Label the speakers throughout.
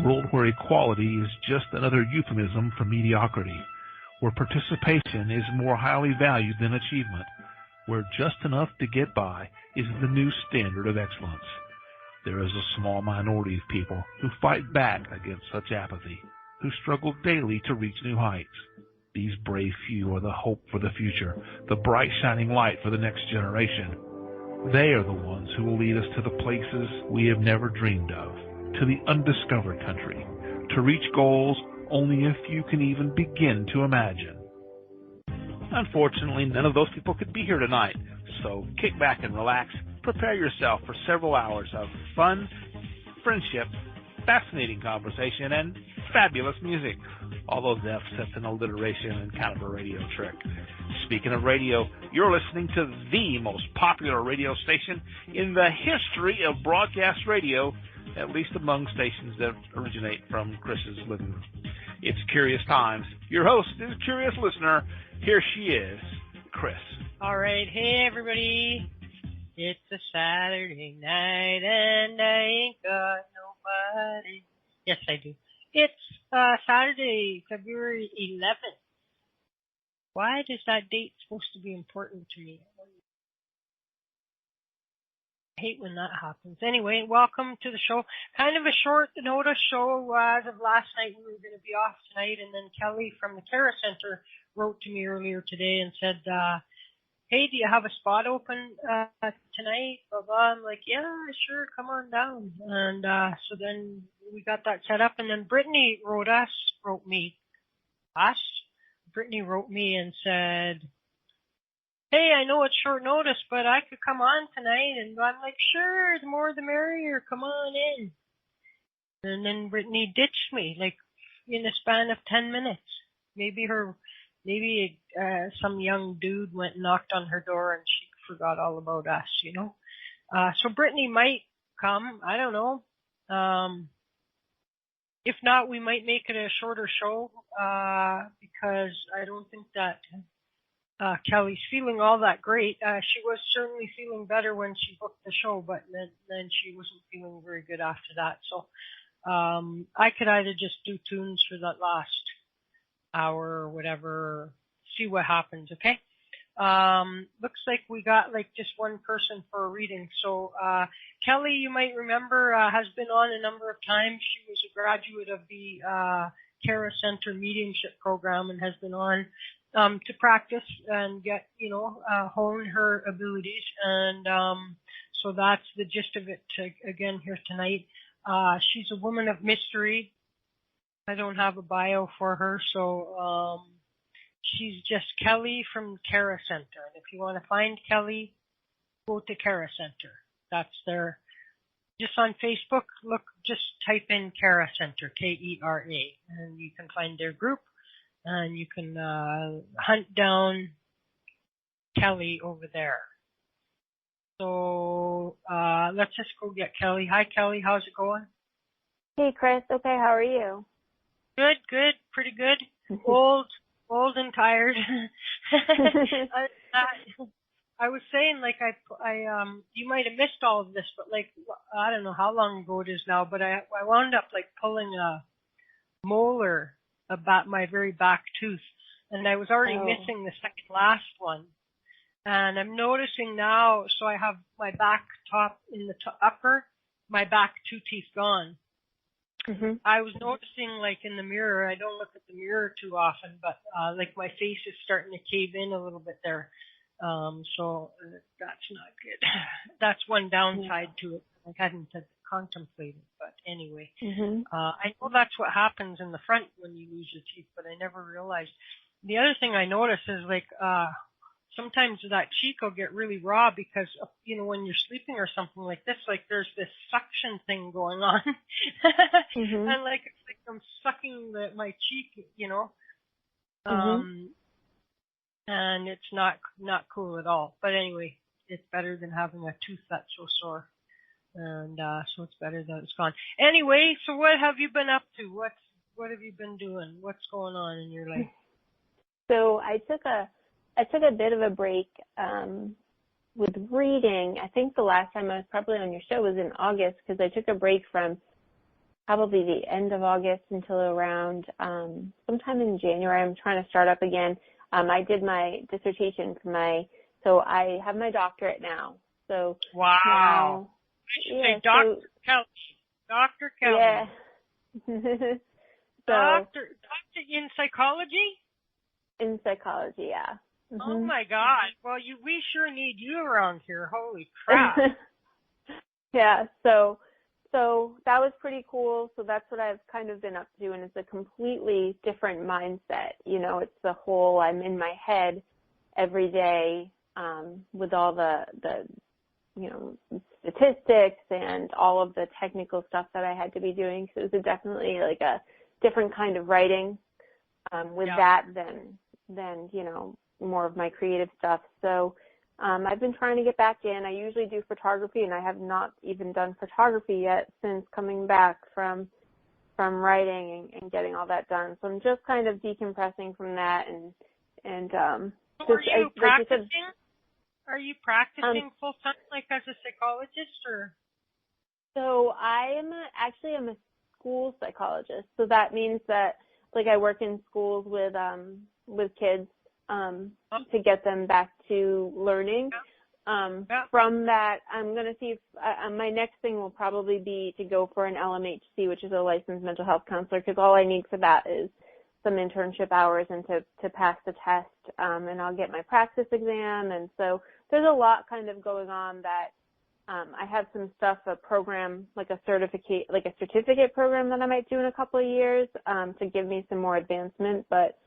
Speaker 1: A world where equality is just another euphemism for mediocrity, where participation is more highly valued than achievement, where just enough to get by is the new standard of excellence. There is a small minority of people who fight back against such apathy, who struggle daily to reach new heights. These brave few are the hope for the future, the bright shining light for the next generation. They are the ones who will lead us to the places we have never dreamed of, to the undiscovered country, to reach goals only a few can even begin to imagine. Unfortunately, none of those people could be here tonight, so kick back and relax. Prepare yourself for several hours of fun, friendship, fascinating conversation, and fabulous music. All those F's, that's an alliteration and kind of a radio trick. Speaking of radio, you're listening to the most popular radio station in the history of broadcast radio, at least among stations that originate from Chris's living room. It's Curious Times. Your host is a curious listener. Here she is, Chris.
Speaker 2: All right. Hey, everybody. It's a Saturday night and I ain't got nobody. Yes, I do. It's Saturday, February 11th. Why is that date supposed to be important to me? I hate when that happens. Anyway, welcome to the show. Kind of a short notice show. As of last night, we were going to be off tonight, and then Kelly from the Kera-center wrote to me earlier today and said, hey, do you have a spot open tonight? Blah, blah. I'm like, yeah, sure, come on down. And so then we got that set up, and then Brittany wrote me and said, hey, I know it's short notice, but I could come on tonight. And I'm like, sure, the more the merrier, come on in. And then Brittany ditched me, like, in a span of 10 minutes. Maybe some young dude went and knocked on her door and she forgot all about us, you know. So Brittany might come, I don't know. If not, we might make it a shorter show, because I don't think that Kelly's feeling all that great. She was certainly feeling better when she booked the show, but then she wasn't feeling very good after that. So I could either just do tunes for that last hour or whatever, see what happens, okay? Looks like we got like just one person for a reading. So Kelly, you might remember, has been on a number of times. She was a graduate of the Kera-center Mediumship program and has been on to practice and get, hone her abilities. And so that's the gist of it again here tonight. She's a woman of mystery. I don't have a bio for her, so she's just Kelly from Kera-center. And if you want to find Kelly, go to Kera-center. That's their, just on Facebook, just type in Kera-center, Kera, and you can find their group, and you can hunt down Kelly over there. So let's just go get Kelly. Hi, Kelly. How's it going?
Speaker 3: Hey, Chris. Okay, how are you?
Speaker 2: Good, pretty good. Old and tired. I was saying, like, you might have missed all of this, but like, I don't know how long ago it is now, but I wound up like pulling a molar about my very back tooth, and I was already missing the second last one. And I'm noticing now, so I have my back top in the upper, my back two teeth gone. Mm-hmm. I was noticing, like, in the mirror, I don't look at the mirror too often, but like my face is starting to cave in a little bit there. So that's not good. That's one downside to it. I hadn't contemplated, but anyway. Mm-hmm. I know that's what happens in the front when you lose your teeth, but I never realized. The other thing I notice is, like, sometimes that cheek will get really raw because, when you're sleeping or something like this, like there's this suction thing going on. Mm-hmm. And like, it's like I'm sucking my cheek, and it's not cool at all. But anyway, it's better than having a tooth that's so sore. And, so it's better that it's gone. Anyway, so what have you been up to? What have you been doing? What's going on in your life?
Speaker 3: So I took a bit of a break with reading. I think the last time I was probably on your show was in August because I took a break from probably the end of August until around sometime in January. I'm trying to start up again. I did my dissertation so I have my doctorate now. So
Speaker 2: wow.
Speaker 3: Now,
Speaker 2: I should say Dr. Kelly. Dr. Kelly.
Speaker 3: Yeah.
Speaker 2: Doctor in psychology?
Speaker 3: In psychology, yeah. Mm-hmm.
Speaker 2: Oh my God. Well, we sure need you around here. Holy crap.
Speaker 3: Yeah, so that was pretty cool. So that's what I've kind of been up to, and it's a completely different mindset. It's the whole I'm in my head every day with all the statistics and all of the technical stuff that I had to be doing. So it was definitely like a different kind of writing with that than more of my creative stuff. So I've been trying to get back in. I usually do photography, and I have not even done photography yet since coming back from writing and getting all that done. So I'm just kind of decompressing from that and
Speaker 2: so are you practicing? Are you practicing full time, like as a psychologist, or?
Speaker 3: So I'm a school psychologist. So that means that like I work in schools with kids to get them back to learning. From that, I'm going to see if my next thing will probably be to go for an LMHC, which is a licensed mental health counselor, because all I need for that is some internship hours and to pass the test, and I'll get my praxis exam. And so there's a lot kind of going on that I have some stuff, a program, like a certificate program that I might do in a couple of years to give me some more advancement, but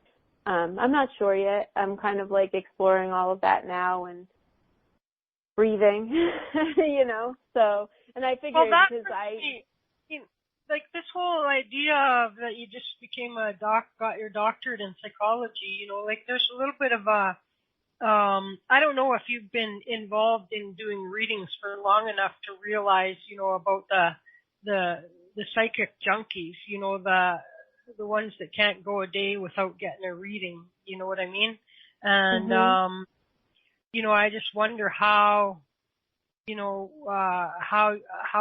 Speaker 3: I'm not sure yet. I'm kind of like exploring all of that now and breathing, so, and I figured because
Speaker 2: like this whole idea of that you just became got your doctorate in psychology, like there's a little bit of a, I don't know if you've been involved in doing readings for long enough to realize, about the psychic junkies, the ones that can't go a day without getting a reading, you know what I mean? And, I just wonder how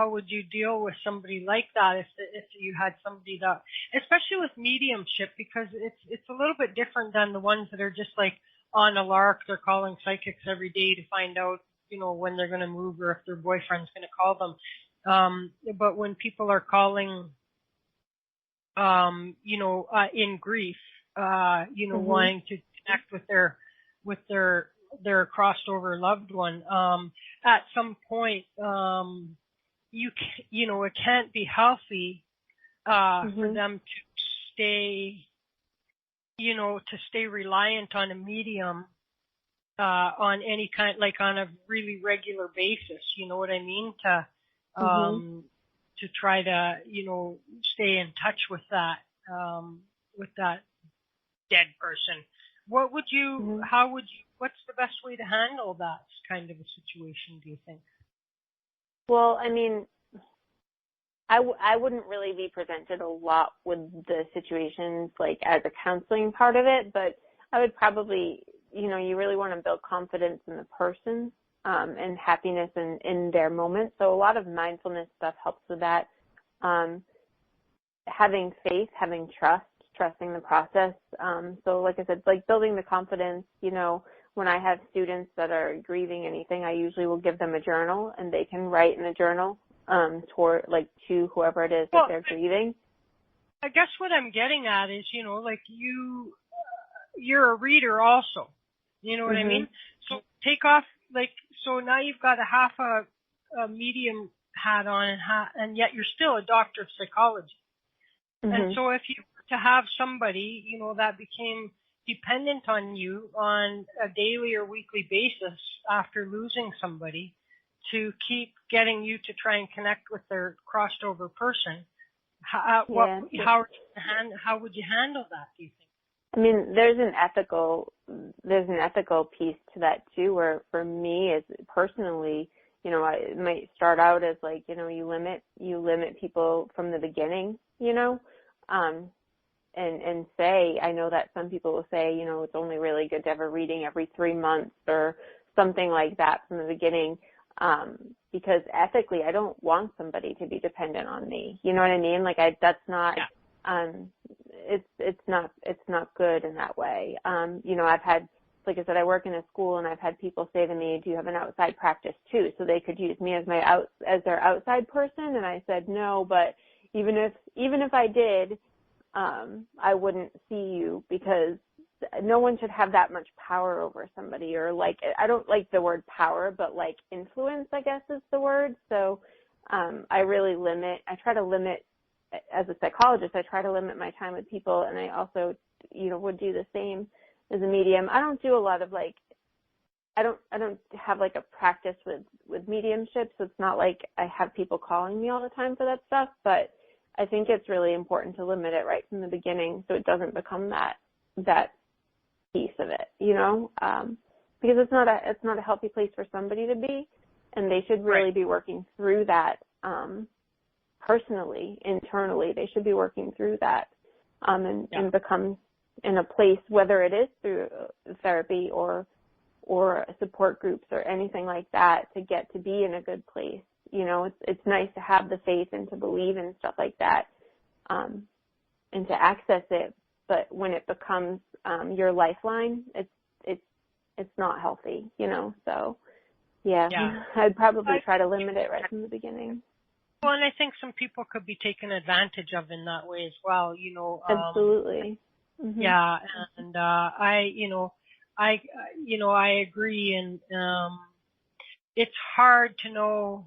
Speaker 2: would you deal with somebody like that if you had somebody that, especially with mediumship, because it's a little bit different than the ones that are just like on a lark. They're calling psychics every day to find out, when they're going to move or if their boyfriend's going to call them. But when people are calling, in grief, wanting to connect with their crossed over loved one, at some point, it can't be healthy, for them to stay reliant on a medium, on any kind, like on a really regular basis, you know what I mean? To try to, stay in touch with that dead person. What would you, what's the best way to handle that kind of a situation, do you think?
Speaker 3: Well, I mean, I wouldn't really be presented a lot with the situations like as a counseling part of it, but I would probably, you really want to build confidence in the person, and happiness in their moment. So a lot of mindfulness stuff helps with that. Having faith, having trusting the process. So like I said, like building the confidence, when I have students that are grieving anything, I usually will give them a journal and they can write in a journal, to whoever it is that they're grieving.
Speaker 2: I guess what I'm getting at is, like you're a reader also. You know what I mean? So take off, so now you've got a half a medium hat on and yet you're still a doctor of psychology. And so if you were to have somebody, that became dependent on you on a daily or weekly basis after losing somebody to keep getting you to try and connect with their crossed over person, how would you handle that, do you think?
Speaker 3: I mean, there's an ethical piece to that too, where for me, as personally, it might start out as like, you limit people from the beginning, and say, I know that some people will say, it's only really good to have a reading every 3 months or something like that from the beginning. because ethically I don't want somebody to be dependent on me. You know what I mean? Like that's not, it's not good in that way. You know, I've had, like I said, I work in a school and I've had people say to me, do you have an outside practice too? So they could use me as their outside person. And I said, no, but even if I did, I wouldn't see you, because no one should have that much power over somebody, or like, I don't like the word power, but like influence, I guess is the word. So, I try to limit, as a psychologist, I try to limit my time with people. And I also, you know, would do the same as a medium. I don't do a lot of like, I don't have like a practice with mediumship. So it's not like I have people calling me all the time for that stuff, but I think it's really important to limit it right from the beginning, so it doesn't become that piece of it, you know, because it's not a healthy place for somebody to be, and they should really be working through that personally, internally. They should be working through that and become in a place, whether it is through therapy or support groups or anything like that, to get to be in a good place. You know, it's nice to have the faith and to believe in stuff like that, and to access it. But when it becomes your lifeline, it's not healthy, you know. So, yeah. I'd probably try to limit it right from the beginning.
Speaker 2: Well, and I think some people could be taken advantage of in that way as well, you know.
Speaker 3: Absolutely. Mm-hmm.
Speaker 2: Yeah, and I agree, and it's hard to know.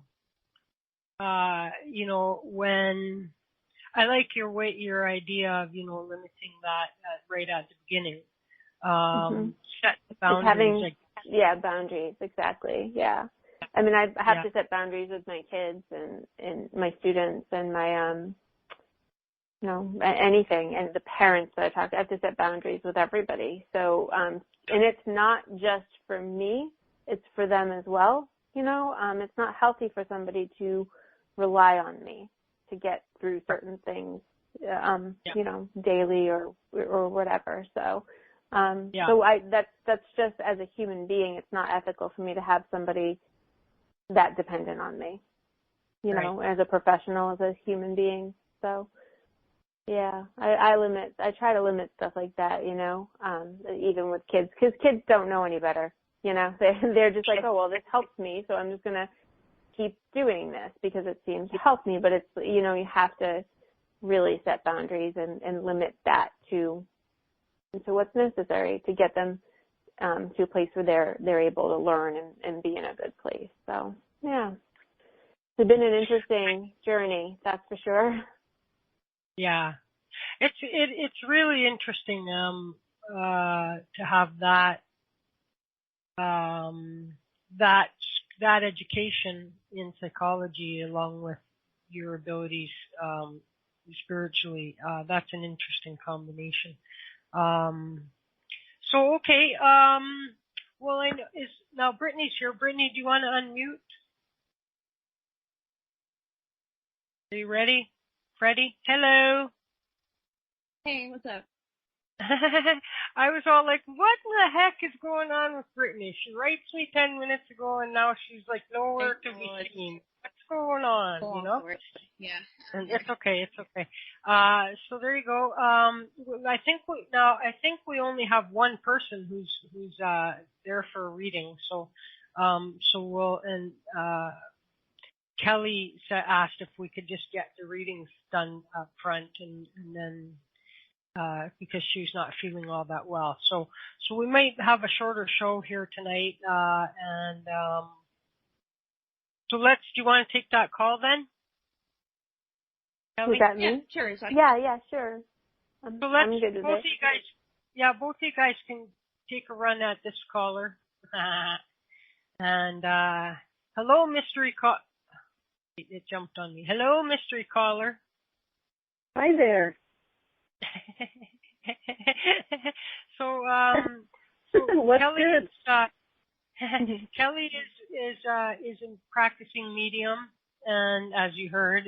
Speaker 2: You know, when I like your idea of, you know, limiting that right at the beginning. Set boundaries.
Speaker 3: Boundaries, exactly. Yeah. I mean, I have to set boundaries with my kids and my students and my, you know, anything, and the parents that I talk to. I have to set boundaries with everybody. So, and it's not just for me, it's for them as well. You know, it's not healthy for somebody to rely on me to get through certain things, you know, daily or whatever. So, so that's just, as a human being, it's not ethical for me to have somebody that dependent on me, you know, as a professional, as a human being. So, yeah, I try to limit stuff like that, you know, even with kids, because kids don't know any better. You know, they're just like, oh, well, this helps me, so I'm just going to keep doing this because it seems to help me. But it's, you know, you have to really set boundaries and limit that to what's necessary to get them to a place where they're able to learn and be in a good place. So, yeah, it's been an interesting journey, that's for sure.
Speaker 2: Yeah, it's really interesting to have that. That education in psychology along with your abilities spiritually, that's an interesting combination. So okay, well, I know now Brittany's here. Brittany, do you want to unmute? Are you ready? Freddie? Hello.
Speaker 4: Hey, what's up?
Speaker 2: I was all like, what the heck is going on with Brittany? She writes me 10 minutes ago and now she's like nowhere to be seen. What's going on, you know?
Speaker 4: Yeah.
Speaker 2: And it's okay, it's okay. So there you go. I think we only have one person who's there for a reading. So we'll, and Kelly asked if we could just get the readings done up front and then because she's not feeling all that well. So we might have a shorter show here tonight. So do you want to take that call then?
Speaker 3: Kelly? Is that me?
Speaker 4: Yeah, sure.
Speaker 3: Yeah, sure.
Speaker 2: So let's,
Speaker 3: I'm good with
Speaker 2: both
Speaker 3: it.
Speaker 2: of you guys, both of you guys can take a run at this caller. And, hello, mystery call. It jumped on me. Hello, mystery caller.
Speaker 5: Hi there.
Speaker 2: So Kelly is a practicing medium, and as you heard,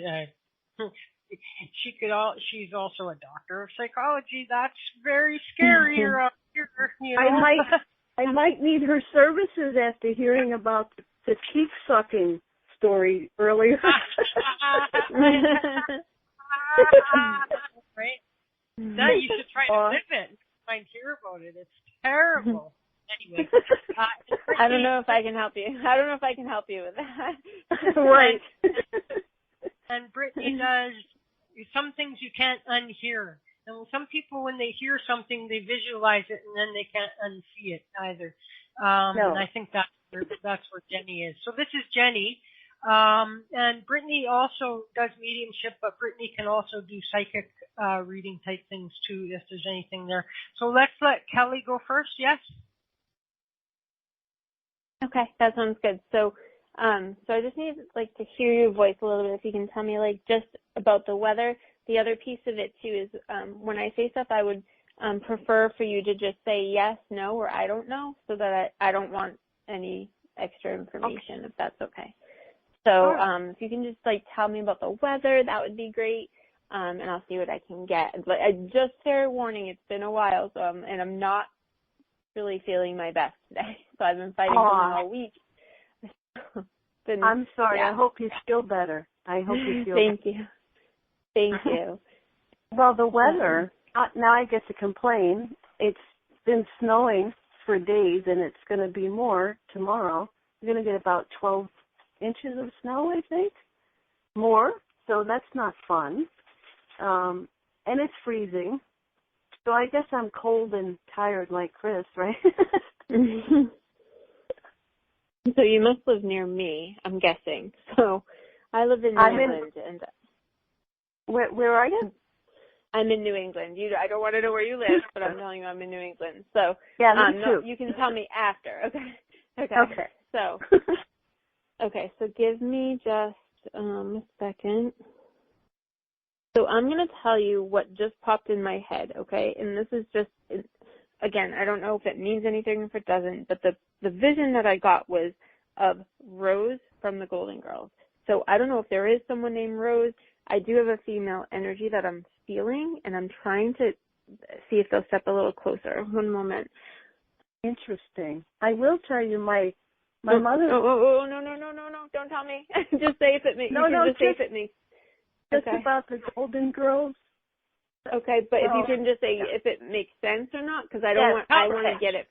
Speaker 2: she's also a doctor of psychology. That's very scary around here. You know?
Speaker 5: I might need her services after hearing about the the teeth sucking story earlier.
Speaker 2: Right? Now you should try to live it. Find hear about it. It's terrible. Anyway,
Speaker 3: I don't know if I can help you. I don't know if I can help you with that.
Speaker 5: Right.
Speaker 2: And Brittany does some things you can't unhear. And some people, when they hear something, they visualize it, and then they can't unsee it either.
Speaker 5: No.
Speaker 2: And I think that's where Jenny is. So this is Jenny. And Brittany also does mediumship, but Brittany can also do psychic reading type things too, if there's anything there. So let's let Kelly go first, yes?
Speaker 3: Okay, that sounds good. So I just need to hear your voice a little bit. If you can tell me just about the weather. The other piece of it too is when I say stuff, I would prefer for you to just say yes, no, or I don't know, so that I don't want any extra information, if that's okay. So if you can just tell me about the weather, that would be great, and I'll see what I can get. But just fair warning, it's been a while, so and I'm not really feeling my best today. So I've been fighting something all week.
Speaker 5: I'm sorry.
Speaker 3: Yeah.
Speaker 5: I hope you feel better. I hope you feel
Speaker 3: Thank
Speaker 5: better.
Speaker 3: you. Thank you.
Speaker 5: Well, the weather, now I get to complain. It's been snowing for days, and it's going to be more tomorrow. We're going to get about 12 inches of snow, I think. More. So that's not fun. And it's freezing. So I guess I'm cold and tired like Chris, right?
Speaker 3: So you must live near me, I'm guessing. So I live in New England. And
Speaker 5: where are you?
Speaker 3: I'm in New England. I don't want to know where you live, but I'm telling you I'm in New England. So
Speaker 5: yeah, me too.
Speaker 3: No, you can tell me after. Okay. So so give me just a second. So I'm going to tell you what just popped in my head, okay? And this is just, again, I don't know if it means anything, if it doesn't, but the vision that I got was of Rose from the Golden Girls. So I don't know if there is someone named Rose. I do have a female energy that I'm feeling, and I'm trying to see if they'll step a little closer. One moment.
Speaker 5: Interesting. I will tell you, my mother...
Speaker 3: Oh, no, don't tell me. Just say if it makes say if it makes...
Speaker 5: Just about the Golden Girls.
Speaker 3: Okay, but if you can just say if it makes sense or not, because I want to get it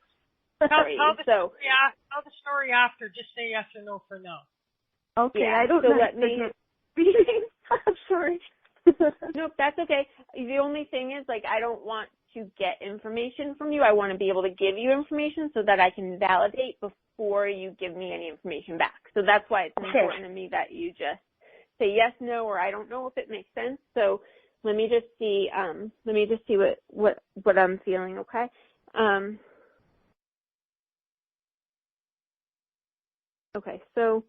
Speaker 3: straight.
Speaker 2: Tell the story after. Just say yes or no for now.
Speaker 5: Okay,
Speaker 3: yeah,
Speaker 5: I don't
Speaker 3: so
Speaker 5: know.
Speaker 3: Let me.
Speaker 5: I'm sorry.
Speaker 3: Nope, that's okay. The only thing is, I don't want to get information from you. I want to be able to give you information so that I can validate before you give me any information back. So that's why it's important to me that you just say yes, no, or I don't know if it makes sense. So let me just see. What I'm feeling. Okay. Okay. So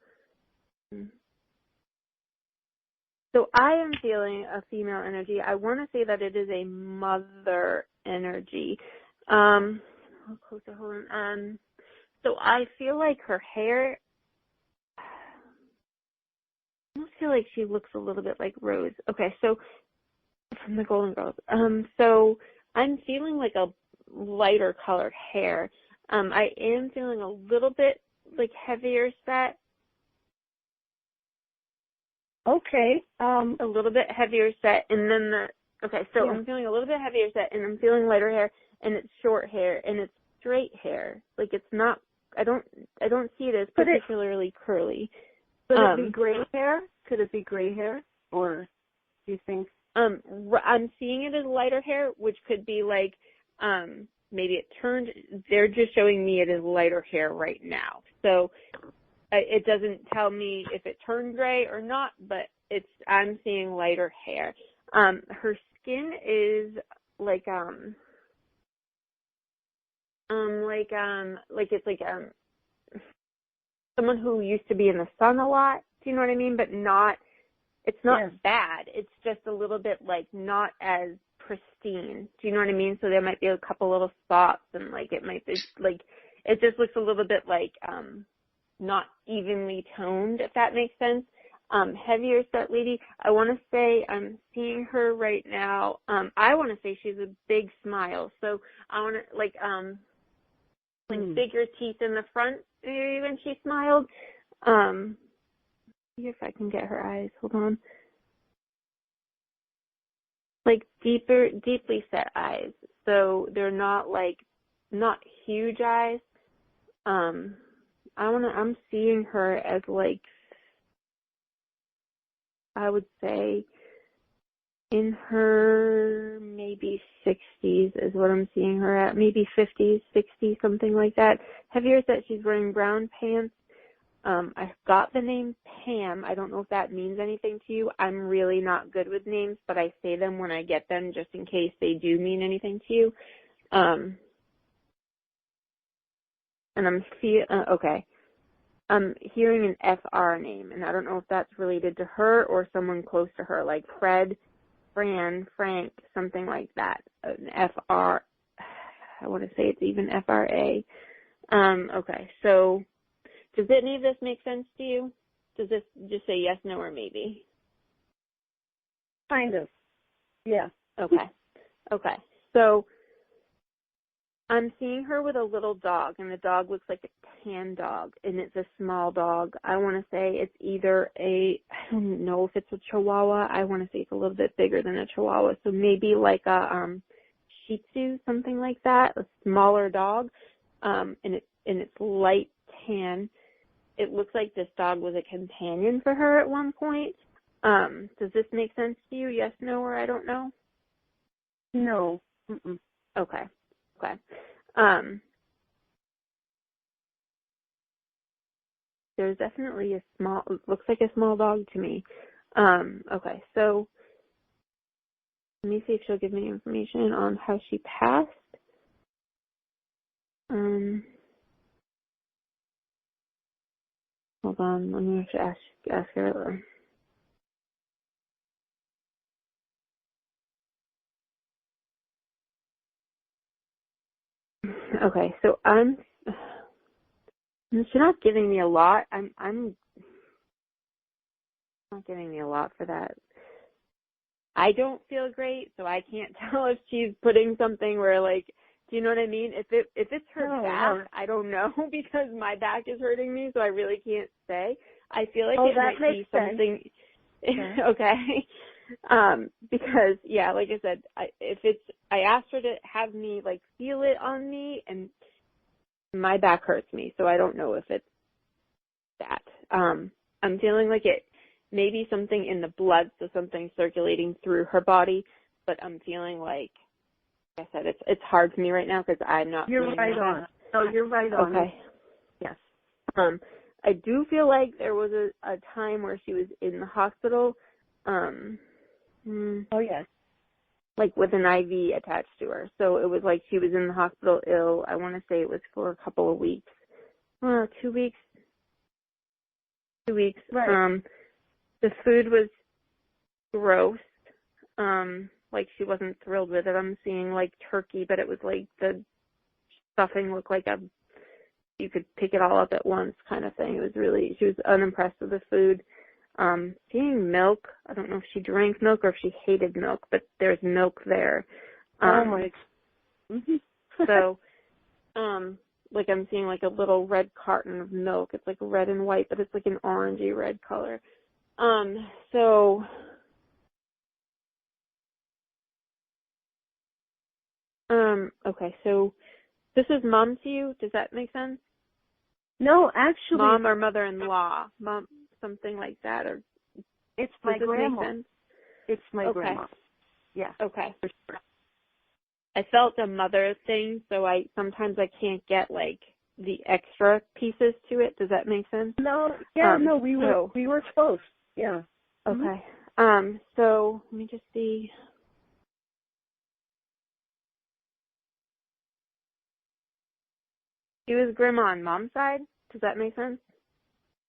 Speaker 3: I am feeling a female energy. I want to say that it is a mother energy. A little closer. Hold on. So I feel like her hair. I almost feel like she looks a little bit like Rose. Okay, so from the Golden Girls. So I'm feeling like a lighter colored hair. I am feeling a little bit heavier set.
Speaker 5: Okay.
Speaker 3: A little bit heavier set, and then I'm feeling a little bit heavier set, and I'm feeling lighter hair, and it's short hair, and it's straight hair. It's not. I don't see it as particularly curly.
Speaker 5: Could it be gray hair? Could it be gray hair, or do you think?
Speaker 3: I'm seeing it as lighter hair, which could be maybe it turned. They're just showing me it as lighter hair right now. So it doesn't tell me if it turned gray or not, but I'm seeing lighter hair. Her skin is someone who used to be in the sun a lot. Do you know what I mean? But it's not bad. It's just a little bit not as pristine. Do you know what I mean? So there might be a couple little spots, and it might be it just looks a little bit not evenly toned, if that makes sense. Heavier set lady. I want to say I'm seeing her right now. I want to say she's a big smile. So I want to bigger teeth in the front maybe when she smiled. See if I can get her eyes. Hold on. Like deeply set eyes. So they're not huge eyes. I'm seeing her as like, I would say in her maybe 60s is what I'm seeing her at. Maybe 50s, 60s, something like that. Have you heard that she's wearing brown pants? I got the name Pam. I don't know if that means anything to you. I'm really not good with names, but I say them when I get them just in case they do mean anything to you. And okay. I'm hearing an FR name, and I don't know if that's related to her or someone close to her, like Fred, Fran, Frank, something like that. An FR. I want to say it's even FRA. Okay, so does any of this make sense to you? Does this just say yes, no, or maybe?
Speaker 5: Kind of. Yeah.
Speaker 3: Okay. So I'm seeing her with a little dog, and the dog looks like a tan dog, and it's a small dog. I want to say it's either I don't know if it's a Chihuahua. I want to say it's a little bit bigger than a Chihuahua, so maybe like a Shih Tzu, something like that, a smaller dog, and it's light tan. It looks like this dog was a companion for her at one point. Does this make sense to you? Yes, no, or I don't know?
Speaker 5: No. Mm-mm.
Speaker 3: Okay. There's definitely looks like a small dog to me. Okay, so let me see if she'll give me information on how she passed. Hold on, let me have to ask her. Okay, so she's not giving me a lot. I'm not giving me a lot for that. I don't feel great, so I can't tell if she's putting something where, like, do you know what I mean? If it's her back, I don't know, because my back is hurting me, so I really can't say. I feel like it might be something. Okay. Because yeah, like I said, I asked her to have me like feel it on me, and my back hurts me, so I don't know if it's that. I'm feeling like it may be something in the blood, so something circulating through her body, but I'm feeling like I said, it's hard for me right now because I'm not.
Speaker 5: You're right on. No, you're right on.
Speaker 3: Okay.
Speaker 5: Yes.
Speaker 3: I do feel like there was a time where she was in the hospital.
Speaker 5: Oh, yes.
Speaker 3: Like with an IV attached to her. So it was like she was in the hospital ill. I want to say it was for a couple of weeks. 2 weeks. 2 weeks.
Speaker 5: Right.
Speaker 3: The food was gross. Like she wasn't thrilled with it. I'm seeing like turkey, but it was like the stuffing looked like you could pick it all up at once kind of thing. It was really, she was unimpressed with the food. Seeing milk, I don't know if she drank milk or if she hated milk, but there's milk there.
Speaker 5: Oh my.
Speaker 3: So, like I'm seeing like a little red carton of milk. It's like red and white, but it's like an orangey red color. Okay, so this is mom to you? Does that make sense?
Speaker 5: No, actually.
Speaker 3: Mom or mother-in-law, mom, something like that, or
Speaker 5: it's my grandma.
Speaker 3: Make sense?
Speaker 5: It's my grandma. Yeah.
Speaker 3: Okay. For sure. I felt a mother thing, so sometimes I can't get like the extra pieces to it. Does that make sense?
Speaker 5: No. Yeah. No. We were close. Yeah.
Speaker 3: Okay. So let me just see. She was grandma on mom's side. Does that make sense?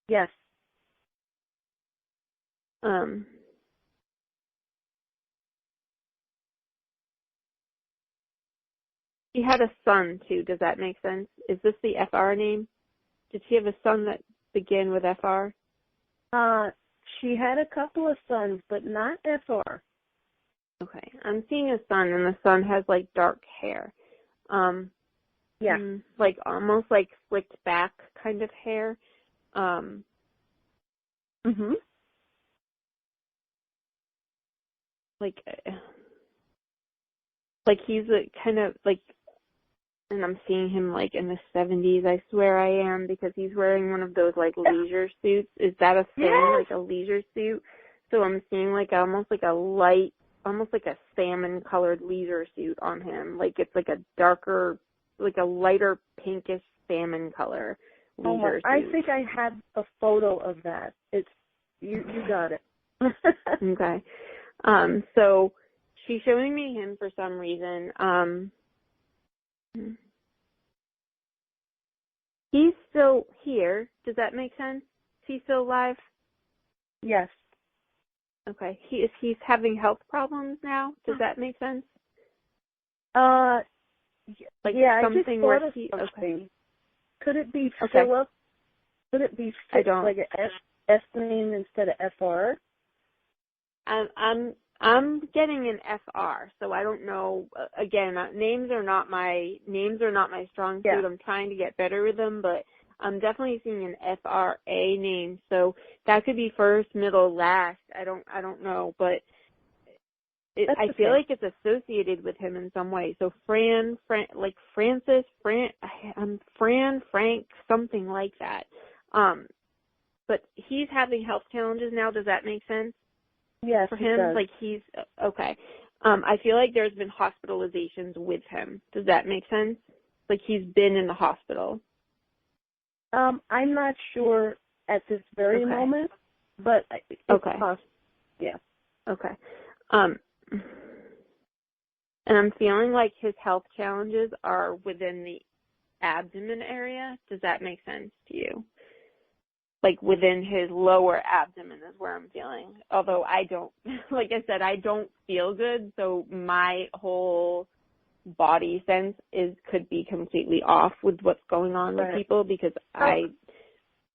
Speaker 5: Yes.
Speaker 3: She had a son too. Does that make sense? Is this the FR name? Did she have a son that began with FR?
Speaker 5: She had a couple of sons, but not FR.
Speaker 3: Okay. I'm seeing a son, and the son has like dark hair.
Speaker 5: Yeah.
Speaker 3: Like almost like slicked back kind of hair.
Speaker 5: Mhm.
Speaker 3: Like he's a kind of like, and I'm seeing him like in the 70s. I swear I am, because he's wearing one of those like leisure suits. Is that a thing?
Speaker 5: Yes.
Speaker 3: Like a leisure suit? So I'm seeing like almost like a light, almost like a salmon colored leisure suit on him. Like it's like a darker, like a lighter pinkish salmon color leisure suit.
Speaker 5: I think I had a photo of that. It's you got it.
Speaker 3: Okay. So she's showing me him for some reason. He's still here. Does that make sense? Is he still alive?
Speaker 5: Yes.
Speaker 3: Okay. He's having health problems now. Does that make sense? Like
Speaker 5: yeah,
Speaker 3: something
Speaker 5: I just
Speaker 3: where
Speaker 5: thought of
Speaker 3: he.
Speaker 5: something.
Speaker 3: Okay.
Speaker 5: Could it be
Speaker 3: Okay.
Speaker 5: Philip? Could it be
Speaker 3: I don't.
Speaker 5: like an S name instead of FR?
Speaker 3: I'm getting an FR, so I don't know. Again, names are not my strong suit.
Speaker 5: Yeah.
Speaker 3: I'm trying to get better with them, but I'm definitely seeing an FRA name. So that could be first, middle, last. I don't know, but I feel like it's associated with him in some way. So Fran, like Francis, Frank, something like that. But he's having health challenges now. Does that make sense?
Speaker 5: Yes,
Speaker 3: For him,
Speaker 5: it does.
Speaker 3: like he's okay. I feel like there's been hospitalizations with him. Does that make sense? Like he's been in the hospital.
Speaker 5: I'm not sure at this very moment, but it's possible. Yeah.
Speaker 3: Okay. And I'm feeling like his health challenges are within the abdomen area. Does that make sense to you? Like within his lower abdomen is where I'm feeling. Although I don't, like I said, I don't feel good, so my whole body sense could be completely off with what's going on with people, because I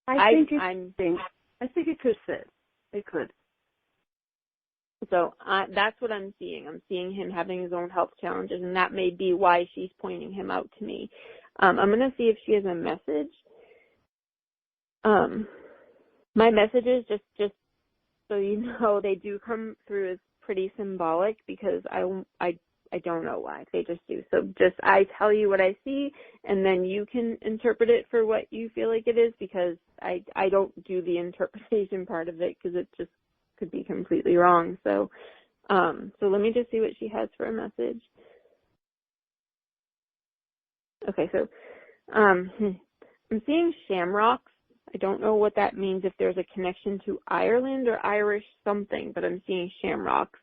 Speaker 3: think
Speaker 5: it could fit. It could.
Speaker 3: So that's what I'm seeing. I'm seeing him having his own health challenges, and that may be why she's pointing him out to me. I'm going to see if she has a message. My messages, just so you know, they do come through as pretty symbolic, because I don't know why. They just do. So I tell you what I see, and then you can interpret it for what you feel like it is, because I don't do the interpretation part of it, because it just could be completely wrong. So let me just see what she has for a message. Okay, so I'm seeing shamrocks. I don't know what that means, if there's a connection to Ireland or Irish something, but I'm seeing shamrocks.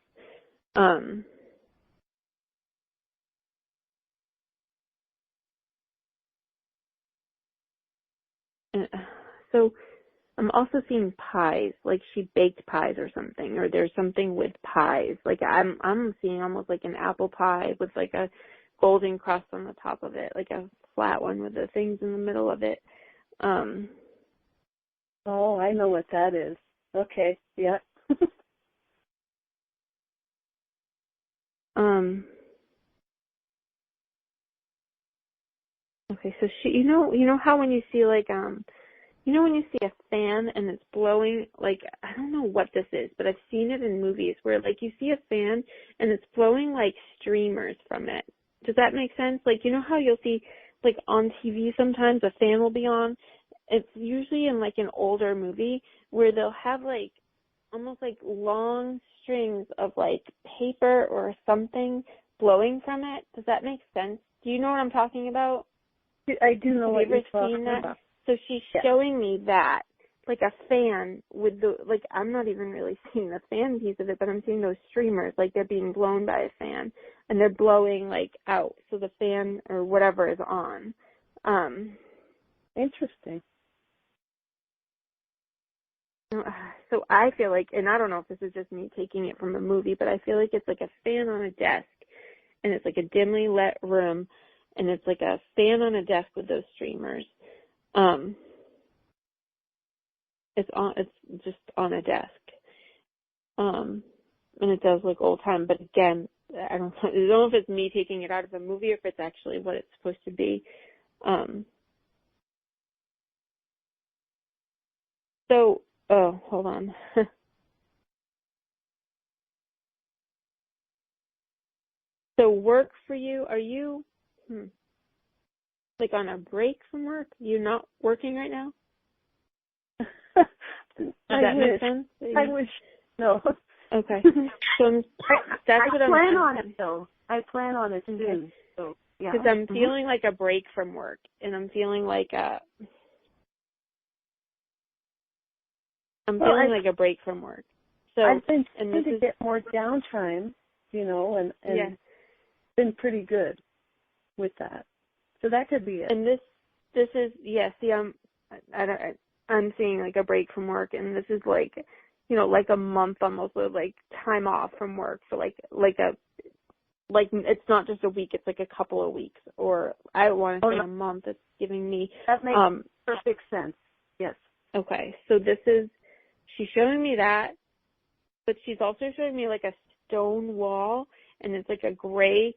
Speaker 3: So I'm also seeing pies, like she baked pies or something, or there's something with pies. Like I'm seeing almost like an apple pie with like a golden crust on the top of it, like a flat one with the things in the middle of it.
Speaker 5: Oh, I know what that is. Okay, yeah.
Speaker 3: Okay, so she, you know how when you see like, when you see a fan and it's blowing, like, I don't know what this is, but I've seen it in movies where like you see a fan and it's blowing like streamers from it. Does that make sense? Like, you know how you'll see like on TV sometimes a fan will be on? It's usually in like an older movie where they'll have like almost like long strings of like paper or something blowing from it. Does that make sense? Do you know what I'm talking about?
Speaker 5: I do know what you're talking
Speaker 3: that?
Speaker 5: about.
Speaker 3: So she's showing me that, like a fan with the, like, I'm not even really seeing the fan piece of it, but I'm seeing those streamers, like they're being blown by a fan, and they're blowing, like, out, so the fan or whatever is on.
Speaker 5: Interesting.
Speaker 3: So I feel like, and I don't know if this is just me taking it from a movie, but I feel like it's like a fan on a desk, and it's like a dimly lit room, and it's like a fan on a desk with those streamers. It's just on a desk. And it does look old time, but again, I don't know if it's me taking it out of a movie or if it's actually what it's supposed to be. So Oh, hold on. So work for you, are you like on a break from work? You're not working right now? Does that make sense?
Speaker 5: I wish. No.
Speaker 3: Okay. So that's what I'm
Speaker 5: plan on it, though. I plan on it, too. So, yeah.
Speaker 3: Because I'm feeling like a break from work, and I'm feeling like a break from work. So
Speaker 5: I've been trying to get more downtime, and
Speaker 3: yeah.
Speaker 5: been pretty good with that. So that could be it.
Speaker 3: And this is see, I'm seeing like a break from work, and this is like, like a month almost of like time off from work for like it's not just a week, it's like a couple of weeks, or I don't want to say a month. It's giving me
Speaker 5: that makes perfect sense. Yes.
Speaker 3: Okay, so she's showing me that, but she's also showing me like a stone wall, and it's like a gray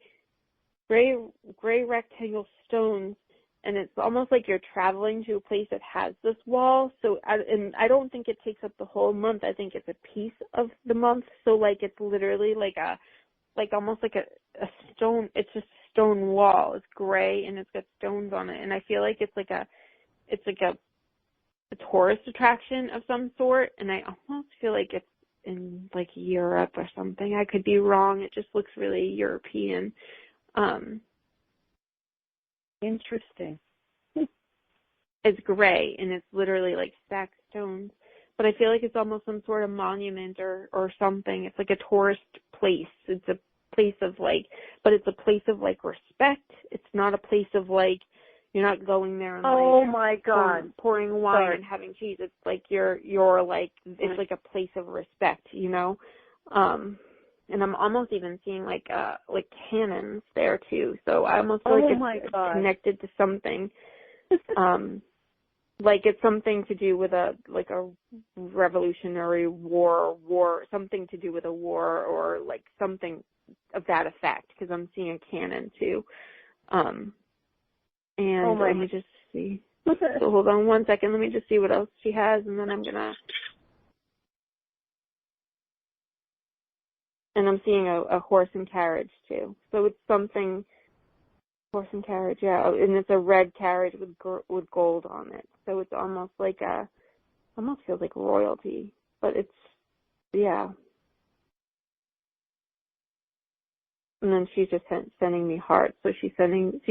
Speaker 3: rectangle stones, and it's almost like you're traveling to a place that has this wall. So, I don't think it takes up the whole month. I think it's a piece of the month. So, like, it's literally almost like a stone. It's just a stone wall. It's gray and it's got stones on it, and I feel like it's like a tourist attraction of some sort. And I almost feel like it's in like Europe or something. I could be wrong. It just looks really European.
Speaker 5: Interesting.
Speaker 3: It's gray and it's literally like stacked stones, but I feel like it's almost some sort of monument or something. It's like a tourist place. It's a place of like, but it's a place of like respect. It's not a place of like, you're not going there and like,
Speaker 5: oh my God,
Speaker 3: pouring wine and having cheese. It's like you're like, it's like a place of respect, and I'm almost even seeing like cannons there too. So I almost feel like it's connected to something. Like it's something to do with a revolutionary war, something to do with a war or like something of that effect, because I'm seeing a cannon too. And let me just see. So hold on one second. Let me just see what else she has, and then I'm seeing a horse and carriage too. So it's something, horse and carriage, yeah, and it's a red carriage with gold on it. So it's almost like almost feels like royalty, but it's, yeah. And then she's just sending me hearts. So she's sending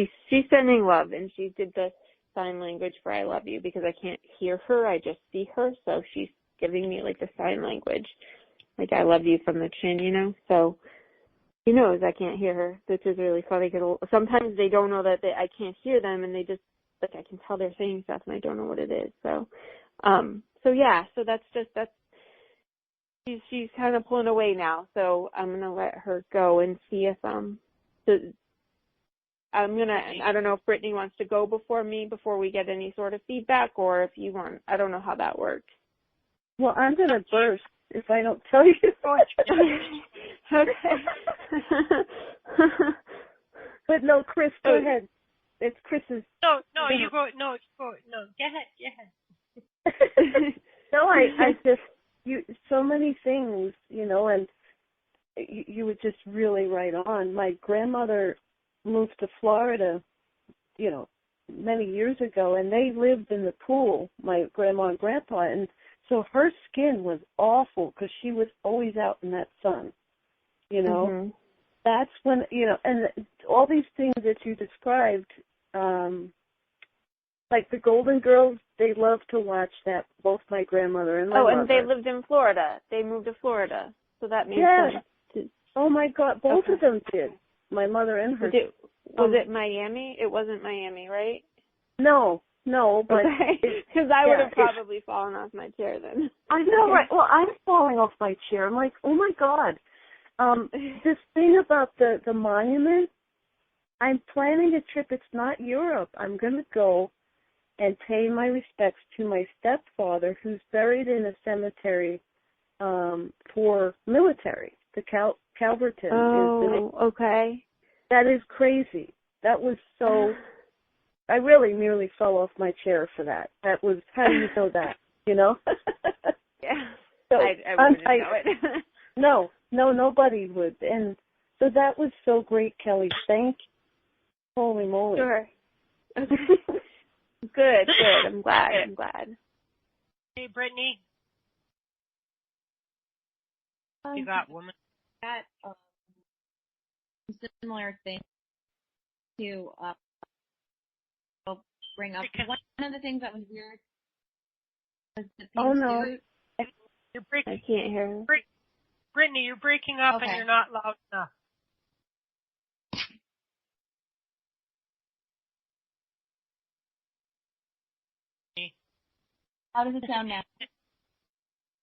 Speaker 3: love, and she did the sign language for I love you because I can't hear her, I just see her. So she's giving me like the sign language, like I love you from the chin, So she knows I can't hear her, which is really funny because sometimes they don't know that I can't hear them, and they just, like, I can tell they're saying stuff and I don't know what it is. So, so that's she's kind of pulling away now. So I'm going to let her go and see if, I don't know if Brittany wants to go before we get any sort of feedback, or if you want, I don't know how that works.
Speaker 5: Well, I'm going to burst if I don't tell you.
Speaker 3: Okay.
Speaker 5: But no, Chris, go ahead. It's Chris's.
Speaker 2: No, you go. No, go. No, go ahead.
Speaker 5: No, I just, so many things, and you were just really right on. My grandmother moved to Florida, many years ago, and they lived in the pool, my grandma and grandpa, and so her skin was awful because she was always out in that sun,
Speaker 3: Mm-hmm.
Speaker 5: That's when, and all these things that you described, like the Golden Girls, they love to watch that, both my grandmother and my mother.
Speaker 3: And they lived in Florida. They moved to Florida, so that makes sense.
Speaker 5: Oh, my God, both of them did, my mother and her.
Speaker 3: Was it Miami? It wasn't Miami, right?
Speaker 5: No, but...
Speaker 3: Because I would have probably fallen off my chair then.
Speaker 5: I know, right? Well, I'm falling off my chair. I'm like, oh, my God. This thing about the monument, I'm planning a trip. It's not Europe. I'm going to go and pay my respects to my stepfather, who's buried in a cemetery for military, the Calverton.
Speaker 3: Oh, okay.
Speaker 5: That is crazy. That was so... I really nearly fell off my chair for that. That was, how do you know that, So
Speaker 3: I wouldn't know it.
Speaker 5: No, nobody would. And so that was so great, Kelly. Thank you. Holy moly.
Speaker 3: Sure. Good. I'm glad.
Speaker 2: Hey, Brittany. You got woman.
Speaker 4: That similar thing to I'll bring up. One of the things that was weird was the pink suit.
Speaker 2: You're breaking.
Speaker 3: I can't hear her.
Speaker 2: Brittany, you're breaking up
Speaker 4: Okay.
Speaker 2: and you're not loud enough.
Speaker 4: How does it sound now?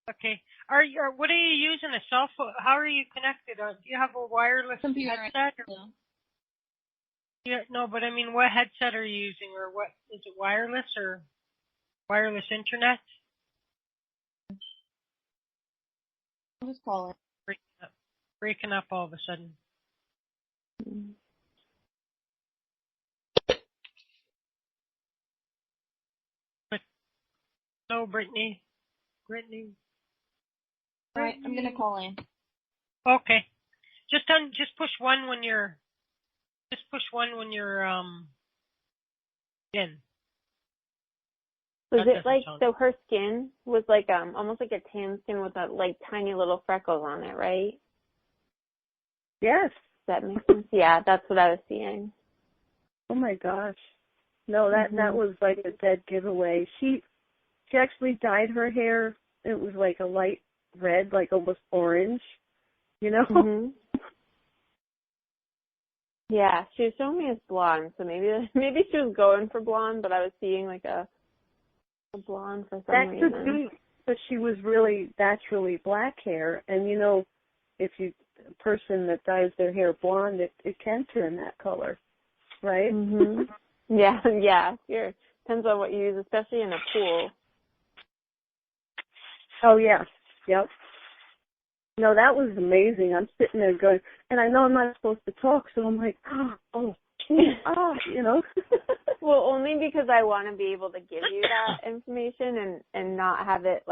Speaker 2: Okay. What are you using? A cell phone? How are you connected? Do you have a wireless headset? No, but I mean, what headset are you using, or what is it? Wireless or wireless internet?
Speaker 4: I'll just call it.
Speaker 2: Breaking up all of a sudden. No, Brittany.
Speaker 4: All right, I'm gonna call in.
Speaker 2: Okay. Just push one when you're. Just push one when you're in.
Speaker 3: Was it like so? Her skin was like almost like a tan skin with a like tiny little freckles on it, right?
Speaker 5: Yes.
Speaker 3: That makes sense. Yeah, that's what I was seeing.
Speaker 5: Oh my gosh. No, that was like a dead giveaway. She actually dyed her hair. It was like a light red, like almost orange. You know?
Speaker 3: Mm-hmm. Yeah, she was showing me as blonde, so maybe she was going for blonde, but I was seeing like a blonde for some reason.
Speaker 5: That's the thing, but she was really naturally black hair, and you know, if a person that dyes their hair blonde, it can turn that color, right?
Speaker 3: Mhm. Yeah, sure. Depends on what you use, especially in a pool.
Speaker 5: Oh yeah, yep. No, that was amazing. I'm sitting there going, and I know I'm not supposed to talk, so I'm like, you know.
Speaker 3: Well, only because I want to be able to give you that information and not have it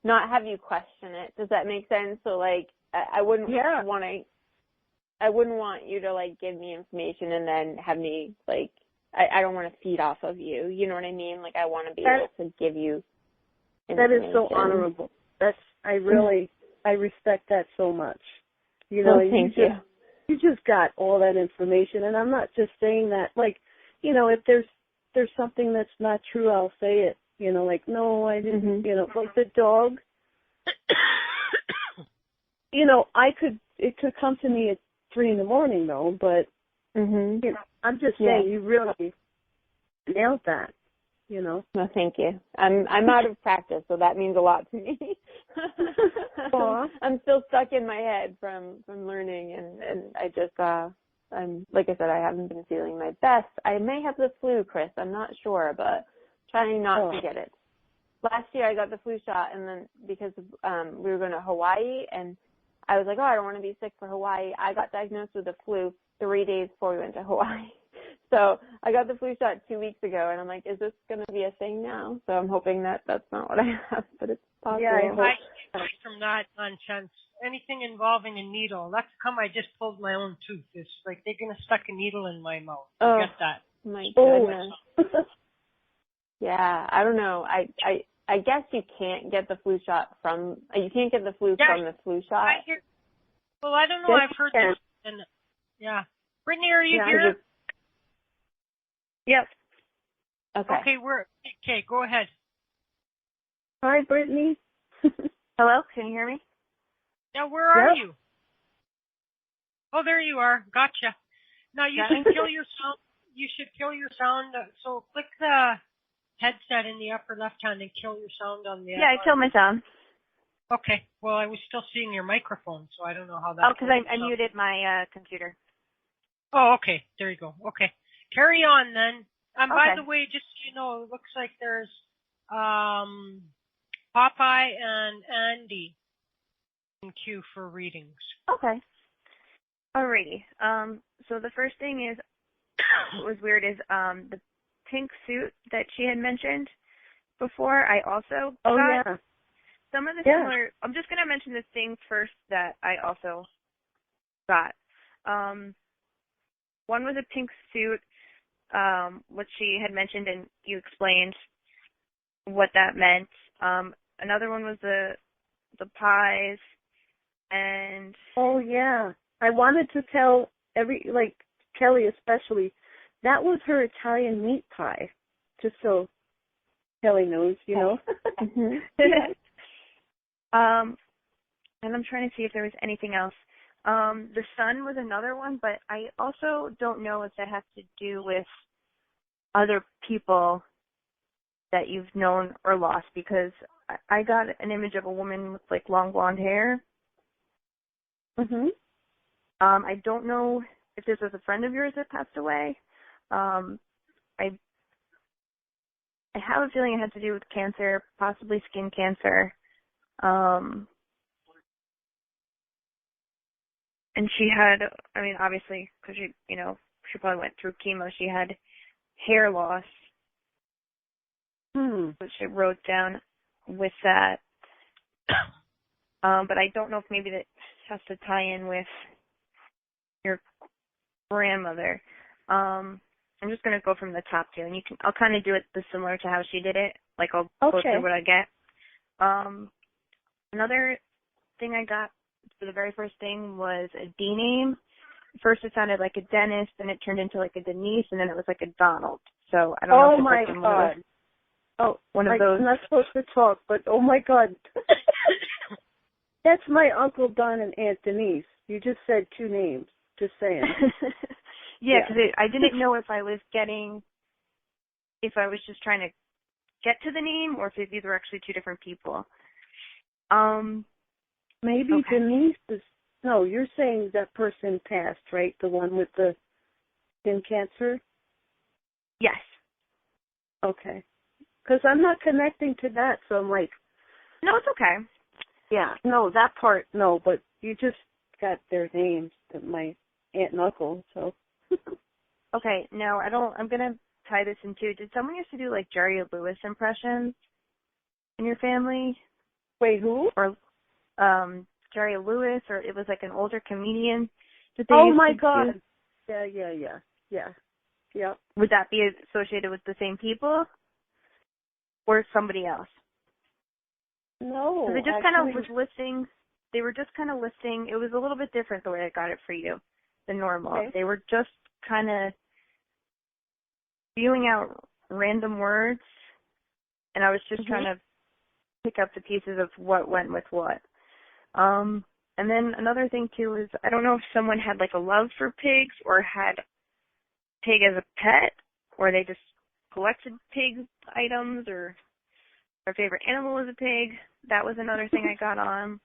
Speaker 3: not have you question it. Does that make sense? So I wouldn't want you to give me information and then have me I don't want to feed off of you. You know what I mean? I want to be able to give you information.
Speaker 5: That is so honorable. I respect that so much. You know,
Speaker 3: thank you.
Speaker 5: You just got all that information, and I'm not just saying that. You know, if there's something that's not true, I'll say it. You know, no, I didn't.
Speaker 3: Mm-hmm.
Speaker 5: You know, like the dog. You know, it could come to me at 3 a.m. though, but you know, I'm just saying you really nailed that. You know.
Speaker 3: No, thank you. I'm out of practice, so that means a lot to me. I'm still stuck in my head from learning, and I just I'm like I said, I haven't been feeling my best. I may have the flu, Chris. I'm not sure, but trying not to get it. Last year I got the flu shot, and then because we were going to Hawaii, and I was like, I don't want to be sick for Hawaii. I got diagnosed with the flu 3 days before we went to Hawaii. So I got the flu shot 2 weeks ago, and I'm like, is this going to be a thing now? So I'm hoping that that's not what I have, but it's possible.
Speaker 5: Yeah, I hope.
Speaker 2: From that nonsense, anything involving a needle. That's come. I just pulled my own tooth. It's like they're going to stuck a needle in my mouth. Forget that.
Speaker 3: My goodness. Yeah, I don't know. I guess you can't get the flu shot from. You can't get the flu from the flu shot.
Speaker 2: I don't know. I've heard this. And Brittany, are you here?
Speaker 5: Yep.
Speaker 3: Okay.
Speaker 2: Okay. Go ahead.
Speaker 5: Hi, Brittany.
Speaker 6: Hello, can you hear me?
Speaker 2: Yeah, where are you? Oh, there you are. Gotcha. Now you should kill your sound. You should kill your sound. So click the headset in the upper left hand and kill your sound on the.
Speaker 6: Yeah, I killed my sound.
Speaker 2: Okay. Well, I was still seeing your microphone, so I don't know how that.
Speaker 6: Oh, because I muted my computer.
Speaker 2: Oh, okay. There you go. Okay. Carry on then. By the way, just so you know, it looks like there's Popeye and Andy in queue for readings.
Speaker 6: Okay. Alrighty. So the first thing is, what was weird is the pink suit that she had mentioned before. I also got. some of the similar, I'm just going to mention the things first that I also got. One was a pink suit, what she had mentioned, and you explained what that meant. Another one was the pies, and...
Speaker 5: Oh, yeah. I wanted to tell Kelly especially, that was her Italian meat pie, just so Kelly knows, you know.
Speaker 6: And I'm trying to see if there was anything else. The sun was another one, but I also don't know if that has to do with other people that you've known or lost, because I got an image of a woman with like long blonde hair. I don't know if this was a friend of yours that passed away. I have a feeling it had to do with cancer, possibly skin cancer. And she had, I mean, obviously, because she probably went through chemo, she had hair loss, which I wrote down with that. But I don't know if maybe that has to tie in with your grandmother. I'm just going to go from the top two, and I'll kind of do it similar to how she did it. Like, I'll go through what I get. Another thing I got for the very first thing was a D name. First it sounded like a Dennis, then it turned into like a Denise, and then it was like a Donald. So I don't know. Oh my God! One of those.
Speaker 5: I'm not supposed to talk, but oh my God, that's my Uncle Don and Aunt Denise. You just said two names. Just saying.
Speaker 6: Yeah, because I didn't know if I was just trying to get to the name, or if these were actually two different people.
Speaker 5: Maybe Denise is... No, you're saying that person passed, right? The one with the skin cancer?
Speaker 6: Yes.
Speaker 5: Okay. Because I'm not connecting to that, so I'm like...
Speaker 6: No, it's okay.
Speaker 5: Yeah, no, that part, no, but you just got their names, my aunt and uncle, so...
Speaker 6: Okay, now I'm going to tie this in too. Did someone used to do like Jerry Lewis impressions in your family?
Speaker 5: Wait, who?
Speaker 6: Or Jerry Lewis, or it was like an older comedian that they
Speaker 5: Oh
Speaker 6: used
Speaker 5: my
Speaker 6: to
Speaker 5: God.
Speaker 6: do?
Speaker 5: Yeah.
Speaker 6: Would that be associated with the same people or somebody else?
Speaker 5: No.
Speaker 6: So they just kind of was listing. They were just kind of listing. It was a little bit different the way I got it for you than normal.
Speaker 5: Okay.
Speaker 6: They were just kind of spewing out random words, and I was just trying to pick up the pieces of what went with what. And then another thing too is, I don't know if someone had like a love for pigs or had pig as a pet, or they just collected pig items, or their favorite animal was a pig. That was another thing I got on.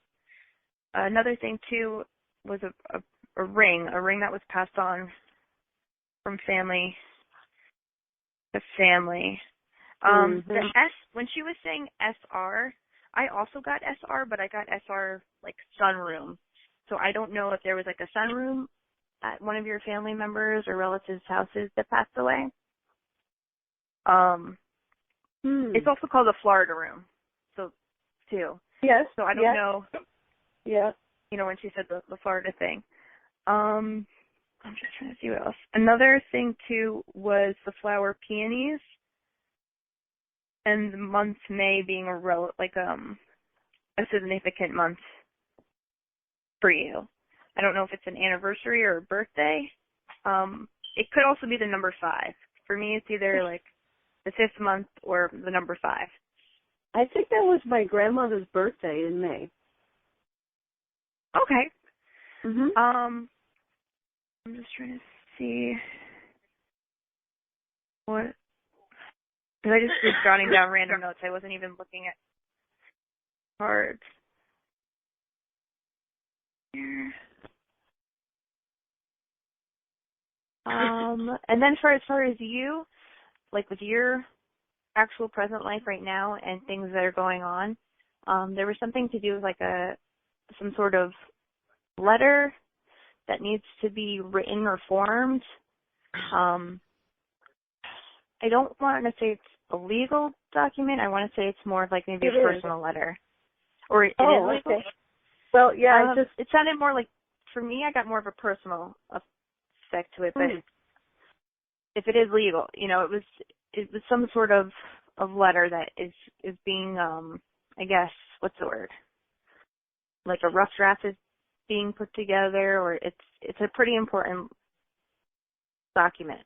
Speaker 6: Another thing too was a ring that was passed on from family to family. The S, when she was saying SR, I also got SR, but I got SR like sunroom. So I don't know if there was like a sunroom at one of your family members or relatives' houses that passed away. It's also called a Florida room, so too.
Speaker 5: Yes.
Speaker 6: So I don't know.
Speaker 5: Yeah.
Speaker 6: When she said the Florida thing. I'm just trying to see what else. Another thing too was the flower peonies, and the month May being a significant month for you. I don't know if it's an anniversary or a birthday. It could also be the number 5. For me, it's either like the 5th month or the number 5.
Speaker 5: I think that was my grandmother's birthday in May.
Speaker 6: Okay. I'm just trying to see what, because I just was jotting down random notes. I wasn't even looking at cards. Here. And then as far as you, like with your actual present life right now and things that are going on, there was something to do with like some sort of letter that needs to be written or formed. I don't want to say it's a legal document. I want to say it's more of like maybe a personal letter. Or it is legal.
Speaker 5: Okay. Well, yeah,
Speaker 6: it sounded more like, for me, I got more of a personal aspect to it, but if it is legal, you know, it was some sort of letter that is being, I guess, what's the word? Like a rough draft is being put together, or it's a pretty important document.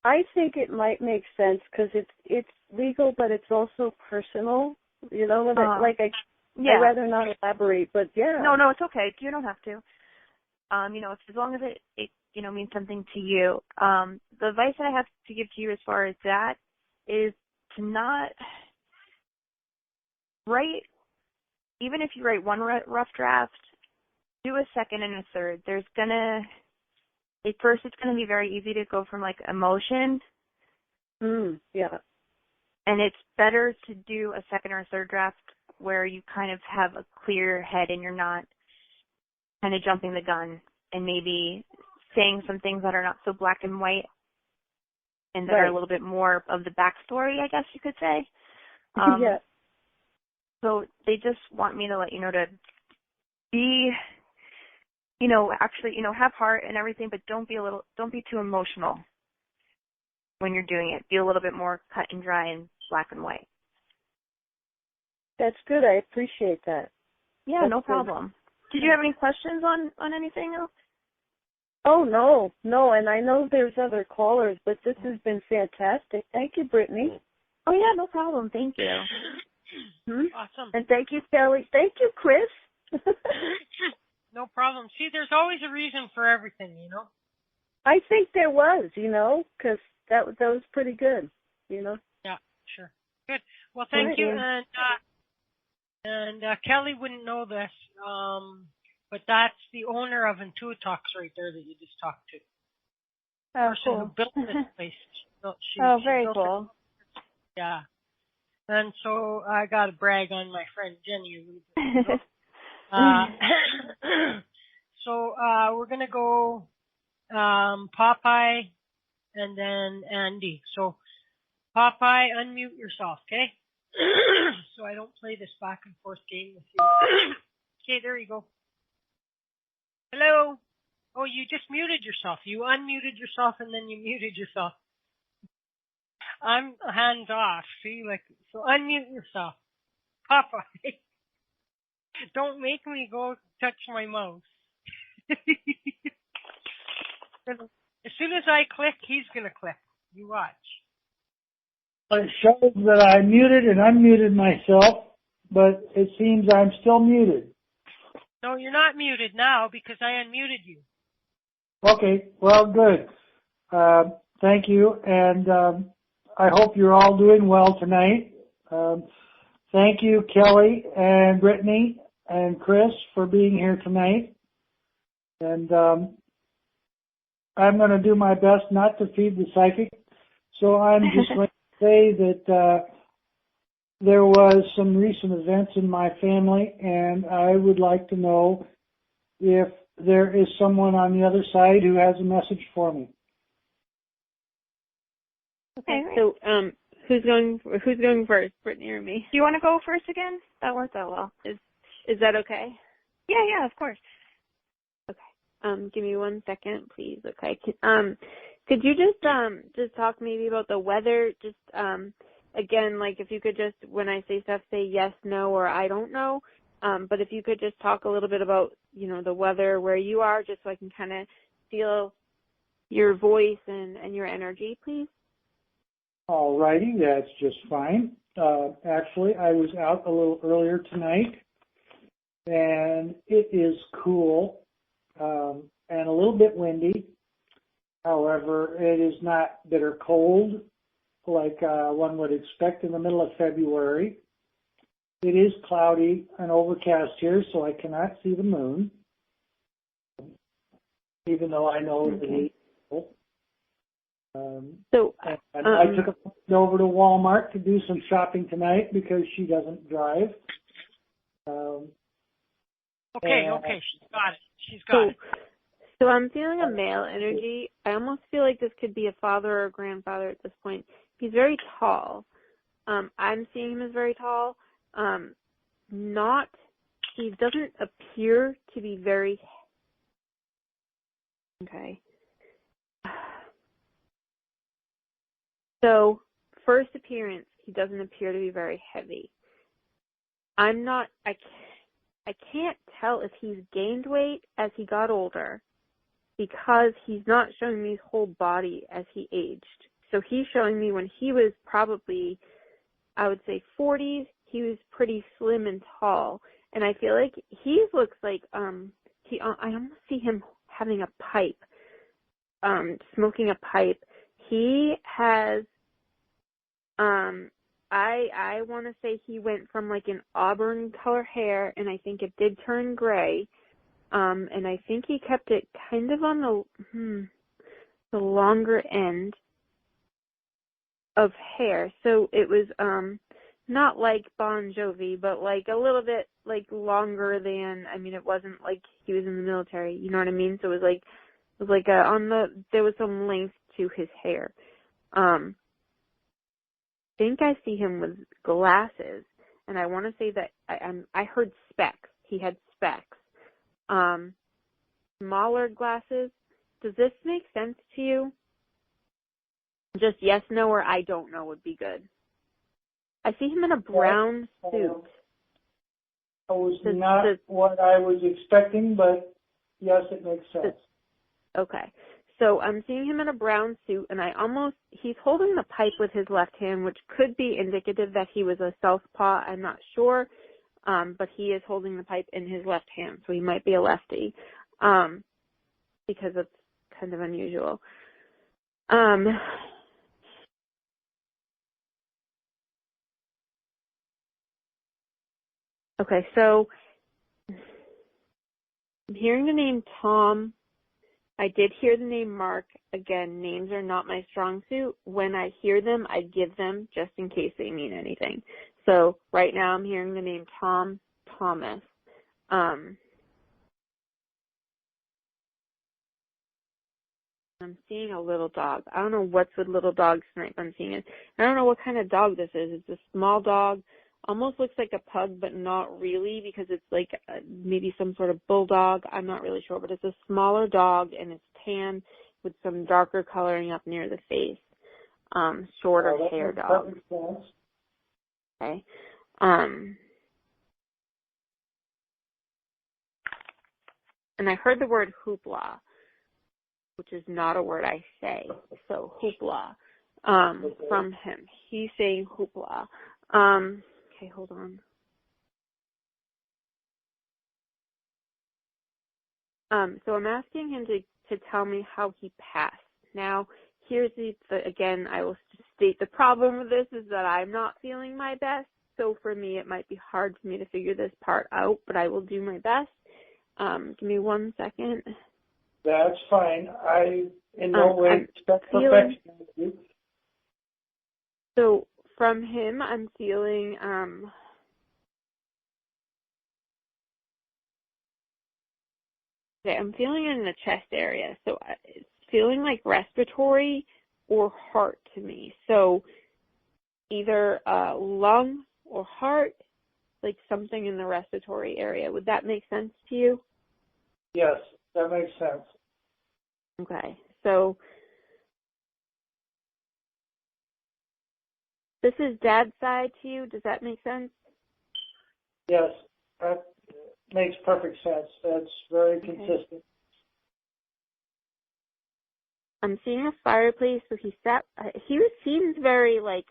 Speaker 5: I think it might make sense because it's legal, but it's also personal. You know, I'd rather not elaborate, but yeah.
Speaker 6: No, it's okay. You don't have to. You know, as long as it you know, means something to you. The advice that I have to give to you as far as that is to not write, even if you write one rough draft, do a second and a third. At first it's going to be very easy to go from like emotion.
Speaker 5: Yeah.
Speaker 6: And it's better to do a second or a third draft where you kind of have a clear head and you're not kind of jumping the gun and maybe saying some things that are not so black and white and that are a little bit more of the backstory, I guess you could say.
Speaker 5: Yeah.
Speaker 6: So they just want me to let you know to be, you know, actually, you know, have heart and everything, but don't be too emotional when you're doing it. Be a little bit more cut and dry and black and white.
Speaker 5: That's good. I appreciate that.
Speaker 6: Yeah, no problem. Did you have any questions on anything else?
Speaker 5: Oh, no, and I know there's other callers, but this has been fantastic. Thank you, Brittany.
Speaker 6: Oh, yeah, no problem. Thank you.
Speaker 2: Awesome.
Speaker 5: And thank you, Kelly. Thank you, Chris.
Speaker 2: No problem. See, there's always a reason for everything, you know?
Speaker 5: I think there was, you know, because that was pretty good, you know?
Speaker 2: Yeah, sure. Good. Well, thank you. And Kelly wouldn't know this, but that's the owner of Intuitalks right there that you just talked to.
Speaker 3: Oh,
Speaker 2: person
Speaker 3: cool.
Speaker 2: who built this place. She
Speaker 3: very
Speaker 2: built
Speaker 3: cool.
Speaker 2: Yeah. And so I got to brag on my friend Jenny a little bit. So we're going to go Popeye and then Andy. So Popeye, unmute yourself, okay? So I don't play this back and forth game with you. Okay, there you go. Hello. Oh, you just muted yourself. You unmuted yourself and then you muted yourself. I'm hands off. See, so unmute yourself. Popeye. Don't make me go touch my mouse. As soon as I click, he's going to click. You watch.
Speaker 7: It shows that I muted and unmuted myself, but it seems I'm still muted.
Speaker 2: No, you're not muted now because I unmuted you.
Speaker 7: Okay, well, good. Thank you, and I hope you're all doing well tonight. Thank you, Kelly and Brittany and Chris, for being here tonight. And I'm going to do my best not to feed the psychic, so I'm just going to say that there was some recent events in my family, and I would like to know if there is someone on the other side who has a message for me.
Speaker 3: Okay, so who's going first, Brittany or me?
Speaker 6: Do you want to go first again? That worked out well.
Speaker 3: Is that okay?
Speaker 6: Yeah, of course.
Speaker 3: Okay. Give me 1 second, please. Okay. Could you just talk maybe about the weather? Just again, like if you could just, when I say stuff, say yes, no, or I don't know. But if you could just talk a little bit about, the weather where you are, just so I can kind of feel your voice and your energy, please.
Speaker 7: All righty, that's just fine. Actually, I was out a little earlier tonight, and it is cool and a little bit windy. However, it is not bitter cold like one would expect in the middle of February. It is cloudy and overcast here, so I cannot see the moon, even though I know that it's cold. I took a friend over to Walmart to do some shopping tonight because she doesn't drive.
Speaker 2: Okay, she's got it.
Speaker 3: So I'm feeling a male energy. I almost feel like this could be a father or a grandfather at this point. He's very tall. I'm seeing him as very tall. doesn't appear to be very, okay. So, first appearance, he doesn't appear to be very heavy. I can't tell if he's gained weight as he got older because he's not showing me his whole body as he aged. So he's showing me when he was probably, I would say 40s, he was pretty slim and tall. And I feel like he looks like, I almost see him having a pipe, smoking a pipe. He has, I want to say he went from like an auburn color hair, and I think it did turn gray. And I think he kept it kind of on the longer end of hair. So it was, not like Bon Jovi, but like a little bit like longer than, I mean, it wasn't like he was in the military, you know what I mean? So it was like there was some length to his hair. I think I see him with glasses, and I want to say that I heard specs. He had specs. Smaller glasses. Does this make sense to you? Just yes, no, or I don't know would be good. I see him in a brown suit.
Speaker 7: That was not what I was expecting, but yes, it makes sense.
Speaker 3: Okay. So I'm seeing him in a brown suit, and he's holding the pipe with his left hand, which could be indicative that he was a southpaw. I'm not sure, but he is holding the pipe in his left hand, so he might be a lefty, because it's kind of unusual. Okay, so I'm hearing the name Tom. I did hear the name Mark. Again, names are not my strong suit. When I hear them, I give them just in case they mean anything. So right now I'm hearing the name Tom, Thomas. I'm seeing a little dog. I don't know what's with little dogs tonight, but I'm seeing it. I don't know what kind of dog this is. It's a small dog. Almost looks like a pug, but not really, because it's like maybe some sort of bulldog. I'm not really sure, but it's a smaller dog, and it's tan with some darker coloring up near the face. Shorter hair dog. Okay. And I heard the word hoopla, which is not a word I say. So hoopla, from him. He's saying hoopla. Okay, hold on. So I'm asking him to tell me how he passed. Now, here's again, I will state the problem with this is that I'm not feeling my best. So for me, it might be hard for me to figure this part out, but I will do my best. Give me 1 second.
Speaker 7: That's fine. I in no way expect perfection of you.
Speaker 3: So from him, I'm feeling I'm feeling it in the chest area. So it's feeling like respiratory or heart to me. So either lung or heart, like something in the respiratory area. Would that make sense to you?
Speaker 7: Yes, that makes sense.
Speaker 3: Okay. So this is Dad's side to you. Does that make sense?
Speaker 7: Yes, that makes perfect sense. That's very consistent.
Speaker 3: I'm seeing a fireplace, so he seems very like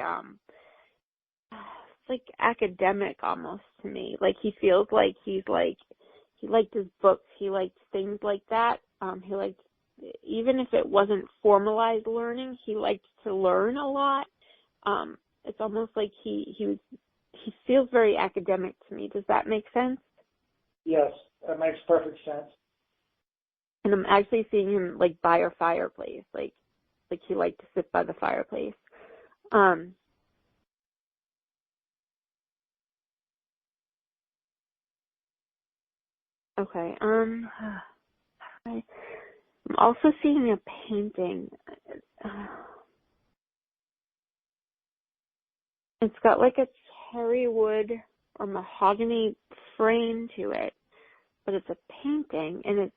Speaker 3: academic almost to me. Like he feels like he liked his books, he liked things like that. He liked, even if it wasn't formalized learning, he liked to learn a lot. It's almost like he feels very academic to me. Does that make sense?
Speaker 7: Yes, that makes perfect sense.
Speaker 3: And I'm actually seeing him like by a fireplace, like he liked to sit by the fireplace. Okay. I'm also seeing a painting. It's got like a cherry wood or mahogany frame to it, but it's a painting, and it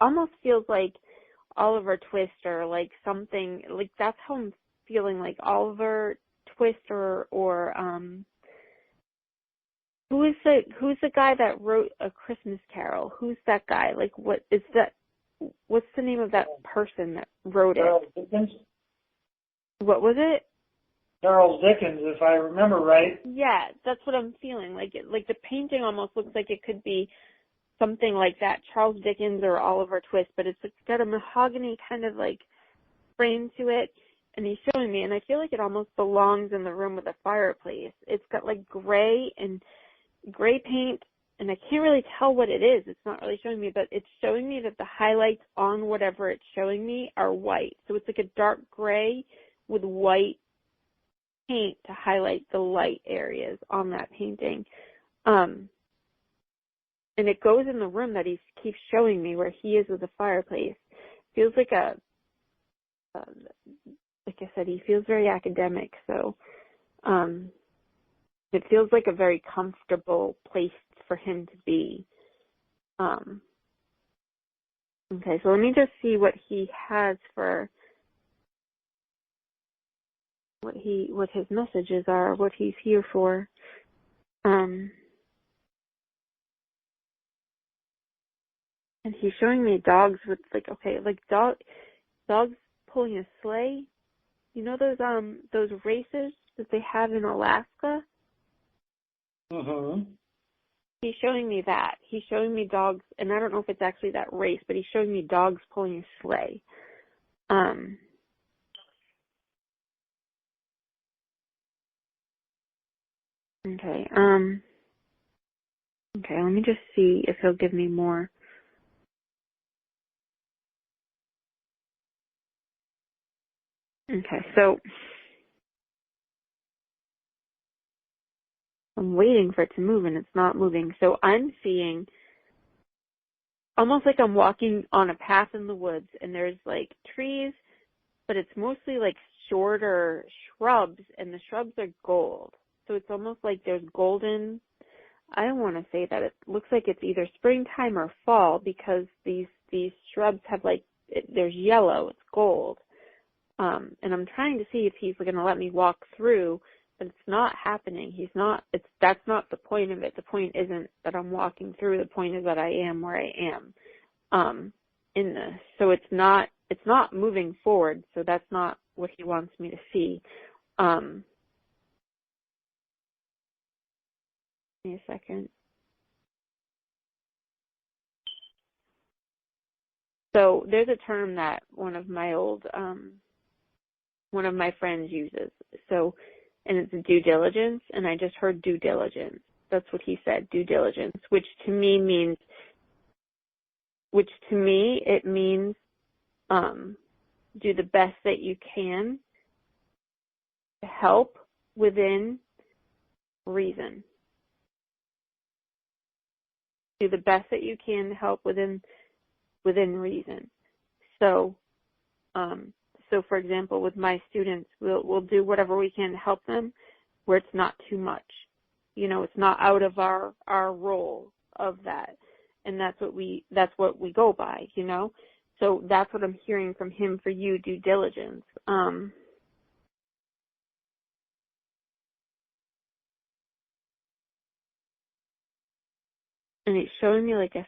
Speaker 3: almost feels like Oliver Twist or like something, like that's how I'm feeling, like Oliver Twist or who's the guy that wrote A Christmas Carol? Who's that guy? Like, what is that? What's the name of that person that wrote it?
Speaker 7: Charles Dickens?
Speaker 3: What was it?
Speaker 7: Charles Dickens, if I remember right.
Speaker 3: Yeah, that's what I'm feeling. Like the painting almost looks like it could be something like that, Charles Dickens or Oliver Twist, but it's got a mahogany kind of like frame to it, and he's showing me, and I feel like it almost belongs in the room with a fireplace. It's got like gray paint, and I can't really tell what it is. It's not really showing me, but it's showing me that the highlights on whatever it's showing me are white. So it's like a dark gray with white paint to highlight the light areas on that painting. And it goes in the room that he keeps showing me where he is with the fireplace. Feels like like I said, he feels very academic, so it feels like a very comfortable place for him to be. Okay, so let me just see what he has for what his messages are, what he's here for. And he's showing me dogs with dogs pulling a sleigh. You know those races that they have in Alaska?
Speaker 7: Mm-hmm.
Speaker 3: He's showing me that. He's showing me dogs, and I don't know if it's actually that race, but he's showing me dogs pulling a sleigh. Okay. Okay, let me just see if he'll give me more. Okay, so I'm waiting for it to move, and it's not moving. So I'm seeing almost like I'm walking on a path in the woods, and there's like trees, but it's mostly like shorter shrubs, and the shrubs are gold. So it's almost like there's golden, I don't want to say that. It looks like it's either springtime or fall because these shrubs have there's yellow, it's gold. And I'm trying to see if he's going to let me walk through, but it's not happening. That's not the point of it. The point isn't that I'm walking through. The point is that I am where I am, in this. So it's not moving forward. So that's not what he wants me to see. Give me a second. So there's a term that one of my friends uses. So, and it's due diligence, and I just heard due diligence. That's what he said, due diligence, which to me it means do the best that you can to help within reason. Do the best that you can to help within reason. So, for example, with my students, we'll do whatever we can to help them where it's not too much. It's not out of our role of that. And that's what we go by, So that's what I'm hearing from him for you, due diligence. And it's showing me like he's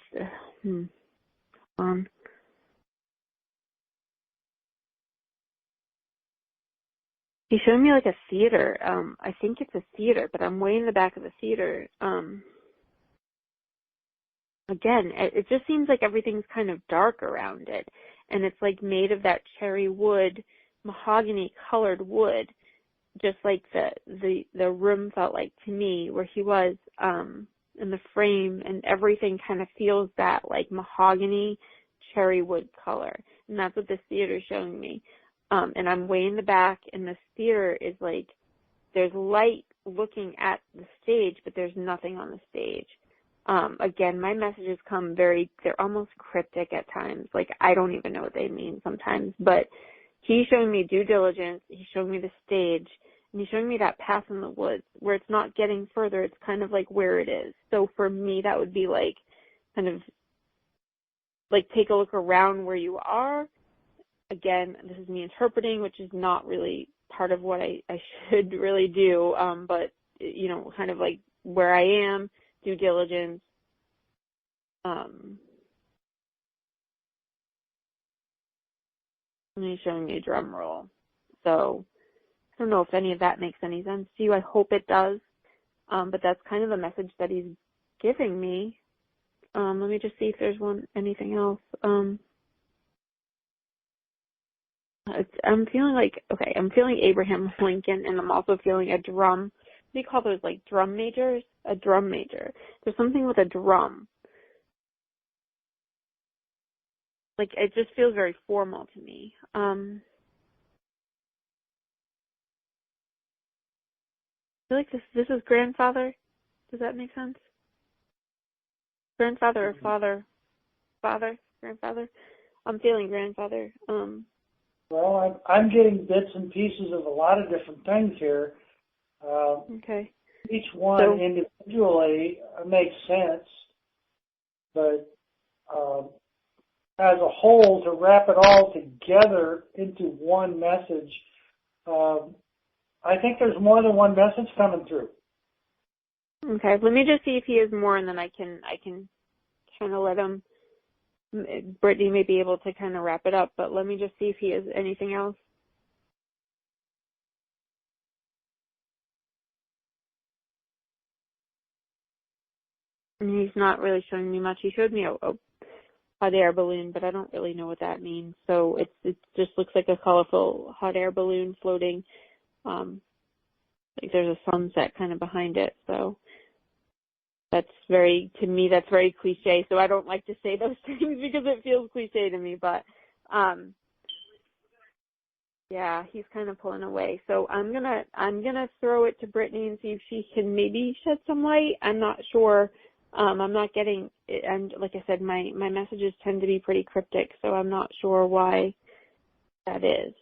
Speaker 3: showing me like a theater. I think it's a theater, but I'm way in the back of the theater. Again, it just seems like everything's kind of dark around it, and it's like made of that cherry wood, mahogany colored wood, just like the room felt like to me where he was, in the frame, and everything kind of feels that like mahogany cherry wood color, and that's what this theater is showing me. And I'm way in the back, and this theater is like there's light looking at the stage, but there's nothing on the stage. Again, my messages come they're almost cryptic at times. Like, I don't even know what they mean sometimes, but he's showing me due diligence. He's showing me the stage, and he's showing me that path in the woods where it's not getting further. It's kind of like where it is. So for me, that would be like kind of like take a look around where you are. Again, this is me interpreting, which is not really part of what I should really do. But, you know, kind of like where I am, due diligence. And he's showing me a drum roll. So I don't know if any of that makes any sense to you. I hope it does. But that's kind of the message that he's giving me. Let me just see if there's anything else. I'm feeling like, okay, I'm feeling Abraham Lincoln, and I'm also feeling a drum. What do you call those, like drum majors? A drum major. There's something with a drum. Like, it just feels very formal to me. I feel like this is grandfather. Does that make sense? Grandfather or father? Grandfather? I'm feeling grandfather.
Speaker 7: Well, I'm getting bits and pieces of a lot of different things here.
Speaker 3: Okay.
Speaker 7: Each one individually makes sense, but as a whole, to wrap it all together into one message, I think there's more than one message coming through.
Speaker 3: Okay, let me just see if he has more, and then I can kind of let him. Brittany may be able to kind of wrap it up, but let me just see if he has anything else. And he's not really showing me much. He showed me a hot air balloon, but I don't really know what that means. So it just looks like a colorful hot air balloon floating. Like there's a sunset kind of behind it. So to me, that's very cliche. So I don't like to say those things because it feels cliche to me. But yeah, he's kind of pulling away. So I'm gonna throw it to Brittany and see if she can maybe shed some light. I'm not sure. I'm not getting, and like I said, my messages tend to be pretty cryptic, so I'm not sure why that is.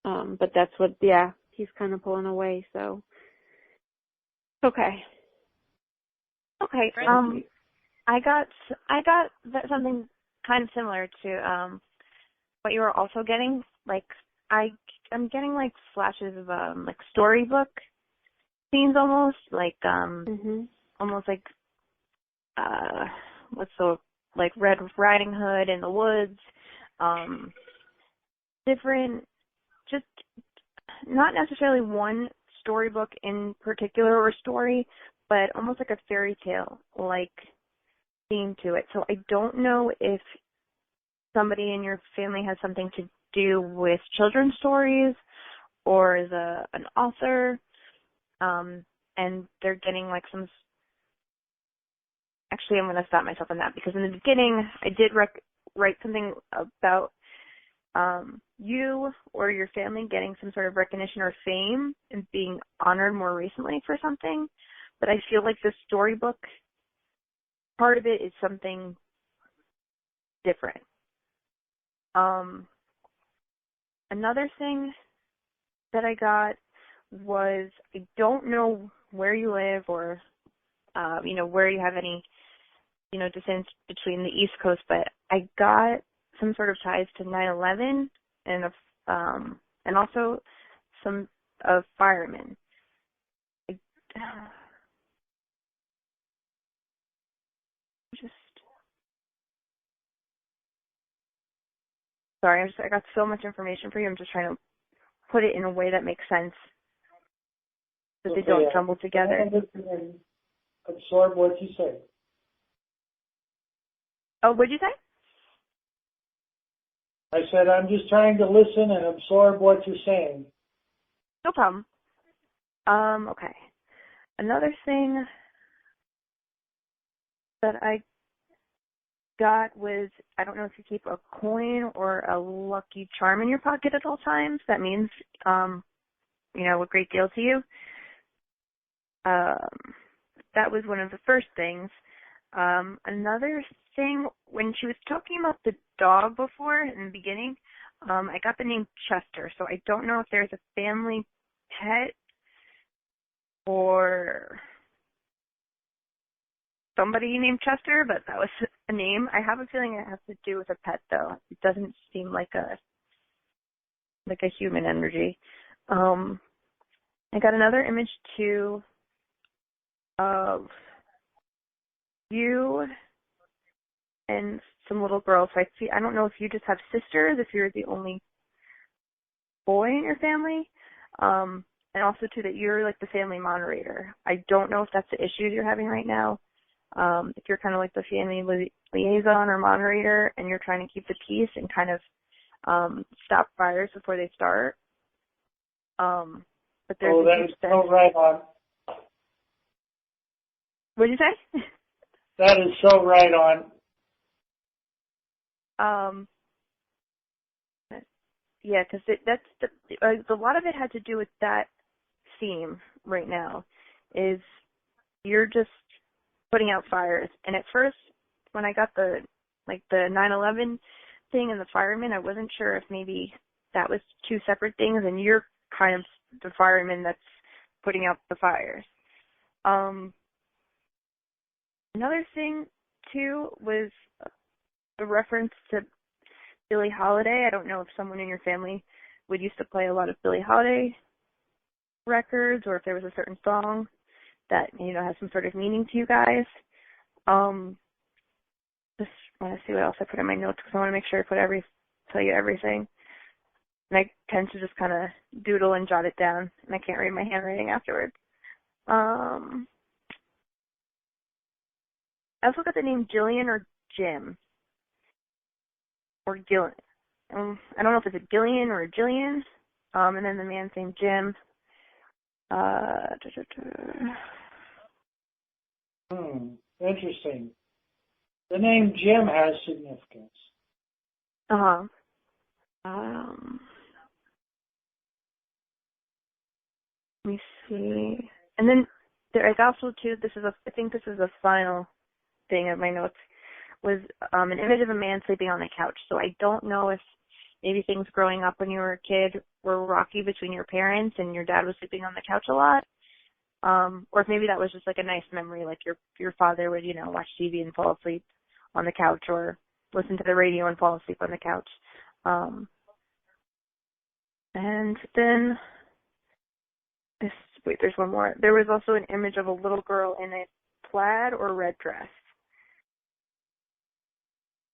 Speaker 3: But that's what, yeah, he's kind of pulling away, so. Okay.
Speaker 6: Okay. I got something kind of similar to what you were also getting. Like I'm getting like flashes of like storybook scenes almost, like almost like what's the, like Red Riding Hood in the woods, different, just not necessarily one storybook in particular or story, but almost like a fairy tale like theme to it. So I don't know if somebody in your family has something to do with children's stories or is an author, and they're getting like some. Actually, I'm going to stop myself on that because in the beginning I did write something about you or your family getting some sort of recognition or fame and being honored more recently for something. But I feel like the storybook part of it is something different. Another thing that I got was, I don't know where you live or, where you have any, distance between the East Coast, but I got some sort of ties to 9/11 and also some of firemen. Sorry, I got so much information for you. I'm just trying to put it in a way that makes sense, that they don't jumble together.
Speaker 7: Absorb what you say.
Speaker 6: Oh, what did you say?
Speaker 7: I said I'm just trying to listen and absorb what you're saying.
Speaker 6: No problem. Okay. Another thing that I got was, I don't know if you keep a coin or a lucky charm in your pocket at all times. That means, a great deal to you. That was one of the first things. Another thing, when she was talking about the dog before in the beginning, I got the name Chester, so I don't know if there's a family pet or somebody named Chester, but that was a name. I have a feeling it has to do with a pet, though. It doesn't seem like a human energy. I got another image too of you and some little girls. So I don't know if you just have sisters, if you're the only boy in your family, and also too that you're like the family moderator. I don't know if that's the issue you're having right now. If you're kind of like the family liaison or moderator, and you're trying to keep the peace and kind of stop fires before they start. But there's
Speaker 7: that is so right on.
Speaker 6: What did you say?
Speaker 7: That is so right on.
Speaker 6: Yeah, because that's a lot of it had to do with that theme right now. Is you're just putting out fires, and at first when I got the 9/11 thing and the firemen, I wasn't sure if maybe that was two separate things, and you're kind of the fireman that's putting out the fires. Another thing too was a reference to Billie Holiday. I don't know if someone in your family would used to play a lot of Billie Holiday records, or if there was a certain song that, has some sort of meaning to you guys. Just want to see what else I put in my notes, because I want to make sure I tell you everything. And I tend to just kind of doodle and jot it down, and I can't read my handwriting afterwards. I also got the name Jillian or Jim. Or Gillian. I don't know if it's a Gillian or a Jillian. And then the man's name Jim.
Speaker 7: Interesting. The name Jim has significance.
Speaker 6: Let me see. And then there is also too. I think this is the final thing of my notes. Was an image of a man sleeping on the couch. So I don't know if maybe things growing up when you were a kid were rocky between your parents and your dad was sleeping on the couch a lot. Or if maybe that was just like a nice memory, like your father would, watch TV and fall asleep on the couch, or listen to the radio and fall asleep on the couch. And then there's one more. There was also an image of a little girl in a plaid or red dress.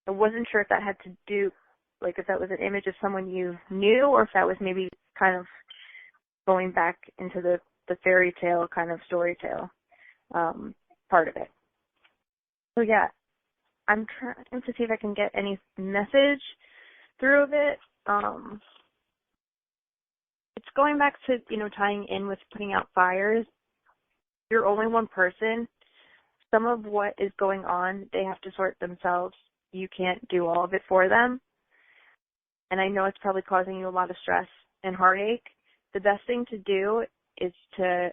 Speaker 6: I wasn't sure if that had to do, like if that was an image of someone you knew, or if that was maybe kind of going back into the fairy tale kind of story tale part of it. So yeah, I'm trying to see if I can get any message through of it. It's going back to, tying in with putting out fires. You're only one person. Some of what is going on, they have to sort themselves. You can't do all of it for them. And I know it's probably causing you a lot of stress and heartache. The best thing to do is to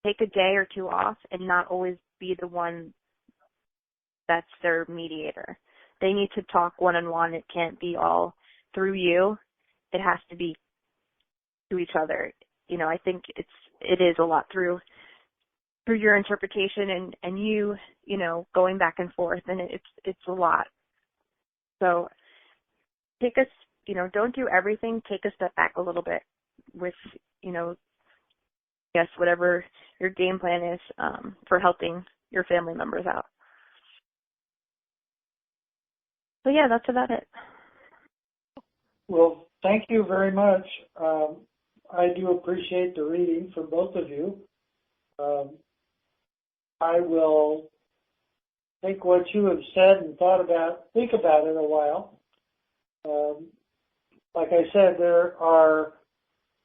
Speaker 6: take a day or two off and not always be the one that's their mediator. They need to talk one-on-one. It can't be all through you. It has to be to each other. I think it is a lot through your interpretation and you, going back and forth, and it's a lot. So take us, don't do everything. Take a step back a little bit with, whatever your game plan is for helping your family members out. So yeah, that's about it.
Speaker 7: Well, thank you very much. I do appreciate the reading from both of you. I will take what you have said and think about it a while. Like I said, there are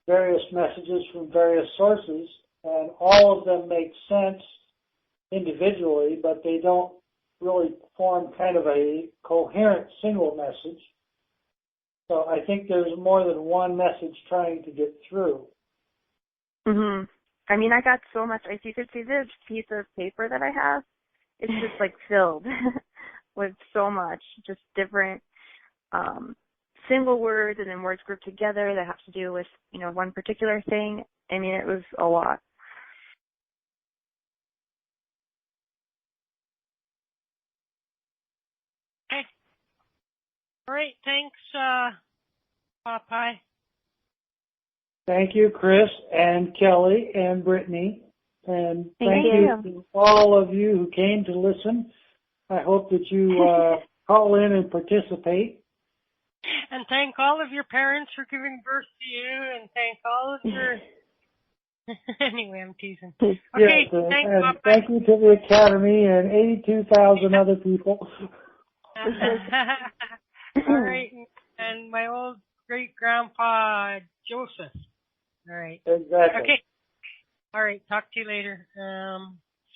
Speaker 7: various messages from various sources, and all of them make sense individually, but they don't really form kind of a coherent single message. So I think there's more than one message trying to get through.
Speaker 6: Mhm. I mean, I got so much. If you could see this piece of paper that I have, it's just like filled with so much, just different single words and then words grouped together that have to do with, one particular thing. I mean, it was a lot.
Speaker 2: Okay. All right. Thanks, Popeye.
Speaker 7: Thank you, Chris and Kelly and Brittany. And thank you to all of you who came to listen. I hope that you call in and participate.
Speaker 2: And thank all of your parents for giving birth to you, and thank all of your... Anyway, I'm teasing. Okay,
Speaker 7: yes,
Speaker 2: thanks,
Speaker 7: and
Speaker 2: Popeye.
Speaker 7: thank you to the Academy and 82,000 other people.
Speaker 2: All right, and my old great-grandpa, Joseph. All right.
Speaker 7: Exactly.
Speaker 2: Okay. All right, talk to you later.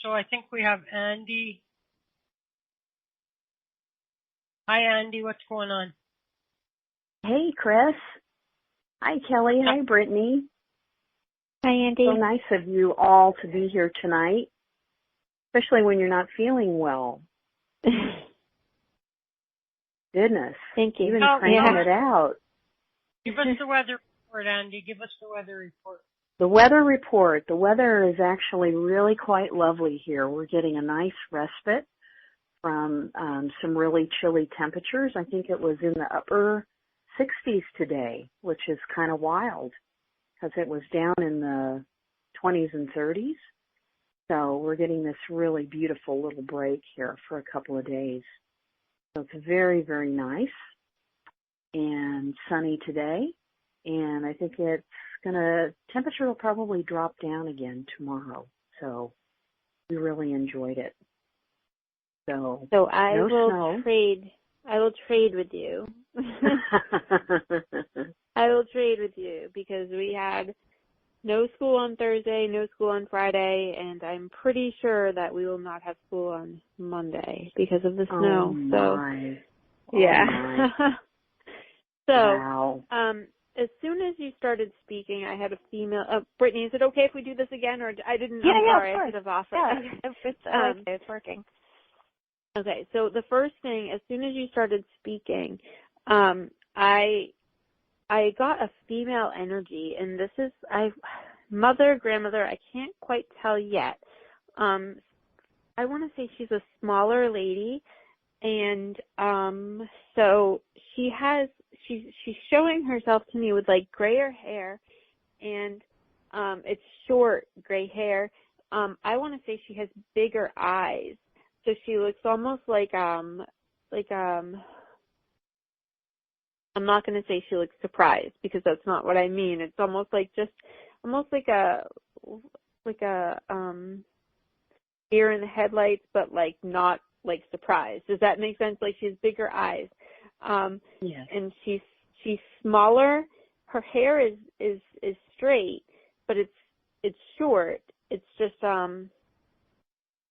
Speaker 2: So I think we have Andy. Hi, Andy. What's going on?
Speaker 5: Hey, Chris. Hi, Kelly. Hi, Brittany.
Speaker 3: Hi, Andy.
Speaker 5: So nice of you all to be here tonight, especially when you're not feeling well. Goodness.
Speaker 3: Thank you.
Speaker 5: You've been cranking it out.
Speaker 2: Give us the weather report, Andy. Give us the weather report.
Speaker 5: The weather report. The weather is actually really quite lovely here. We're getting a nice respite from some really chilly temperatures. I think it was in the upper 60s today, which is kind of wild because it was down in the 20s and 30s. So we're getting this really beautiful little break here for a couple of days. So it's very, very nice and sunny today. And I think temperature will probably drop down again tomorrow. So we really enjoyed it. So
Speaker 3: I will trade with you. I will trade with you because we had no school on Thursday, no school on Friday, and I'm pretty sure that we will not have school on Monday because of the snow.
Speaker 5: My.
Speaker 3: Yeah.
Speaker 5: My.
Speaker 3: Wow. As soon as you started speaking, I had a female. Brittany, is it okay if we do this again, or I didn't?
Speaker 6: Yeah,
Speaker 3: I'm sorry,
Speaker 6: of course.
Speaker 3: I could have offered.
Speaker 6: Yeah, it's working.
Speaker 3: Okay, so the first thing, as soon as you started speaking, I got a female energy, and this is mother, grandmother. I can't quite tell yet. I want to say she's a smaller lady, and so she's showing herself to me with like grayer hair, and it's short gray hair. I want to say she has bigger eyes, so she looks almost like I'm not going to say she looks surprised because that's not what I mean. It's almost like a deer in the headlights, but like not like surprised. Does that make sense? Like she has bigger eyes.
Speaker 5: Yes.
Speaker 3: And she's smaller. Her hair is straight, but it's short. It's just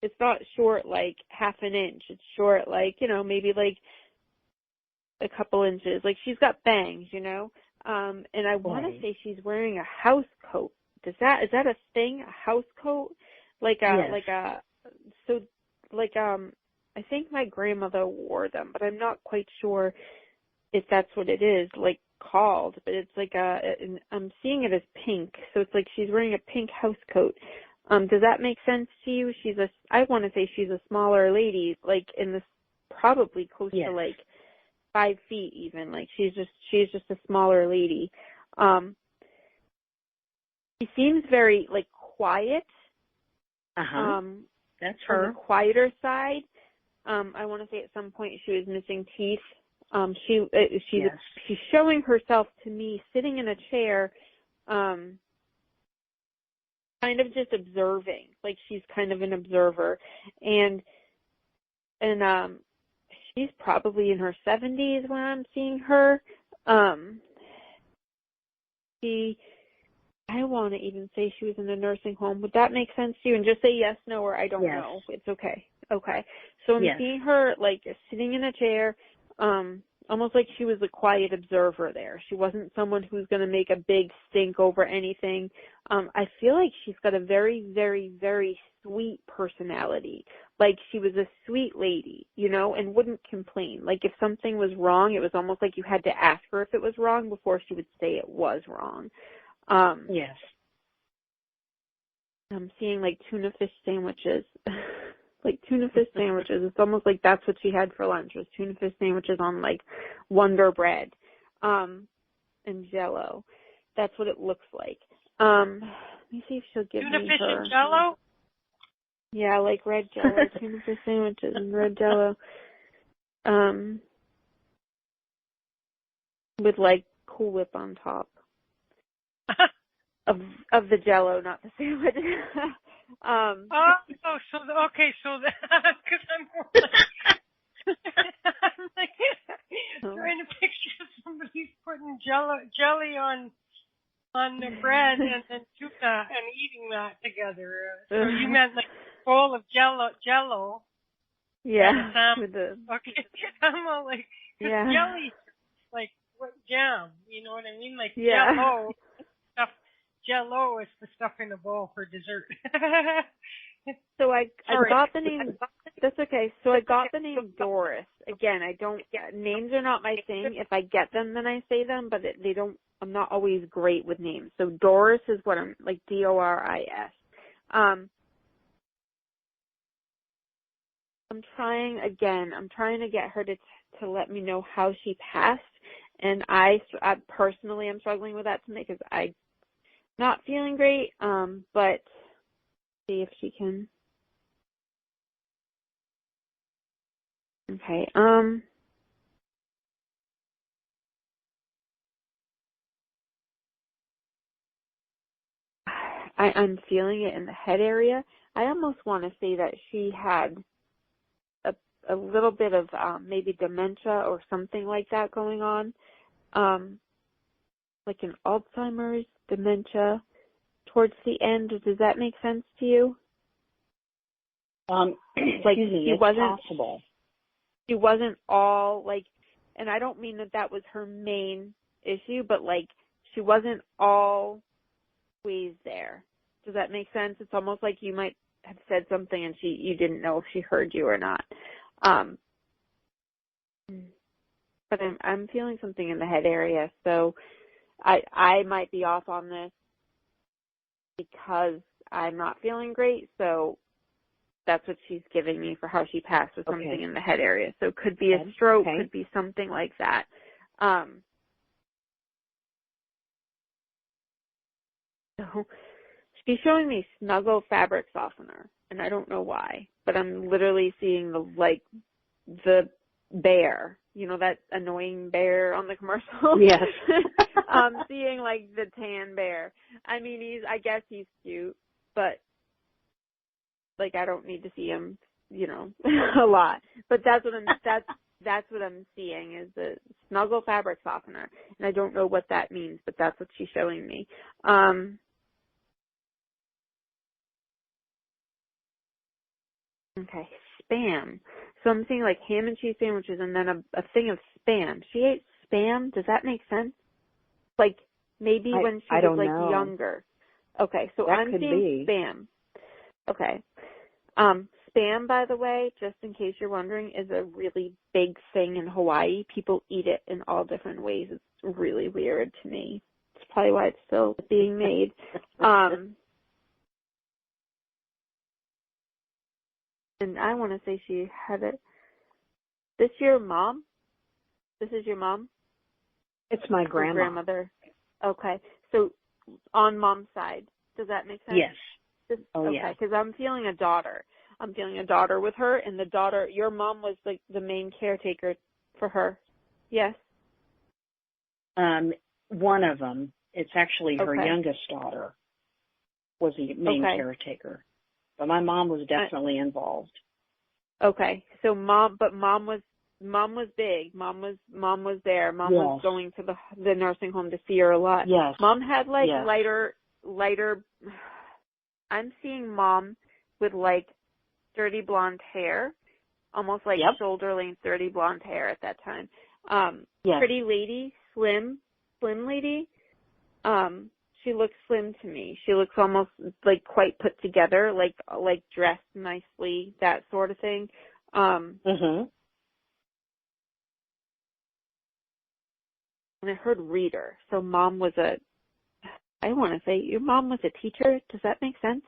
Speaker 3: it's not short like half an inch. It's short like, maybe like a couple inches. Like she's got bangs, and I want to say she's wearing a house coat. Is that a thing? A house coat? I think my grandmother wore them, but I'm not quite sure if that's what it is, like called, but it's like I'm seeing it as pink. So it's like she's wearing a pink house coat. Does that make sense to you? I want to say she's a smaller lady, like in this, probably close to like 5 feet even. Like she's just a smaller lady. She seems very like quiet.
Speaker 5: That's her.
Speaker 3: On the quieter side. I want to say at some point she was missing teeth. She's showing herself to me sitting in a chair, kind of just observing, like she's kind of an observer, and she's probably in her 70s when I'm seeing her. I want to even say she was in a nursing home. Would that make sense to you? And just say yes, no, or I don't know. It's okay. Okay. So I'm seeing her like sitting in a chair, almost like she was a quiet observer there. She wasn't someone who's going to make a big stink over anything. I feel like she's got a very, very, very sweet personality. like she was a sweet lady, you know, and wouldn't complain. Like if something was wrong, it was almost like you had to ask her if it was wrong before she would say it was wrong.
Speaker 5: Yes.
Speaker 3: I'm seeing like tuna fish sandwiches. Like tuna fish sandwiches. It's almost like that's what she had for lunch, was tuna fish sandwiches on like Wonder Bread and Jell-O. That's what it looks like. Let me see if she'll give
Speaker 2: Tuna
Speaker 3: me
Speaker 2: fish
Speaker 3: her.
Speaker 2: and Jell-O?
Speaker 3: Yeah, like red Jell-O, tuna fish sandwiches and red Jell-O. With like Cool Whip on top. Of the Jell-O, not the sandwich.
Speaker 2: Because I'm like trying to picture somebody putting jelly on the bread and then tuna and eating that together. So you meant like a bowl of Jello.
Speaker 3: Yeah. With the,
Speaker 2: okay, I'm all like,
Speaker 3: yeah.
Speaker 2: jelly, like what jam? You know what I mean? Like
Speaker 3: yeah.
Speaker 2: Jello stuff. Jello is the stuff in a bowl for dessert.
Speaker 3: So I got the name. That's okay. So I got the name Doris. Again, names are not my thing. If I get them, then I say them, but they don't. I'm not always great with names. So Doris is what I'm like. Doris. I'm trying to get her to let me know how she passed, and I personally am struggling with that tonight because I'm not feeling great. But see if she can. Okay. I'm feeling it in the head area. I almost want to say that she had a little bit of maybe dementia or something like that going on, like an Alzheimer's, dementia towards the end. Does that make sense to you?
Speaker 5: Like
Speaker 3: she wasn't
Speaker 5: possible.
Speaker 3: She wasn't all like, and I don't mean that was her main issue, but like she wasn't always there. Does that make sense? It's almost like you might have said something and you didn't know if she heard you or not. But I'm feeling something in the head area, so I might be off on this because I'm not feeling great, so that's what she's giving me for how she passed, with something in the head area. So it could be a stroke, could be something like that. So she's showing me Snuggle fabric softener, and I don't know why, but I'm literally seeing the bear, you know, that annoying bear on the commercial?
Speaker 5: Yes.
Speaker 3: I'm seeing like the tan bear. I mean, I guess he's cute, but like I don't need to see him, you know, a lot. But that's what I'm seeing is the Snuggle fabric softener, and I don't know what that means, but that's what she's showing me. Okay, Spam. So I'm seeing like ham and cheese sandwiches and then a thing of Spam. She ate Spam? Does that make sense? Like maybe when she was like younger. Okay, so I'm seeing Spam. Okay. Spam, by the way, just in case you're wondering, is a really big thing in Hawaii. People eat it in all different ways. It's really weird to me. It's probably why it's still being made. And I want to say she had it. This your mom? This is your mom?
Speaker 5: It's my
Speaker 3: grandmother. Okay. So on mom's side, does that make sense?
Speaker 5: Yes.
Speaker 3: Okay, because I'm feeling a daughter. I'm feeling a daughter with her, and the daughter, your mom was like the main caretaker for her. Yes?
Speaker 5: One of them. It's actually her youngest daughter was the main caretaker. But my mom was definitely involved. Okay.
Speaker 3: So mom was big. Mom was there. Mom was going to the nursing home to see her a lot.
Speaker 5: Yes.
Speaker 3: Mom had like lighter I'm seeing mom with like dirty blonde hair, almost like shoulder length dirty blonde hair at that time. Pretty lady, slim lady. slim to me. She looks almost like quite put together, like dressed nicely, that sort of thing.
Speaker 8: Mhm.
Speaker 3: And I heard reader. So mom was I want to say your mom was a teacher. Does that make sense?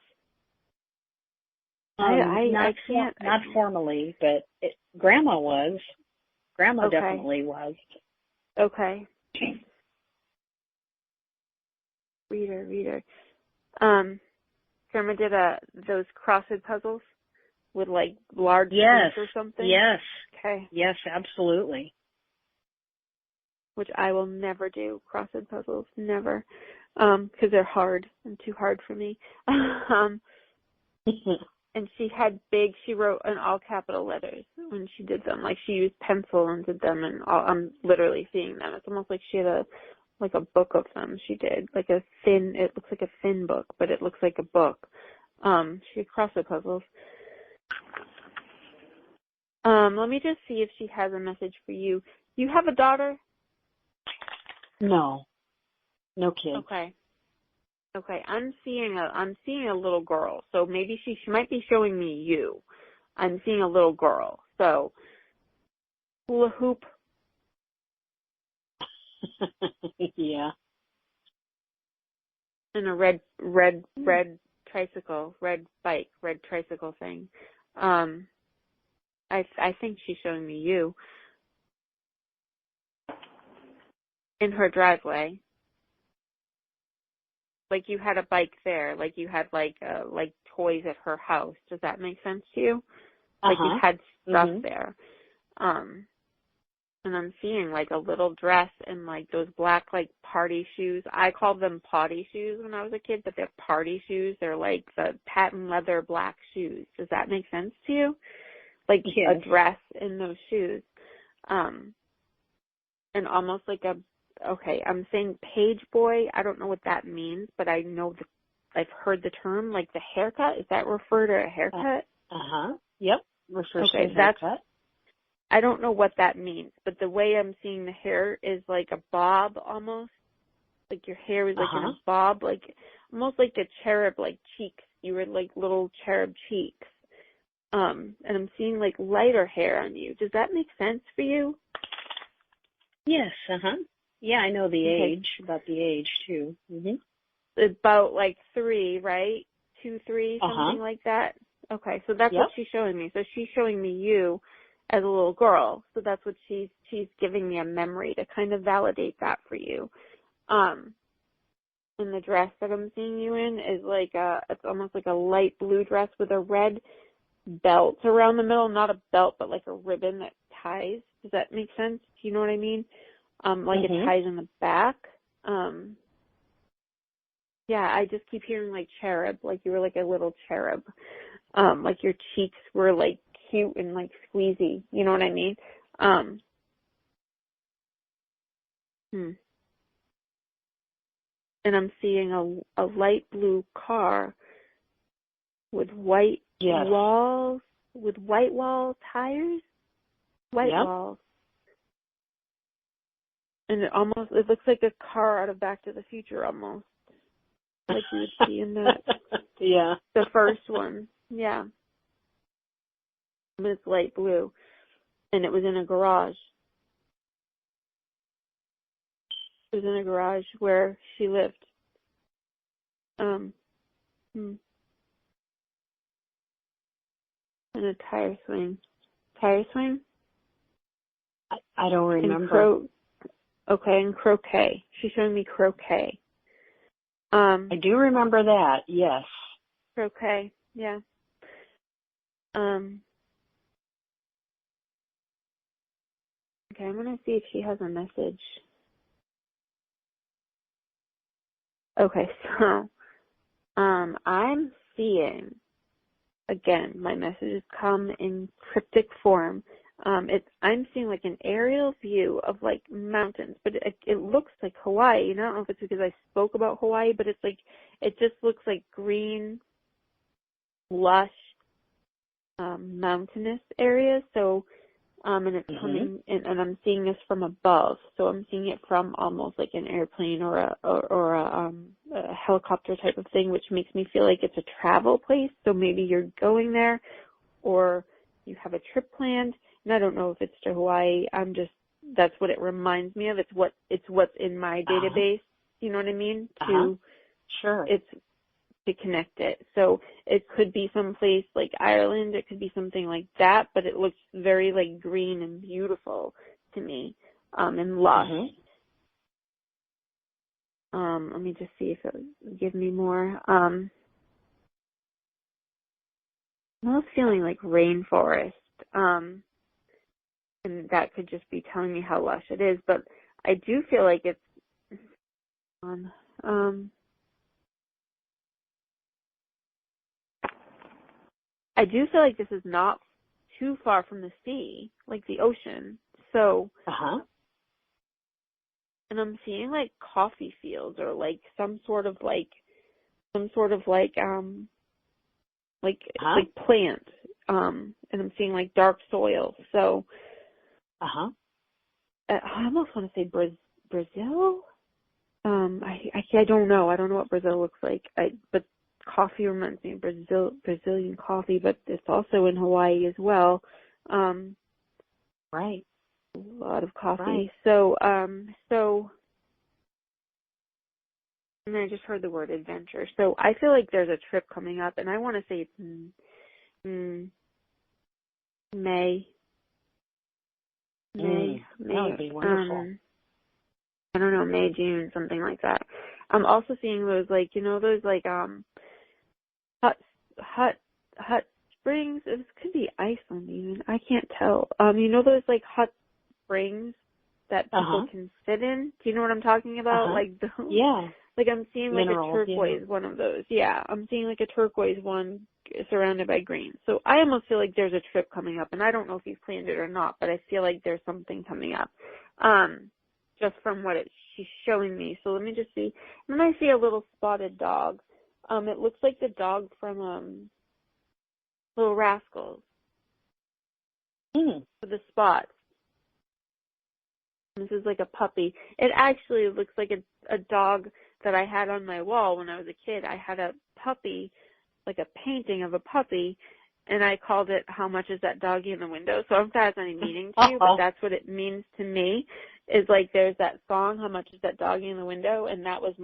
Speaker 8: Not formally, but Grandma was. Grandma definitely was.
Speaker 3: Okay. Reader. Grandma did those crossword puzzles with like large
Speaker 8: yes
Speaker 3: or something.
Speaker 8: Yes.
Speaker 3: Okay.
Speaker 8: Yes, absolutely.
Speaker 3: Which I will never do, crossword puzzles, never, because they're hard and too hard for me. And she wrote in all capital letters when she did them. Like she used pencil and did them, and I'm literally seeing them. It's almost like she had a book of them. She did it looks like a thin book, but it looks like a book. She had crossword puzzles. Let me just see if she has a message for you. You have a daughter?
Speaker 8: No kids.
Speaker 3: Okay. I'm seeing a little girl. So maybe she might be showing me you. I'm seeing a little girl. So hula hoop.
Speaker 8: Yeah.
Speaker 3: And a red tricycle, red bike, red tricycle thing. I think she's showing me you. In her driveway. Like you had a bike there, like you had like toys at her house. Does that make sense to you? Like you had stuff there. And I'm seeing like a little dress and like those black like party shoes. I called them potty shoes when I was a kid, but they're party shoes. They're like the patent leather black shoes. Does that make sense to you? Like a dress in those shoes. And almost like I'm saying page boy. I don't know what that means, but I know I've heard the term, like the haircut. Is that refer to a haircut?
Speaker 8: Yep. Refers to a haircut.
Speaker 3: I don't know what that means, but the way I'm seeing the hair is like a bob almost. Like your hair is like in a bob, like almost like the cherub, like cheeks. You were like little cherub cheeks. And I'm seeing like lighter hair on you. Does that make sense for you?
Speaker 8: Yes. Yeah, I know the age, about the age too.
Speaker 3: About like 3, right? 2, 3, something like that. Okay, so that's what she's showing me. So she's showing me you as a little girl. So that's what she's giving me a memory to kind of validate that for you. And the dress that I'm seeing you in is like it's almost like a light blue dress with a red belt around the middle. Not a belt, but like a ribbon that ties. Does that make sense? Do you know what I mean? Like it ties in the back. Yeah, I just keep hearing like cherub, like you were like a little cherub. Like your cheeks were like cute and like squeezy. You know what I mean? And I'm seeing a light blue car with white walls, with white wall tires. White walls. And it looks like a car out of Back to the Future almost. Like you would see in that. The first one. Yeah. But it's light blue. And it was in a garage. It was in a garage where she lived. And a tire swing. Tire swing?
Speaker 8: I don't remember.
Speaker 3: And croquet. She's showing me croquet.
Speaker 8: I do remember that, yes.
Speaker 3: Croquet, yeah. Okay, I'm going to see if she has a message. Okay, so I'm seeing, again, my messages come in cryptic form. I'm seeing like an aerial view of like mountains, but it looks like Hawaii. And I don't know if it's because I spoke about Hawaii, but it's like, it just looks like green, lush, mountainous areas. So and it's coming in, and I'm seeing this from above. So I'm seeing it from almost like an airplane or a helicopter type of thing, which makes me feel like it's a travel place. So maybe you're going there, or you have a trip planned. And I don't know if it's to Hawaii. That's what it reminds me of. It's what's in my database. You know what I mean?
Speaker 8: Sure.
Speaker 3: It's to connect it. So it could be someplace like Ireland. It could be something like that, but it looks very like green and beautiful to me, and lush. Let me just see if it would give me more. I'm almost feeling like rainforest. And that could just be telling me how lush it is, but I do feel like it's I do feel like this is not too far from the sea, like the ocean. So, and I'm seeing like coffee fields or like some sort of plant. And I'm seeing like dark soil. So, I almost want to say Brazil. I don't know. I don't know what Brazil looks like. But coffee reminds me of Brazilian coffee, but it's also in Hawaii as well.
Speaker 8: Right.
Speaker 3: A lot of coffee.
Speaker 8: Right.
Speaker 3: So, and I just heard the word adventure. So I feel like there's a trip coming up, and I want to say it's May. May.
Speaker 8: That would be wonderful.
Speaker 3: I don't know, May, June, something like that. I'm also seeing those hot springs. It could be Iceland even. I can't tell. Those like hot springs that people can sit in. Do you know what I'm talking about? Like those? Yeah. Like I'm seeing like a turquoise one of those. Yeah, I'm seeing like a turquoise one surrounded by green. So I almost feel like there's a trip coming up, and I don't know if you've planned it or not, but I feel like there's something coming up. Just from what she's showing me. So let me just see. And then I see a little spotted dog. It looks like the dog from Little Rascals. With the spots. This is like a puppy. It actually looks like a dog that I had on my wall when I was a kid. I had a puppy, like a painting of a puppy, and I called it "How Much Is That Doggy in the Window?" So I don't know if that has any meaning to you, but that's what it means to me. Is like there's that song, "How Much Is That Doggy in the Window?" and that was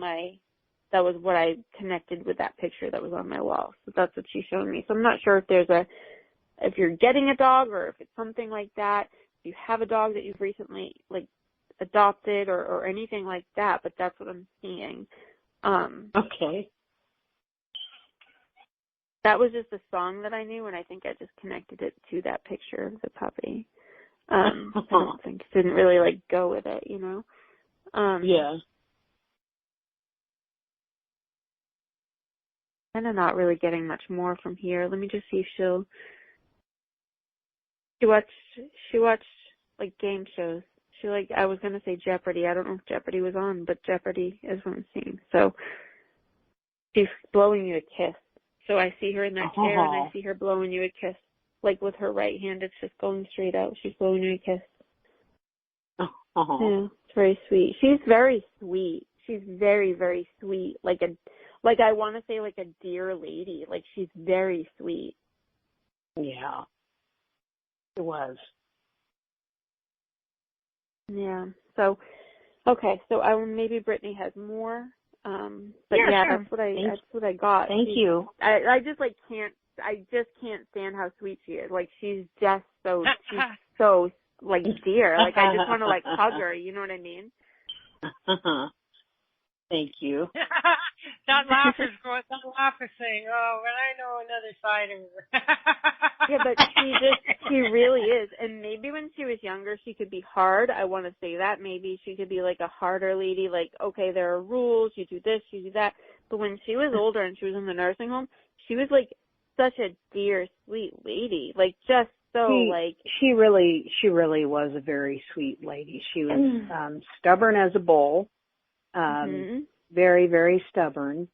Speaker 3: what I connected with that picture that was on my wall. So that's what she's showing me. So I'm not sure if you're getting a dog or if it's something like that. If you have a dog that you've recently like adopted or anything like that, but that's what I'm seeing.
Speaker 8: Okay.
Speaker 3: That was just a song that I knew, and I think I just connected it to that picture of the puppy. I don't think it didn't really like go with it, you know.
Speaker 8: Yeah.
Speaker 3: Kind of not really getting much more from here. Let me just see if she watched like game shows. I was gonna say Jeopardy. I don't know if Jeopardy was on, but Jeopardy is what I'm seeing. So she's blowing you a kiss. So I see her in that chair, and I see her blowing you a kiss. Like with her right hand, it's just going straight out. She's blowing you a kiss. Yeah, it's very sweet. She's very sweet. She's very, very sweet. Like I want to say like a dear lady. Like she's very sweet.
Speaker 8: Yeah. It was.
Speaker 3: Yeah. So, okay. So maybe Brittany has more. But yeah,
Speaker 8: sure.
Speaker 3: That's what I got.
Speaker 8: Thank you.
Speaker 3: I just can't stand how sweet she is. Like she's so like dear. Like I just want to like hug her. You know what I mean?
Speaker 8: Thank you.
Speaker 2: That laugh is saying, "Oh, but I know another side of her."
Speaker 3: Yeah, but she really is. And maybe when she was younger, she could be hard. I want to say that. Maybe she could be like a harder lady, like, okay, there are rules, you do this, you do that. But when she was older and she was in the nursing home, she was like such a dear, sweet lady. Like just so
Speaker 8: She really was a very sweet lady. She was stubborn as a bull. Very, very stubborn,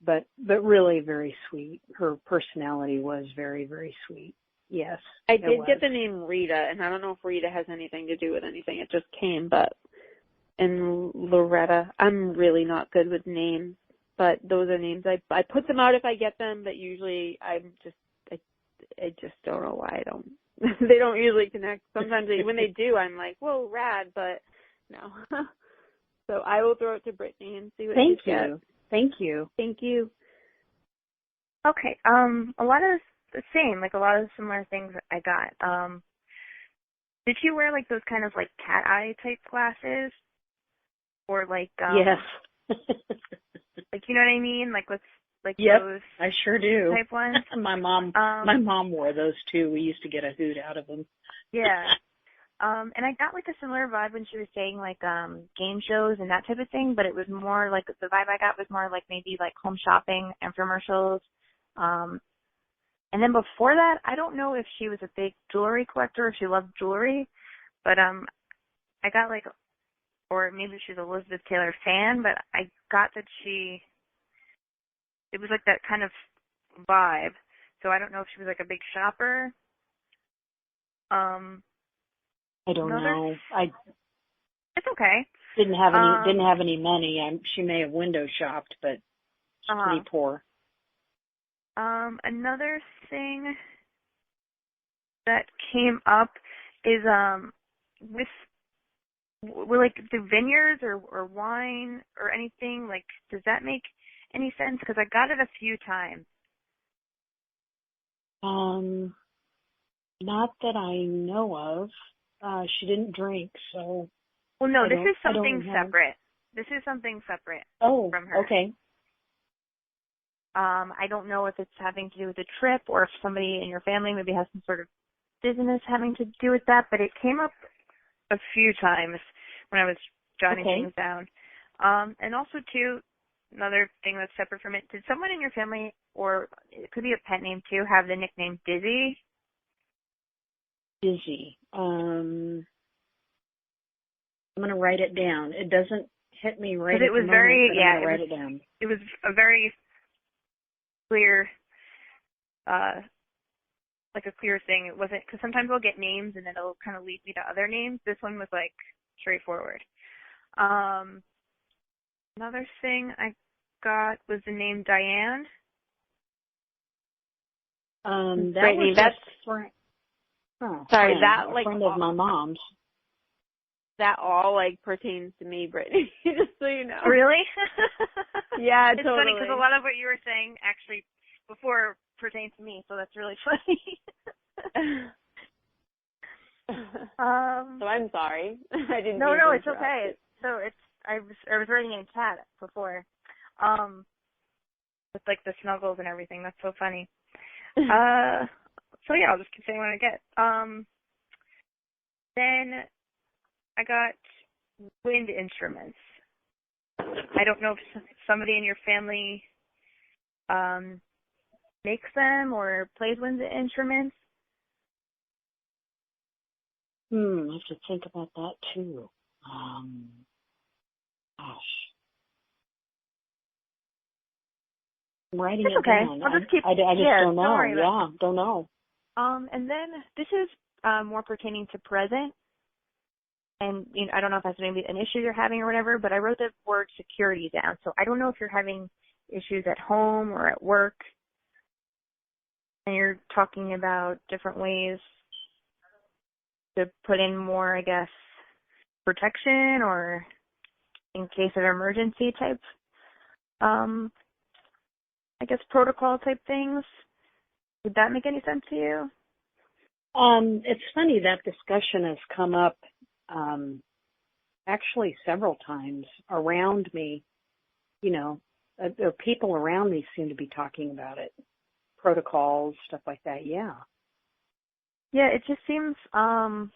Speaker 8: but really very sweet. Her personality was very, very sweet. Yes.
Speaker 3: I did get the name Rita, and I don't know if Rita has anything to do with anything. It just came, and Loretta. I'm really not good with names, but those are names. I put them out if I get them, but usually I just don't know why I don't. They don't usually connect. Sometimes when they do, I'm like, whoa, rad, but no. So I will throw it to Brittany and see what she gets.
Speaker 8: Thank you.
Speaker 3: Thank you.
Speaker 6: Okay. A lot of the same, like a lot of similar things I got. Did you wear like those kind of like cat eye type glasses? Or like
Speaker 8: yes.
Speaker 6: Like you know what I mean? Like with like
Speaker 8: yep,
Speaker 6: those
Speaker 8: I sure do.
Speaker 6: type ones.
Speaker 8: my mom wore those too. We used to get a hoot out of them.
Speaker 6: Yeah. And I got like a similar vibe when she was saying like game shows and that type of thing, but it was more like the vibe I got was more like maybe like home shopping infomercials. And then before that, I don't know if she was a big jewelry collector or if she loved jewelry, but I got like, or maybe she's an Elizabeth Taylor fan, but I got that it was like that kind of vibe. So I don't know if she was like a big shopper.
Speaker 8: I don't know.
Speaker 6: It's okay.
Speaker 8: Didn't have any money. She may have window shopped, but she's pretty poor.
Speaker 6: Another thing that came up is with like the vineyards or wine or anything, like does that make any sense? Because I got it a few times.
Speaker 8: Not that I know of. She didn't drink, so.
Speaker 6: Well, no, this is something separate. This is something separate from her.
Speaker 8: Okay.
Speaker 6: I don't know if it's having to do with a trip or if somebody in your family maybe has some sort of business having to do with that, but it came up a few times when I was jotting things down. And also, too, another thing that's separate from it, did someone in your family, or it could be a pet name, too, have the nickname Dizzy?
Speaker 8: Dizzy. I'm going to write it down. It doesn't hit me right at the moment, but I'm going to write it down.
Speaker 6: It was a very clear, like a clear thing. It wasn't, because sometimes I'll get names and then it'll kind of lead me to other names. This one was like straightforward. Another thing I got was the name Diane.
Speaker 8: Brittany,
Speaker 3: that like
Speaker 8: a friend of my mom's.
Speaker 3: That all like pertains to me, Brittany. Just so you know.
Speaker 6: Really?
Speaker 3: Yeah,
Speaker 6: it's
Speaker 3: totally.
Speaker 6: funny because a lot of what you were saying actually before pertains to me, so that's really funny.
Speaker 3: So I'm sorry. I didn't.
Speaker 6: No, it's okay. So I was writing in chat before, with like the snuggles and everything. That's so funny. So yeah, I'll just keep saying what I get. Then I got wind instruments. I don't know if somebody in your family makes them or plays wind instruments.
Speaker 8: I have to think about that too. Gosh. I'm writing it down.
Speaker 6: I'll just keep.
Speaker 8: I just don't know. Don't know.
Speaker 6: And then this is more pertaining to present. And I don't know if that's maybe an issue you're having or whatever, but I wrote the word security down. So I don't know if you're having issues at home or at work. And you're talking about different ways to put in more, I guess, protection or in case of emergency type, I guess, protocol type things. Would that make any sense to you?
Speaker 8: It's funny that discussion has come up actually several times around me. The people around me seem to be talking about it. Protocols, stuff like that, yeah.
Speaker 6: Yeah, it just seems, I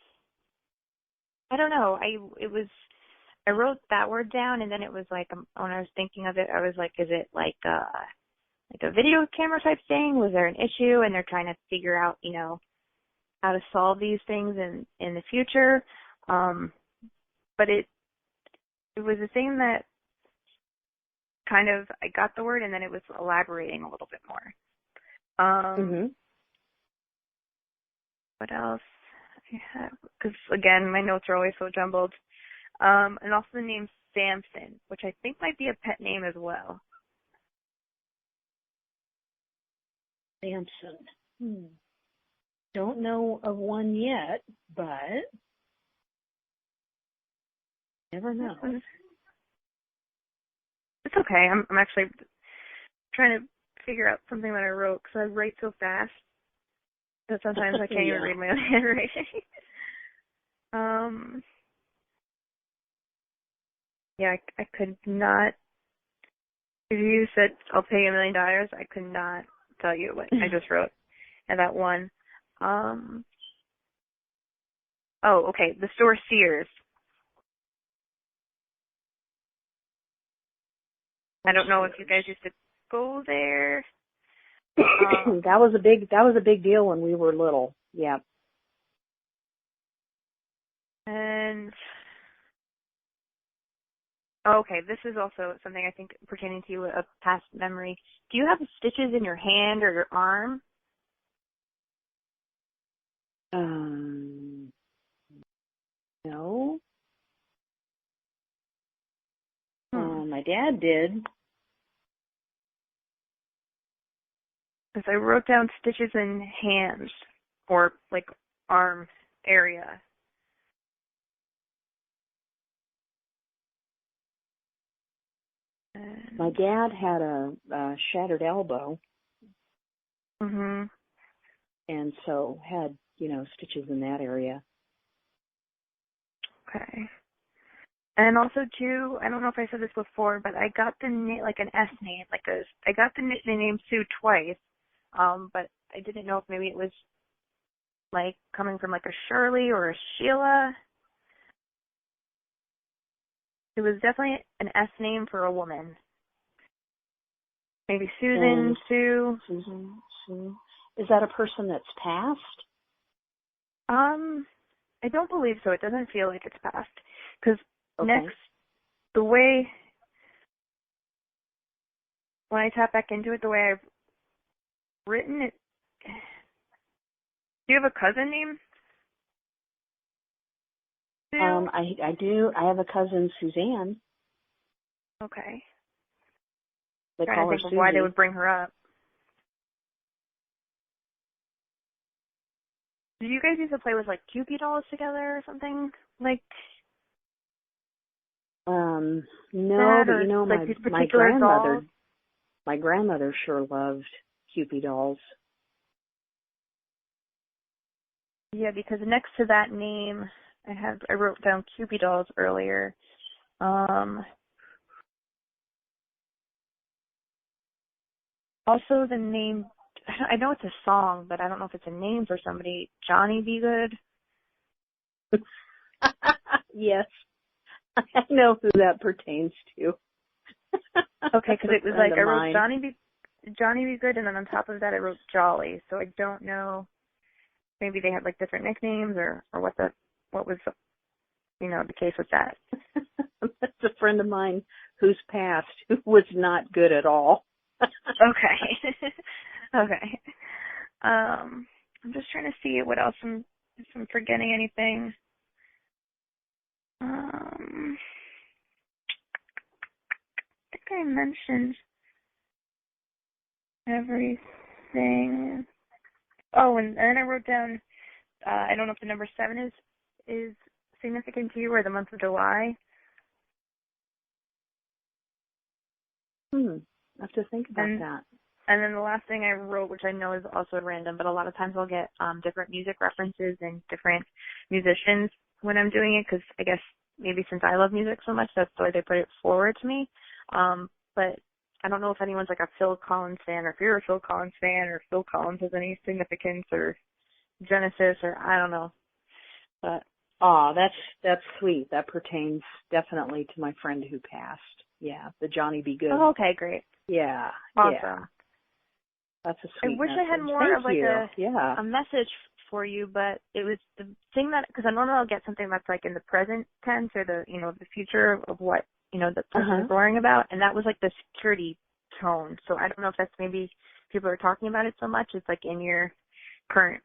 Speaker 6: don't know, I wrote that word down and then it was like, when I was thinking of it, I was like, is it like a video camera type thing? Was there an issue and they're trying to figure out, how to solve these things in the future? But it was a thing that kind of, I got the word and then it was elaborating a little bit more. What else I have? Because, again, my notes are always so jumbled. And also the name Samson, which I think might be a pet name as well.
Speaker 8: Samson. Don't know of one yet, but never know.
Speaker 6: It's okay. I'm actually trying to figure out something that I wrote because I write so fast that sometimes I can't even read my own handwriting. Yeah, I could not. If you said I'll pay $1 million, I could not tell you what I just wrote. And that one. Oh, okay. The store Sears. I don't know if you guys used to go there.
Speaker 8: That was a big deal when we were little. Yeah.
Speaker 6: And okay, this is also something I think pertaining to a past memory. Do you have stitches in your hand or your arm?
Speaker 8: No. My dad did.
Speaker 6: Because I wrote down stitches in hands or like arm area.
Speaker 8: My dad had a shattered elbow.
Speaker 6: Mhm.
Speaker 8: And so had, stitches in that area.
Speaker 6: Okay. And also too, I don't know if I said this before, but I got the like an S name, I got the nickname Sue twice, but I didn't know if maybe it was like coming from like a Shirley or a Sheila. It was definitely an S name for a woman. Maybe Susan, Sue.
Speaker 8: Susan, Sue. Is that a person that's passed?
Speaker 6: I don't believe so. It doesn't feel like it's passed. Because
Speaker 8: okay.
Speaker 6: Next, the way, when I tap back into it, the way I've written it, do you have a cousin named Sue?
Speaker 8: I do. I have a cousin, Suzanne.
Speaker 6: Okay.
Speaker 8: They
Speaker 6: trying
Speaker 8: call
Speaker 6: to
Speaker 8: her
Speaker 6: think of
Speaker 8: Susie.
Speaker 6: why they would bring her up. Did you guys used to play with like Cupid dolls together or something? Like
Speaker 8: no, but
Speaker 6: like
Speaker 8: my grandmother sure loved Cupid dolls.
Speaker 6: Yeah, because next to that name, I wrote down Cupid dolls earlier. Also the name, I know it's a song, but I don't know if it's a name for somebody. Johnny Be Good.
Speaker 8: Yes. I know who that pertains to.
Speaker 6: Okay, because it was like I wrote Johnny Be Good, and then on top of that I wrote Jolly. So I don't know. Maybe they had like different nicknames, or what was the case with that.
Speaker 8: That's a friend of mine who's passed, who was not good at all.
Speaker 6: Okay. Okay. I'm just trying to see what else if I'm forgetting anything. I think I mentioned everything. Oh, and then I wrote down, I don't know if the number 7 is significant to you, or the month of July.
Speaker 8: I have to think about that.
Speaker 6: And then the last thing I wrote, which I know is also random, but a lot of times I'll get different music references and different musicians when I'm doing it, because I guess maybe since I love music so much, that's the way they put it forward to me. But I don't know if anyone's like a Phil Collins fan, or if you're a Phil Collins fan, or if Phil Collins has any significance, or Genesis, or I don't know. But
Speaker 8: that's sweet. That pertains definitely to my friend who passed. Yeah, the Johnny Be Good.
Speaker 6: Oh, okay, great.
Speaker 8: Yeah.
Speaker 6: Awesome.
Speaker 8: Yeah. That's a sweet
Speaker 6: I wish
Speaker 8: message.
Speaker 6: I had more
Speaker 8: Thank
Speaker 6: of like
Speaker 8: you.
Speaker 6: a message for you, but it was the thing that, because I normally I'll get something that's like in the present tense, or the the future of what the person is worrying about, and that was like the security tone. So I don't know if that's maybe people are talking about it so much. It's like in your current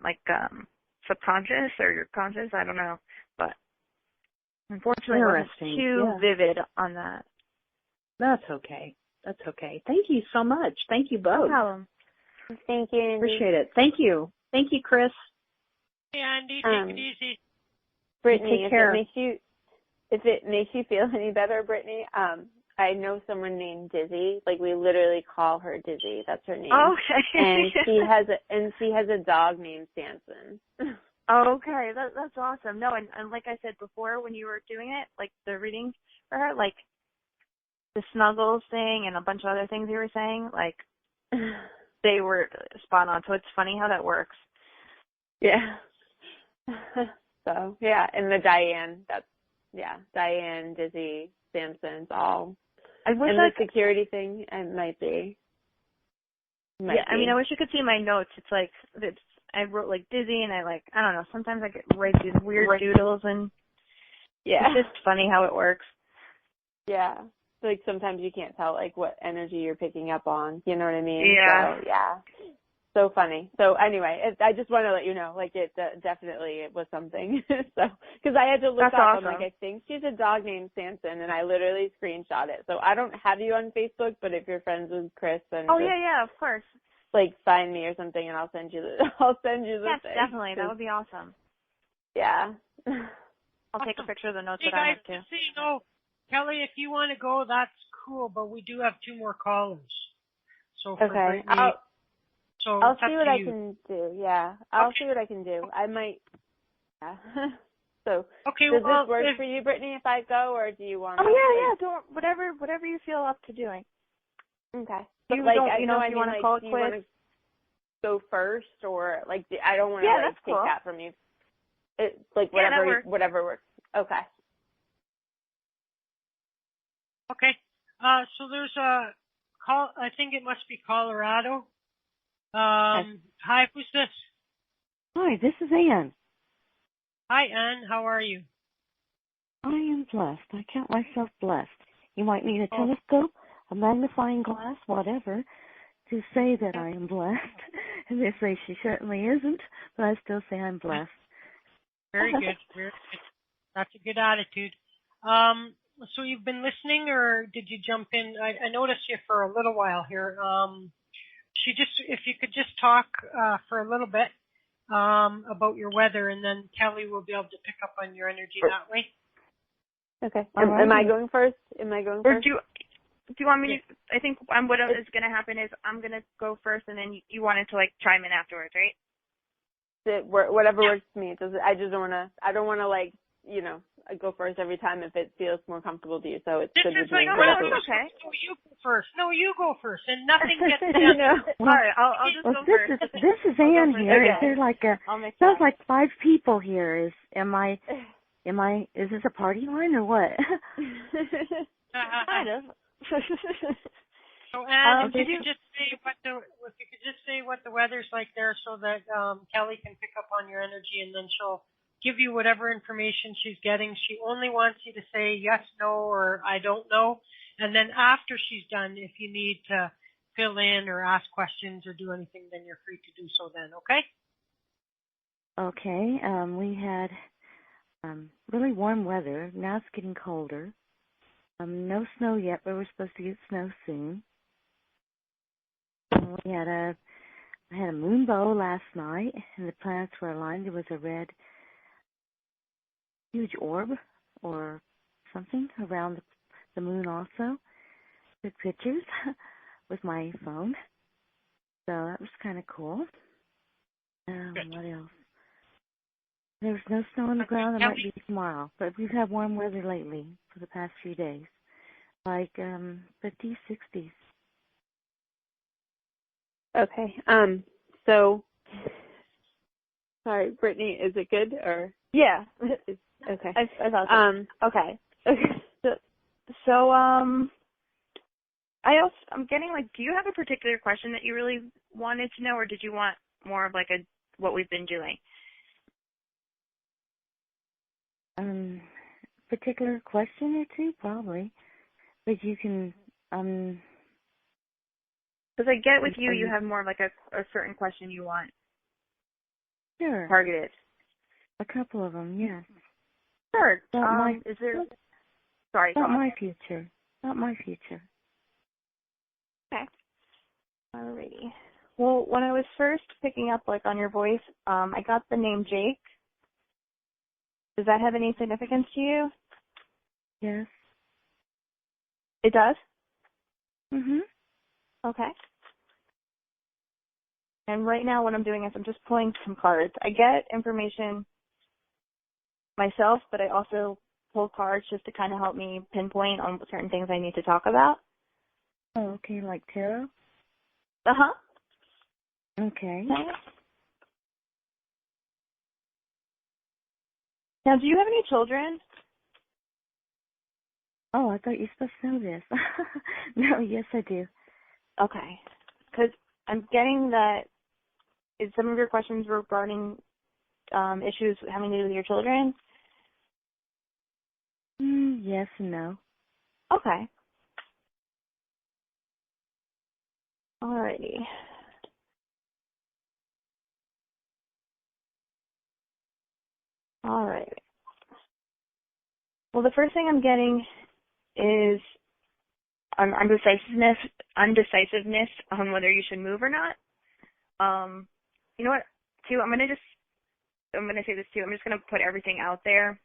Speaker 6: subconscious or your conscious. I don't know, but unfortunately, I wasn't too
Speaker 8: Yeah.
Speaker 6: vivid on that.
Speaker 8: That's okay. That's okay. Thank you so much. Thank you both.
Speaker 6: No problem.
Speaker 3: Thank you, Andy.
Speaker 8: Appreciate it. Thank you. Thank you, Chris.
Speaker 2: Hey, Andy, take it easy.
Speaker 3: Brittany,
Speaker 8: Take care.
Speaker 3: if it makes you feel any better, Brittany, I know someone named Dizzy. Like, we literally call her Dizzy. That's her name.
Speaker 6: Okay.
Speaker 3: And she has a dog named Samson.
Speaker 6: Okay, that's awesome. No, and like I said before, when you were doing it, like the reading for her, like the snuggles thing and a bunch of other things you were saying, like they were spot on. So it's funny how that works.
Speaker 3: Yeah. So, yeah, and the Diane, Diane, Dizzy, Samson's all. And the security thing, it might be.
Speaker 6: I mean, I wish you could see my notes. It's like, I wrote like Dizzy, and I don't know, sometimes I write these weird doodles, and it's just funny how it works.
Speaker 3: Yeah. Like, sometimes you can't tell, like, what energy you're picking up on. You know what I mean?
Speaker 6: Yeah.
Speaker 3: So, yeah. So funny. So anyway, I just want to let you know, like, it was something. So, because I had to look
Speaker 6: That's
Speaker 3: up,
Speaker 6: awesome.
Speaker 3: I'm like, I think she's a dog named Samson, and I literally screenshot it. So I don't have you on Facebook, but if you're friends with Chris, then
Speaker 6: yeah, of course.
Speaker 3: Like, find me or something, and I'll send you the thing.
Speaker 6: Yes, definitely. That would be awesome.
Speaker 3: Yeah.
Speaker 6: I'll take a picture of the notes
Speaker 2: Hey,
Speaker 6: that I
Speaker 2: guys,
Speaker 6: have too.
Speaker 2: just so you know, Kelly, if you want to go, that's cool, but we do have 2 more callers. So for
Speaker 3: Okay.
Speaker 2: Brittany,
Speaker 3: I'll see what I can do. Yeah, I'll see what I can do. I might. Yeah. So.
Speaker 2: Okay.
Speaker 3: Does this work for you, Brittany? If I go, or do you want?
Speaker 6: Oh yeah. Don't whatever you feel up to doing.
Speaker 3: Okay.
Speaker 6: But
Speaker 3: you
Speaker 6: like,
Speaker 3: don't,
Speaker 6: you know, if you want to call it
Speaker 3: quits. Do you want to go first, or like I don't want to
Speaker 6: that's
Speaker 3: take
Speaker 6: cool.
Speaker 3: that from you. It like whatever works. Okay.
Speaker 2: Okay. So there's a call. I think it must be Colorado. Hi, who's this?
Speaker 9: Hi, this is Ann.
Speaker 2: Hi, Ann. How are you?
Speaker 9: I am blessed. I count myself blessed. You might need a telescope, a magnifying glass, whatever, to say that I am blessed. And they say she certainly isn't, but I still say I'm blessed.
Speaker 2: Very good. Very good. That's a good attitude. So you've been listening, or did you jump in? I noticed you for a little while here. If you could just talk for a little bit about your weather, and then Kelly will be able to pick up on your energy that way.
Speaker 3: Okay. Am I going first?
Speaker 6: Or do you want me to? I think what is going to happen is I'm going to go first, and then you wanted to like chime in afterwards, right?
Speaker 3: Whatever works for me. I just don't want to. I don't want to like go first every time if it feels more comfortable to you. So it's good to
Speaker 6: like, it's okay.
Speaker 2: No, you go first. No, you go first, and nothing gets done.
Speaker 6: All right, I'll just go first.
Speaker 9: This is Ann here.
Speaker 3: Okay.
Speaker 9: Is there like sounds like 5 people here. Is this a party line or what?
Speaker 6: Kind of.
Speaker 2: So, Ann, if you could just say what the weather's like there, so that Kelly can pick up on your energy, and then she'll give you whatever information she's getting. She only wants you to say yes, no, or I don't know. And then after she's done, if you need to fill in or ask questions or do anything, then you're free to do so then, okay?
Speaker 9: Okay. We had really warm weather. Now it's getting colder. No snow yet, but we're supposed to get snow soon. I had a moon bow last night, and the planets were aligned. There was a red huge orb or something around the moon also. Took pictures with my phone. So that was kind of cool. What else? There's no snow on the ground. It might be tomorrow. But we've had warm weather lately for the past few days. Like 50s, 60s.
Speaker 3: Okay. So, sorry, Brittany, is it good or?
Speaker 6: Yeah.
Speaker 3: Okay.
Speaker 6: I thought so.
Speaker 3: Okay.
Speaker 6: So, I'm getting like, do you have a particular question that you really wanted to know, or did you want more of like what we've been doing?
Speaker 9: Particular question or two, probably. But you can,
Speaker 6: because I get with you have more of like a certain question you want.
Speaker 9: Sure.
Speaker 6: Targeted.
Speaker 9: A couple of them, yes.
Speaker 6: Sure.
Speaker 9: Not
Speaker 6: Is there? Sorry.
Speaker 9: Not my future. Not my future.
Speaker 6: Okay. Alrighty. Well, when I was first picking up, like, on your voice, I got the name Jake. Does that have any significance to you?
Speaker 9: Yes.
Speaker 6: It does?
Speaker 9: Mhm.
Speaker 6: Okay. And right now what I'm doing is I'm just pulling some cards. I get information myself, but I also pull cards just to kind of help me pinpoint on certain things I need to talk about.
Speaker 9: Oh, okay, like tarot?
Speaker 6: Uh-huh.
Speaker 9: Okay.
Speaker 6: Now, do you have any children?
Speaker 9: Oh, I thought you were supposed to know this. No, yes, I do.
Speaker 6: Okay. Because I'm getting that some of your questions regarding issues having to do with your children?
Speaker 9: Yes and no.
Speaker 6: Okay. Alrighty. Alright. Well, the first thing I'm getting is undecisiveness on whether you should move or not. You know what, too, I'm gonna say this too. I'm just gonna put everything out there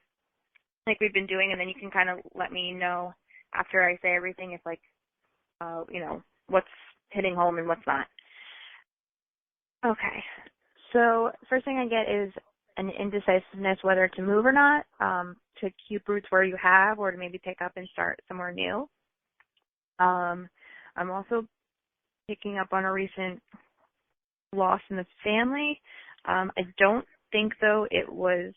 Speaker 6: like we've been doing, and then you can kind of let me know after I say everything if, like, what's hitting home and what's not. Okay. So first thing I get is an indecisiveness whether to move or not, to keep roots where you have, or to maybe pick up and start somewhere new. I'm also picking up on a recent loss in the family. I don't think, though, it was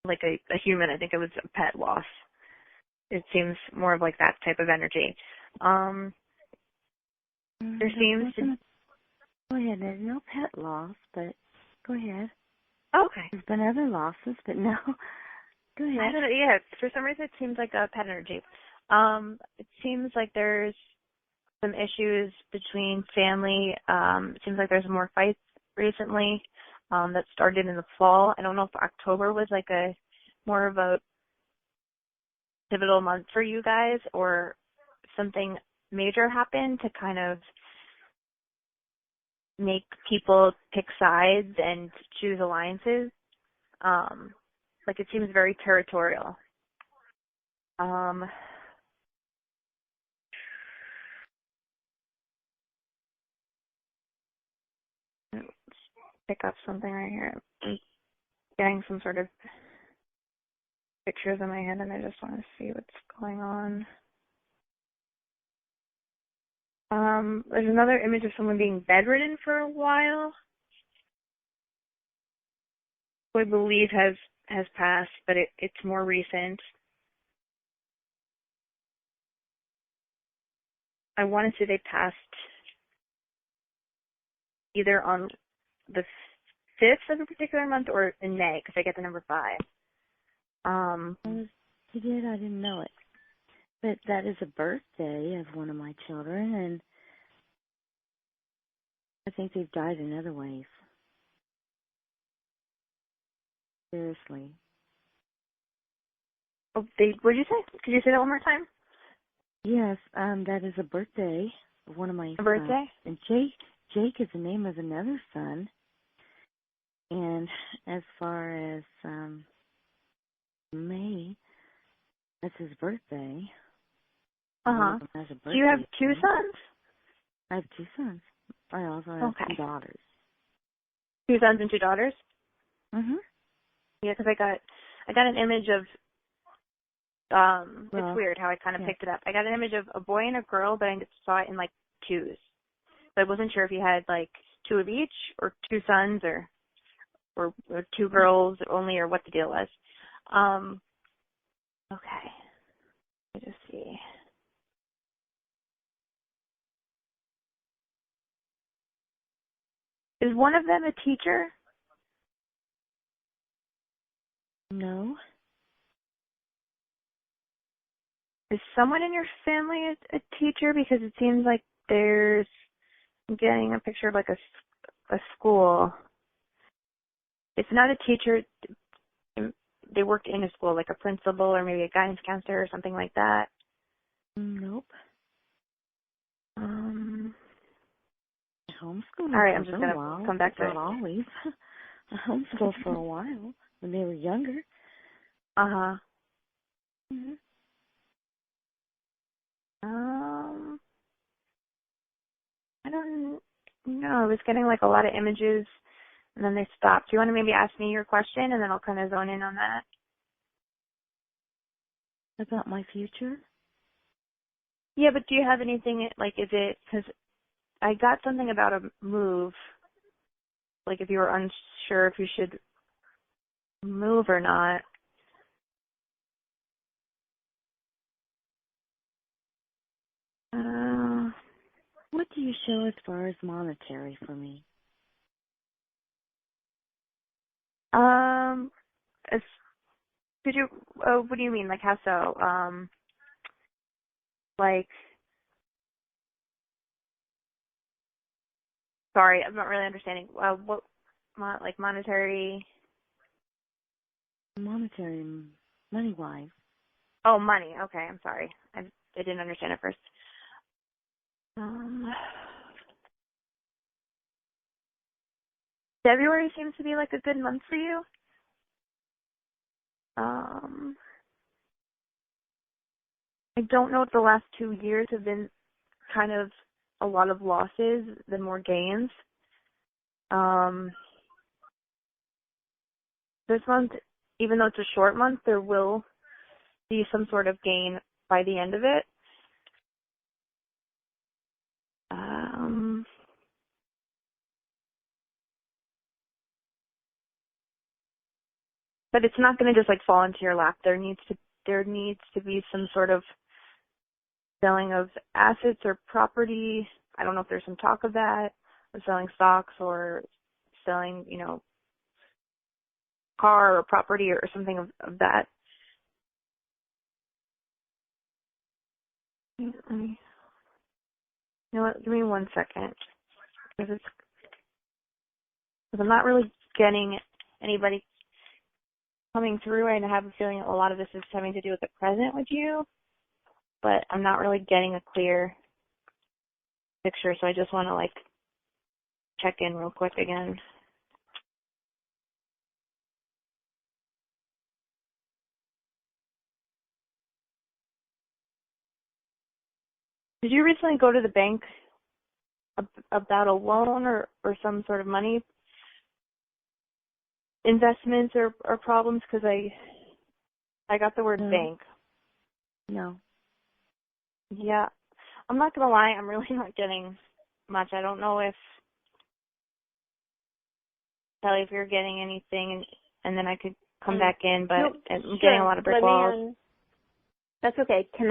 Speaker 6: like a human. I think it was a pet loss. It seems more of like that type of energy. There seems to...
Speaker 9: Go ahead. There's no pet loss, but go ahead.
Speaker 6: Okay.
Speaker 9: There's been other losses, but no. Go ahead.
Speaker 6: I don't know. Yeah, for some reason it seems like a pet energy. It seems like there's some issues between family. It seems like there's more fights recently that started in the fall. I don't know if October was like more of a pivotal month for you guys, or something major happened to kind of make people pick sides and choose alliances. Like, it seems very territorial. Let's pick up something right here. I'm getting some sort of pictures in my head, and I just want to see what's going on. There's another image of someone being bedridden for a while, who I believe has passed, but it's more recent. I want to say they passed either on the 5th of a particular month or in May, because I get the number 5.
Speaker 9: You did? I didn't know it. But that is a birthday of one of my children, and I think they've died in other ways. Seriously.
Speaker 6: Oh, what did you say? Could you say that one more time?
Speaker 9: Yes, that is a birthday of one of my
Speaker 6: A birthday?
Speaker 9: And Jake is the name of another son. And as far as May, that's his birthday.
Speaker 6: Uh-huh. Do you have 2 sons?
Speaker 9: I have 2 sons. I also have 2 daughters.
Speaker 6: 2 sons and 2 daughters?
Speaker 9: Mhm.
Speaker 6: Yeah, because I got an image of it's weird how I kind of picked it up. I got an image of a boy and a girl, but I saw it in like 2s. So I wasn't sure if you had like 2 of each, or 2 sons, or 2 girls only, or what the deal was. Okay. Let me just see. Is one of them a teacher?
Speaker 9: No.
Speaker 6: Is someone in your family a teacher? Because it seems like I'm getting a picture of like a school. it's not a teacher. They work in a school, like a principal or maybe a guidance counselor or something like that.
Speaker 9: Nope. Homeschooling.
Speaker 6: All right, I'm just going to come back to it.
Speaker 9: Not always. I homeschooled for a while when they were younger.
Speaker 6: Uh-huh.
Speaker 9: Mm-hmm.
Speaker 6: I don't know. I was getting like a lot of images and then they stopped. Do you want to maybe ask me your question and then I'll kind of zone in on that?
Speaker 9: About my future?
Speaker 6: Yeah, but do you have anything, like, is it, because I got something about a move, like if you were unsure if you should move or not.
Speaker 9: What do you show as far as monetary for me?
Speaker 6: Could you, what do you mean, like how so? Like, sorry, I'm not really understanding. What, like monetary?
Speaker 9: Monetary, money-wise.
Speaker 6: Oh, money. Okay, I'm sorry. I didn't understand at first. February seems to be like a good month for you. I don't know if the last 2 years have been kind of a lot of losses than more gains. This month, even though it's a short month, there will be some sort of gain by the end of it. But it's not going to just like fall into your lap. There needs to be some sort of selling of assets or property. I don't know if there's some talk of that, or selling stocks or selling, car or property or something of that. You know what? Give me 1 second, because I'm not really getting anybody coming through, and I have a feeling a lot of this is having to do with the present with you, but I'm not really getting a clear picture, so I just want to check in real quick again. Did you recently go to the bank about a loan or some sort of money investments or problems? Because I got the word bank.
Speaker 9: No.
Speaker 6: Yeah. I'm not going to lie, I'm really not getting much. I don't know if, Kelly, if you're getting anything, and then I could come back in, but
Speaker 3: nope,
Speaker 6: I'm
Speaker 3: sure.
Speaker 6: getting a lot of brick walls.
Speaker 3: That's okay. Can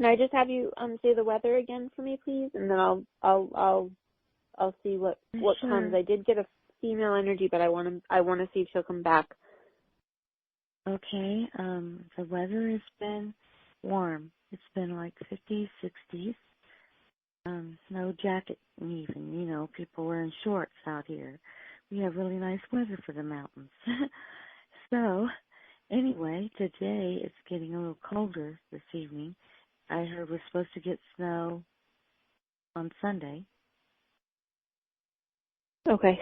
Speaker 3: I just have you say the weather again for me, please, and then I'll see what comes. I did get a female energy, but I want to see if she'll come back.
Speaker 9: Okay. The weather has been warm. It's been like 50s, 60s. No jacket even. People wearing shorts out here. We have really nice weather for the mountains. So, anyway, today it's getting a little colder this evening. I heard we're supposed to get snow on Sunday.
Speaker 3: Okay,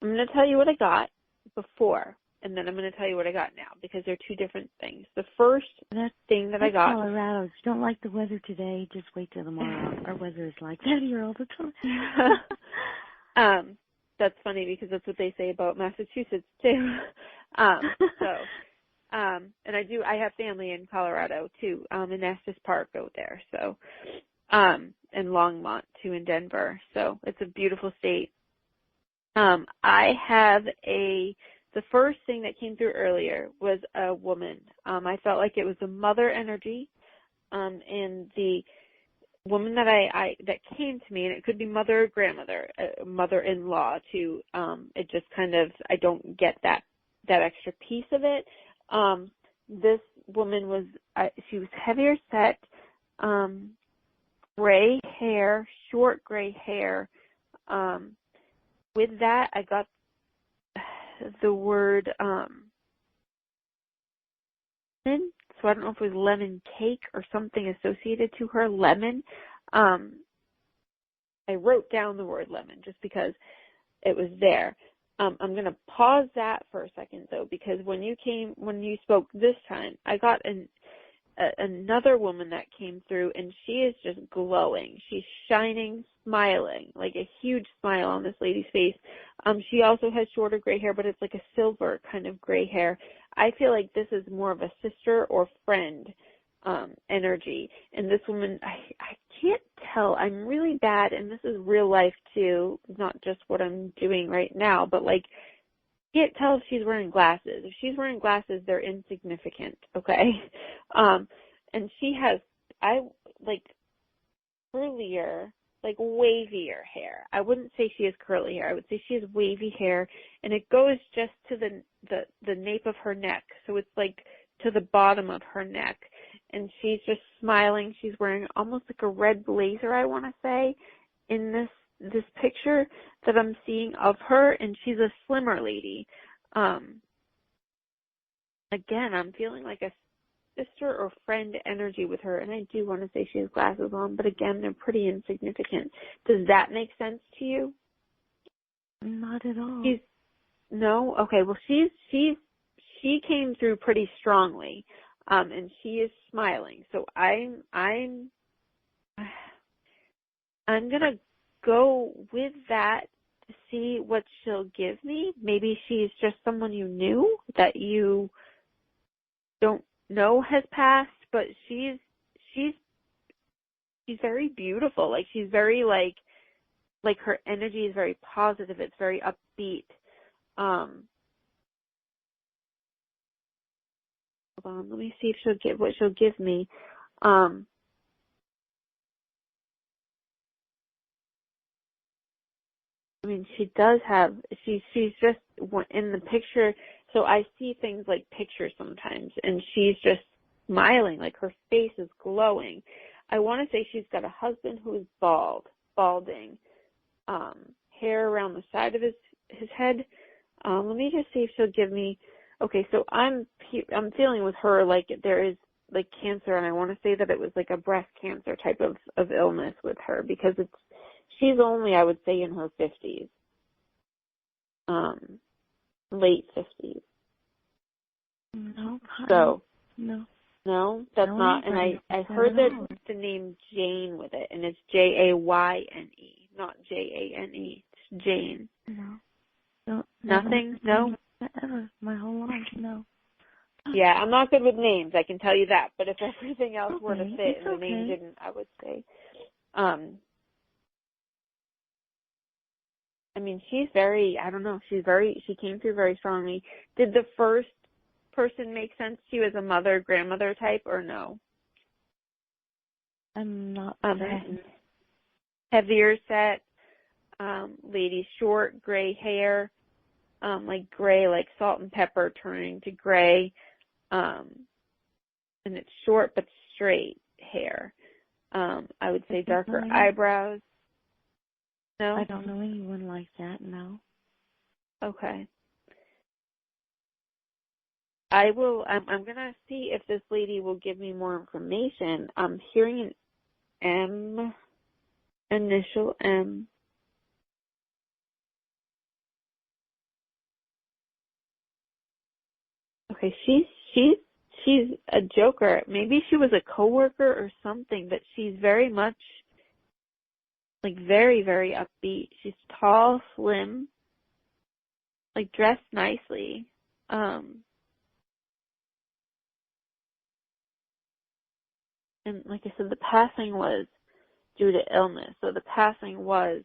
Speaker 3: I'm going to tell you what I got before, and then I'm going to tell you what I got now, because they're two different things. The first thing that I got...
Speaker 9: Colorado. If you don't like the weather today, just wait till tomorrow. Our weather is like that here all the time.
Speaker 3: That's funny, because that's what they say about Massachusetts, too. And I have family in Colorado, too, in Estes Park out there, so, and Longmont, too, in Denver. So it's a beautiful state. I have the first thing that came through earlier was a woman. I felt like it was a mother energy, and the woman that came to me, and it could be mother or grandmother, mother-in-law too. It just kind of, I don't get that extra piece of it. This woman she was heavier set, gray hair, short gray hair, with that, I got the word lemon. So I don't know if it was lemon cake or something associated to her, lemon. I wrote down the word lemon just because it was there. I'm going to pause that for a second, though, because when you spoke this time, I got another woman that came through, and she is just glowing. She's shining, smiling, like a huge smile on this lady's face. She also has shorter gray hair, but it's like a silver kind of gray hair. I feel like this is more of a sister or friend energy. And this woman, I can't tell. I'm really bad, and this is real life too, not just what I'm doing right now, but like, can't tell if she's wearing glasses. If she's wearing glasses, they're insignificant, okay? And she has, curlier, like wavier hair. I wouldn't say she has curly hair. I would say she has wavy hair, and it goes just to the nape of her neck. So it's like to the bottom of her neck. And she's just smiling. She's wearing almost like a red blazer, I want to say, in this picture that I'm seeing of her, and she's a slimmer lady. Again, I'm feeling like a sister or friend energy with her, and I do want to say she has glasses on, but again, they're pretty insignificant. Does that make sense to you?
Speaker 9: Not at all.
Speaker 3: No? Okay, well, she came through pretty strongly, and she is smiling. So I'm gonna go with that to see what she'll give me. Maybe she's just someone you knew that you don't know has passed, but she's very beautiful. Like, she's very like her energy is very positive. It's very upbeat. Hold on, let me see if she'll give what she'll give me. I mean, she does have, she's just in the picture, so I see things like pictures sometimes, and she's just smiling, like her face is glowing. I want to say she's got a husband who is balding, hair around the side of his head. Let me just see if she'll give me, okay, so I'm feeling with her like there is like cancer, and I want to say that it was like a breast cancer type of illness with her, because she's only, I would say, in her 50s, late 50s.
Speaker 9: No.
Speaker 3: So,
Speaker 9: no,
Speaker 3: that's
Speaker 9: no,
Speaker 3: not. And I heard there's the name Jane with it, and it's Jayne, not Jane. It's Jane.
Speaker 9: No.
Speaker 3: Nothing. No.
Speaker 9: Ever. My whole life. No.
Speaker 3: Yeah, I'm not good with names. I can tell you that. But if everything else were to fit and the
Speaker 9: okay.
Speaker 3: name didn't, I would say. I mean, she's very, I don't know, she came through very strongly. Did the first person make sense to you as a mother, grandmother type, or no?
Speaker 9: I'm not
Speaker 3: certain. Heavier set, lady, short, gray hair, like gray, like salt and pepper turning to gray, and it's short but straight hair. I would say darker eyebrows. No?
Speaker 9: I don't know anyone like that, no.
Speaker 3: Okay. I'm going to see if this lady will give me more information. I'm hearing an M, initial M. Okay, she's a joker. Maybe she was a coworker or something, but she's very much, like, very, very upbeat. She's tall, slim, like, dressed nicely. And like I said, the passing was due to illness. So the passing was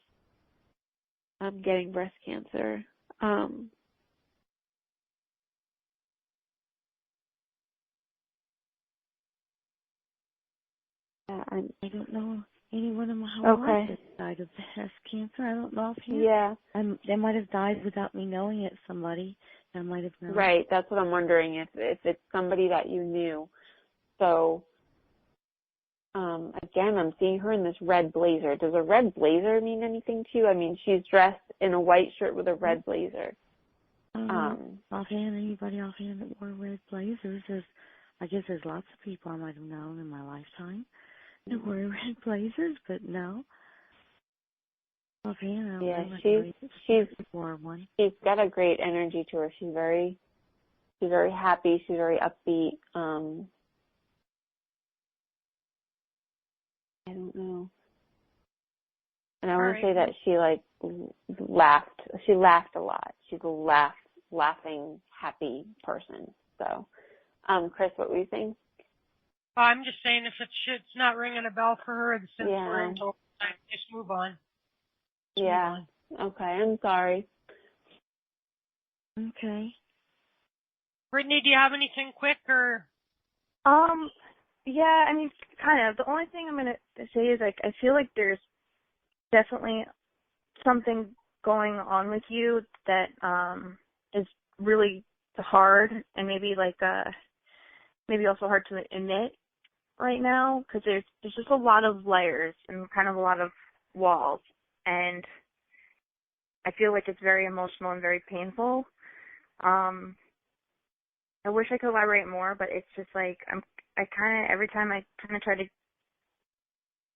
Speaker 3: getting breast cancer.
Speaker 9: I don't know anyone in my whole life that died of breast cancer. I don't know if they might have died without me knowing it. Somebody that might have known.
Speaker 3: Right, that's what I'm wondering, if it's somebody that you knew. So, again, I'm seeing her in this red blazer. Does a red blazer mean anything to you? I mean, she's dressed in a white shirt with a red blazer.
Speaker 9: Offhand, anybody offhand that wore red blazers? I guess there's lots of people I might have known in my lifetime that wore red blazers, but no. Offhand, I don't think she's wore one.
Speaker 3: She's got a great energy to her. She's very happy. She's very upbeat. I don't know. And I want to say that she laughed. She laughed a lot. She's a laughing, happy person. So, Chris, what were you saying?
Speaker 2: I'm just saying if it's not ringing a bell for her, since we're in total time, just move on. Move on.
Speaker 3: Okay, I'm sorry.
Speaker 9: Okay.
Speaker 2: Brittany, do you have anything quick or?
Speaker 6: Yeah, I mean, kind of. The only thing I'm going to say is, I feel like there's definitely something going on with you that is really hard and maybe maybe also hard to admit right now, because there's just a lot of layers and kind of a lot of walls, and I feel like it's very emotional and very painful. I wish I could elaborate more, but it's just like every time I kind of try to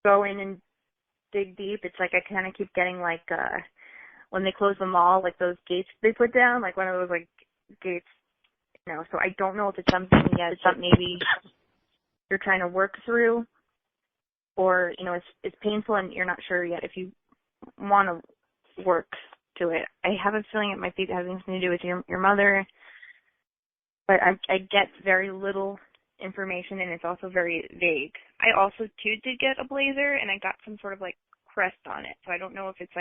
Speaker 6: go in and dig deep, it's like I kind of keep getting when they close the mall, like those gates they put down, like one of those like gates, so I don't know if it's something yet that maybe you're trying to work through, or, it's painful and you're not sure yet if you want to work to it. I have a feeling it might be having something to do with your mother, but I get very little information, and it's also very vague. I also, too, did get a blazer, and I got some sort of, crest on it. So I don't know if it's,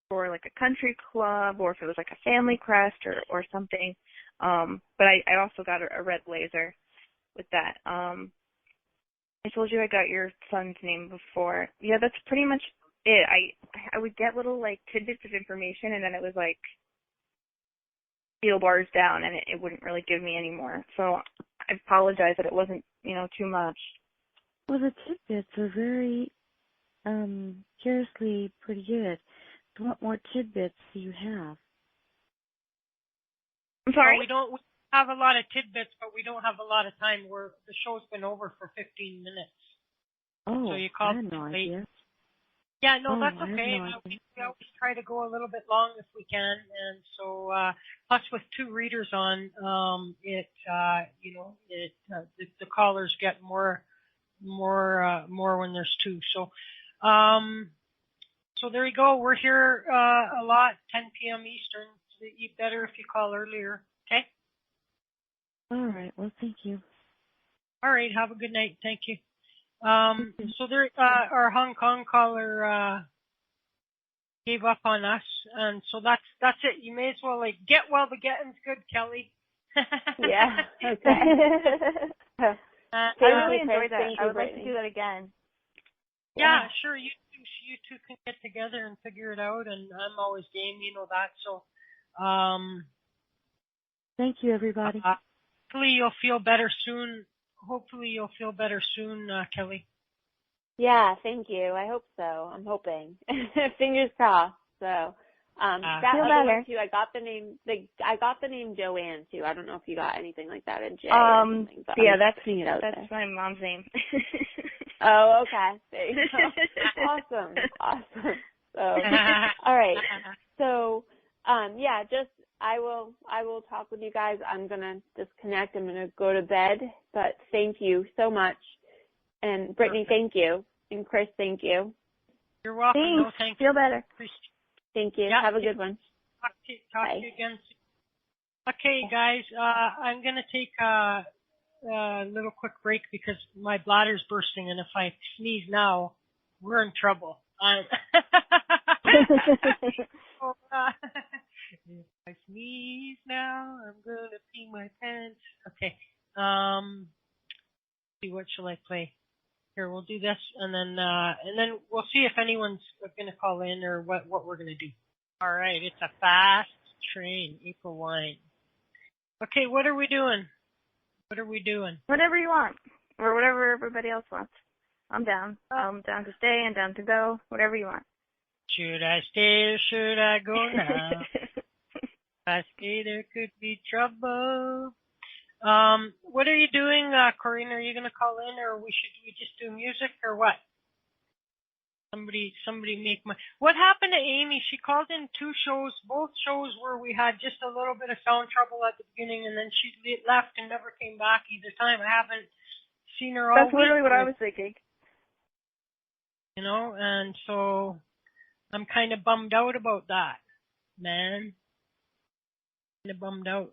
Speaker 6: for, a country club, or if it was, a family crest or something. But I also got a red blazer with that. I told you I got your son's name before. Yeah, that's pretty much it. I would get little, tidbits of information, and then it was, steel bars down, and it wouldn't really give me any more. So I apologize that it wasn't, too much.
Speaker 9: Well, the tidbits are very, curiously pretty good. What more tidbits do you have?
Speaker 6: I'm sorry?
Speaker 2: Well, we don't have a lot of tidbits, but we don't have a lot of time. The show's been over for 15 minutes.
Speaker 9: Oh,
Speaker 2: so you called
Speaker 9: I had no idea.
Speaker 2: Yeah, no, that's
Speaker 9: I had
Speaker 2: okay.
Speaker 9: no idea.
Speaker 2: We always try to go a little bit long if we can, and so plus with two readers on, the callers get more when there's two. So, so there you go. We're here a lot, 10 p.m. Eastern. So you better if you call earlier. Okay.
Speaker 9: All right. Well, thank you.
Speaker 2: All right. Have a good night. Thank you. So there, our Hong Kong caller, gave up on us, and so that's it. You may as well get while the getting's good, Kelly.
Speaker 3: Yeah. Okay.
Speaker 6: I really enjoyed that. I would
Speaker 3: Brittany.
Speaker 6: like to do that again.
Speaker 2: Yeah, sure. You two can get together and figure it out, and I'm always game. You know that. So,
Speaker 9: thank you, everybody.
Speaker 2: Hopefully you'll feel better soon. Kelly.
Speaker 3: Yeah, thank you. I hope so. I'm hoping. Fingers crossed. So, that other one too. I got the name Joanne too. I don't know if you got anything like that in J. Or something, but
Speaker 6: yeah,
Speaker 3: that's
Speaker 6: my mom's name.
Speaker 3: Oh, okay. There you go. Awesome. So, all right. So, I will talk with you guys. I'm gonna disconnect. I'm gonna go to bed. But thank you so much. And Brittany, thank you. And Chris, thank you.
Speaker 2: You're welcome.
Speaker 6: Thanks.
Speaker 2: No, thank you.
Speaker 6: Feel better.
Speaker 3: Thank you.
Speaker 2: Yeah,
Speaker 3: have a good one.
Speaker 2: Talk to you again soon. Okay, guys. I'm gonna take a little quick break because my bladder's bursting, and if I sneeze now, we're in trouble. So, if I sneeze now, I'm gonna pee my pants. Okay. See, what shall I play? Here, we'll do this, and then we'll see if anyone's gonna call in or what we're gonna do. All right, it's a fast train, April wine. Okay, what are we doing?
Speaker 6: Whatever you want, or whatever everybody else wants. I'm down. I'm down to stay and down to go. Whatever you want.
Speaker 2: Should I stay or should I go now? If I stay, there could be trouble. What are you doing, Corinne? Are you going to call in, or should we just do music, or what? Somebody make my... What happened to Amy? She called in 2 shows, both shows where we had just a little bit of sound trouble at the beginning, and then she left and never came back either time. I haven't seen her all week.
Speaker 6: That's literally what I was thinking.
Speaker 2: You know, and so I'm kind of bummed out about that, man. Kind of bummed out.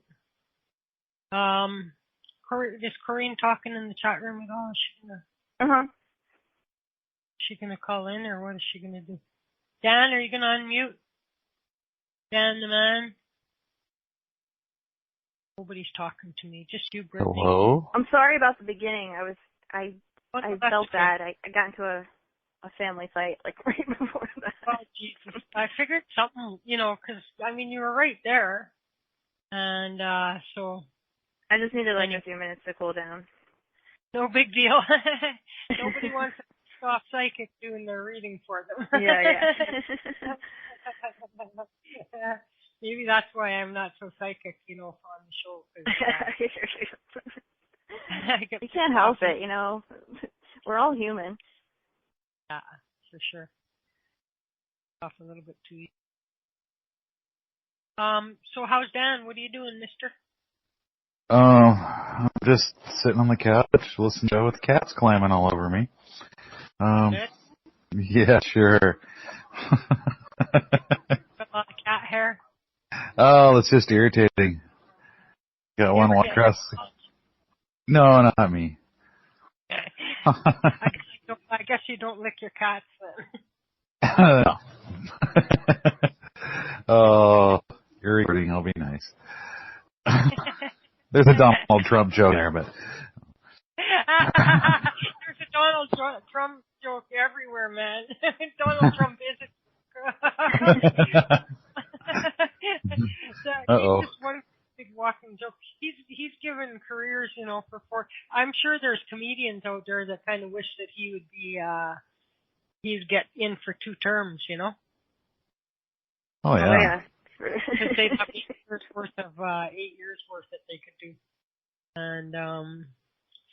Speaker 2: Is Corinne talking in the chat room at all? Is she gonna call in, or what is she gonna do? Dan, are you gonna unmute? Dan the man? Nobody's talking to me. Just you, Brittany.
Speaker 10: Hello?
Speaker 6: I'm sorry about the beginning. I felt
Speaker 2: bad.
Speaker 6: bad. I got into a family fight like right before that.
Speaker 2: Oh, Jesus. I figured something, you know, 'cause I mean, you were right there. And, so.
Speaker 6: I just needed like a few minutes to cool down.
Speaker 2: No big deal. Nobody wants to stop psychic doing their reading for them.
Speaker 6: Yeah.
Speaker 2: Maybe that's why I'm not so psychic, you know, on the show.
Speaker 6: You can't help it, you know. We're all human.
Speaker 2: Yeah, for sure. Off a little bit too easy. So how's Dan? What are you doing, mister?
Speaker 10: I'm just sitting on the couch, listening to it with the cats clamming all over me. Yeah, sure.
Speaker 2: A lot of cat hair.
Speaker 10: Oh, that's just irritating. Got one walk across. No, not me.
Speaker 2: I guess you don't lick your cats then.
Speaker 10: No. Oh, you're recording. I'll be nice. There's a Donald Trump joke there, but.
Speaker 2: There's a Donald Trump joke everywhere, man. Donald Trump is
Speaker 10: Uh-oh.
Speaker 2: He's just one big walking joke. He's given careers, you know, for 4. I'm sure there's comedians out there that kind of wish that he would be, he'd get in for 2 terms, you know?
Speaker 10: Oh, yeah.
Speaker 2: Because they'd have 8 years worth that they could do. And,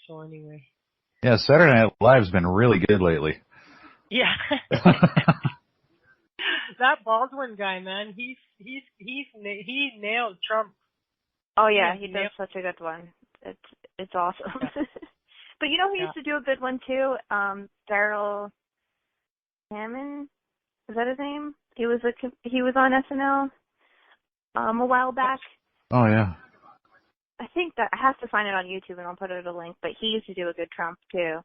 Speaker 2: so anyway.
Speaker 10: Yeah, Saturday Night Live's been really good lately.
Speaker 2: Yeah. That Baldwin guy, man, he nailed Trump.
Speaker 6: Oh yeah, he does such a good one. It's awesome.
Speaker 2: Yeah.
Speaker 6: But you know who used to do a good one too? Daryl Hammond, is that his name? He was on SNL a while back.
Speaker 10: Oh yeah.
Speaker 6: I think that I have to find it on YouTube and I'll put it a link. But he used to do a good Trump too.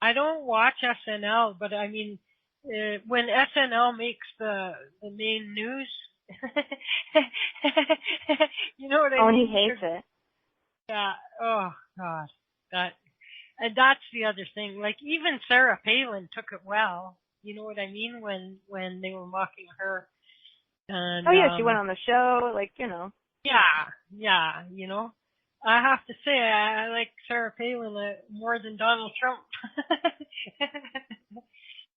Speaker 2: I don't watch SNL, but I mean, when SNL makes the main news, you know what I mean?
Speaker 6: Oh, and he hates it.
Speaker 2: Yeah. Oh God. And that's the other thing. Like even Sarah Palin took it well. You know what I mean? When they were mocking her. And,
Speaker 6: oh yeah, she went on the show. Like, you know.
Speaker 2: Yeah. You know, I have to say I like Sarah Palin more than Donald Trump.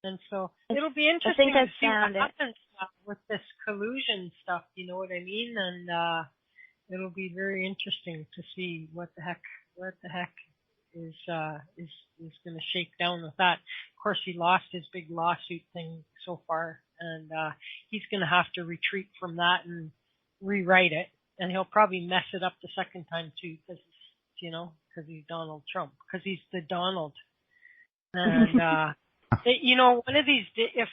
Speaker 2: And so it'll be interesting to see what happens with this collusion stuff. You know what I mean? And it'll be very interesting to see what the heck is going to shake down with that. Of course, he lost his big lawsuit thing so far, and he's going to have to retreat from that and rewrite it, and he'll probably mess it up the second time too, because he's Donald Trump, because he's the Donald, and one of these, if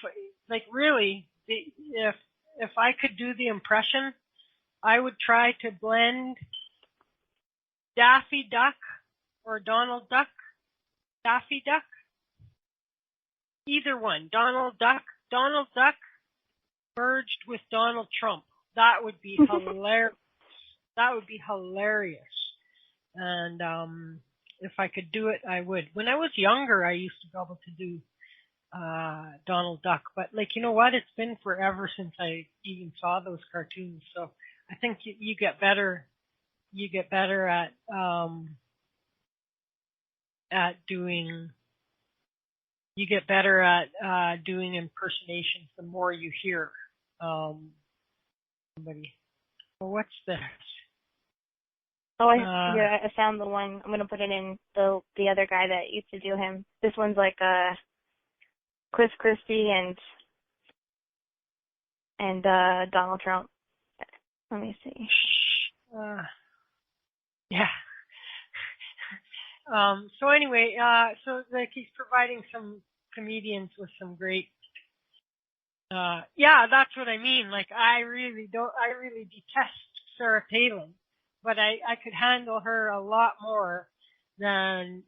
Speaker 2: I could do the impression, I would try to blend Daffy Duck or Donald Duck, Daffy Duck, either one, Donald Duck merged with Donald Trump. That would be hilarious. That would be hilarious. And if I could do it, I would. When I was younger, I used to be able to do Donald Duck, but you know what? It's been forever since I even saw those cartoons. So I think you get better. You get better at doing you get better at doing impersonations the more you hear somebody. Well, what's this?
Speaker 6: Oh, I found the one. I'm gonna put it in the other guy that used to do him. This one's like Chris Christie and Donald Trump. Let me see.
Speaker 2: Yeah. So anyway, so like he's providing some comedians with some great. Yeah, that's what I mean. Like I really detest Sarah Palin. But I could handle her a lot more than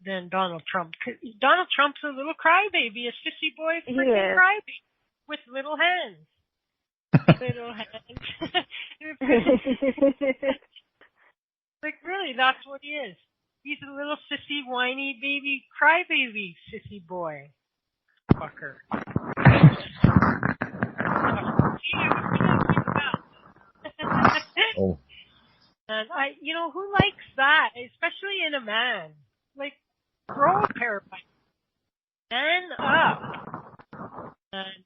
Speaker 2: Donald Trump. Donald Trump's a little crybaby, a sissy boy freaking crybaby with little hands. Little hands. Like really, that's what he is. He's a little sissy, whiny baby, crybaby, sissy boy. Fucker.
Speaker 10: Oh.
Speaker 2: And who likes that? Especially in a man. Like, grow a pair of pipes. Man up. And,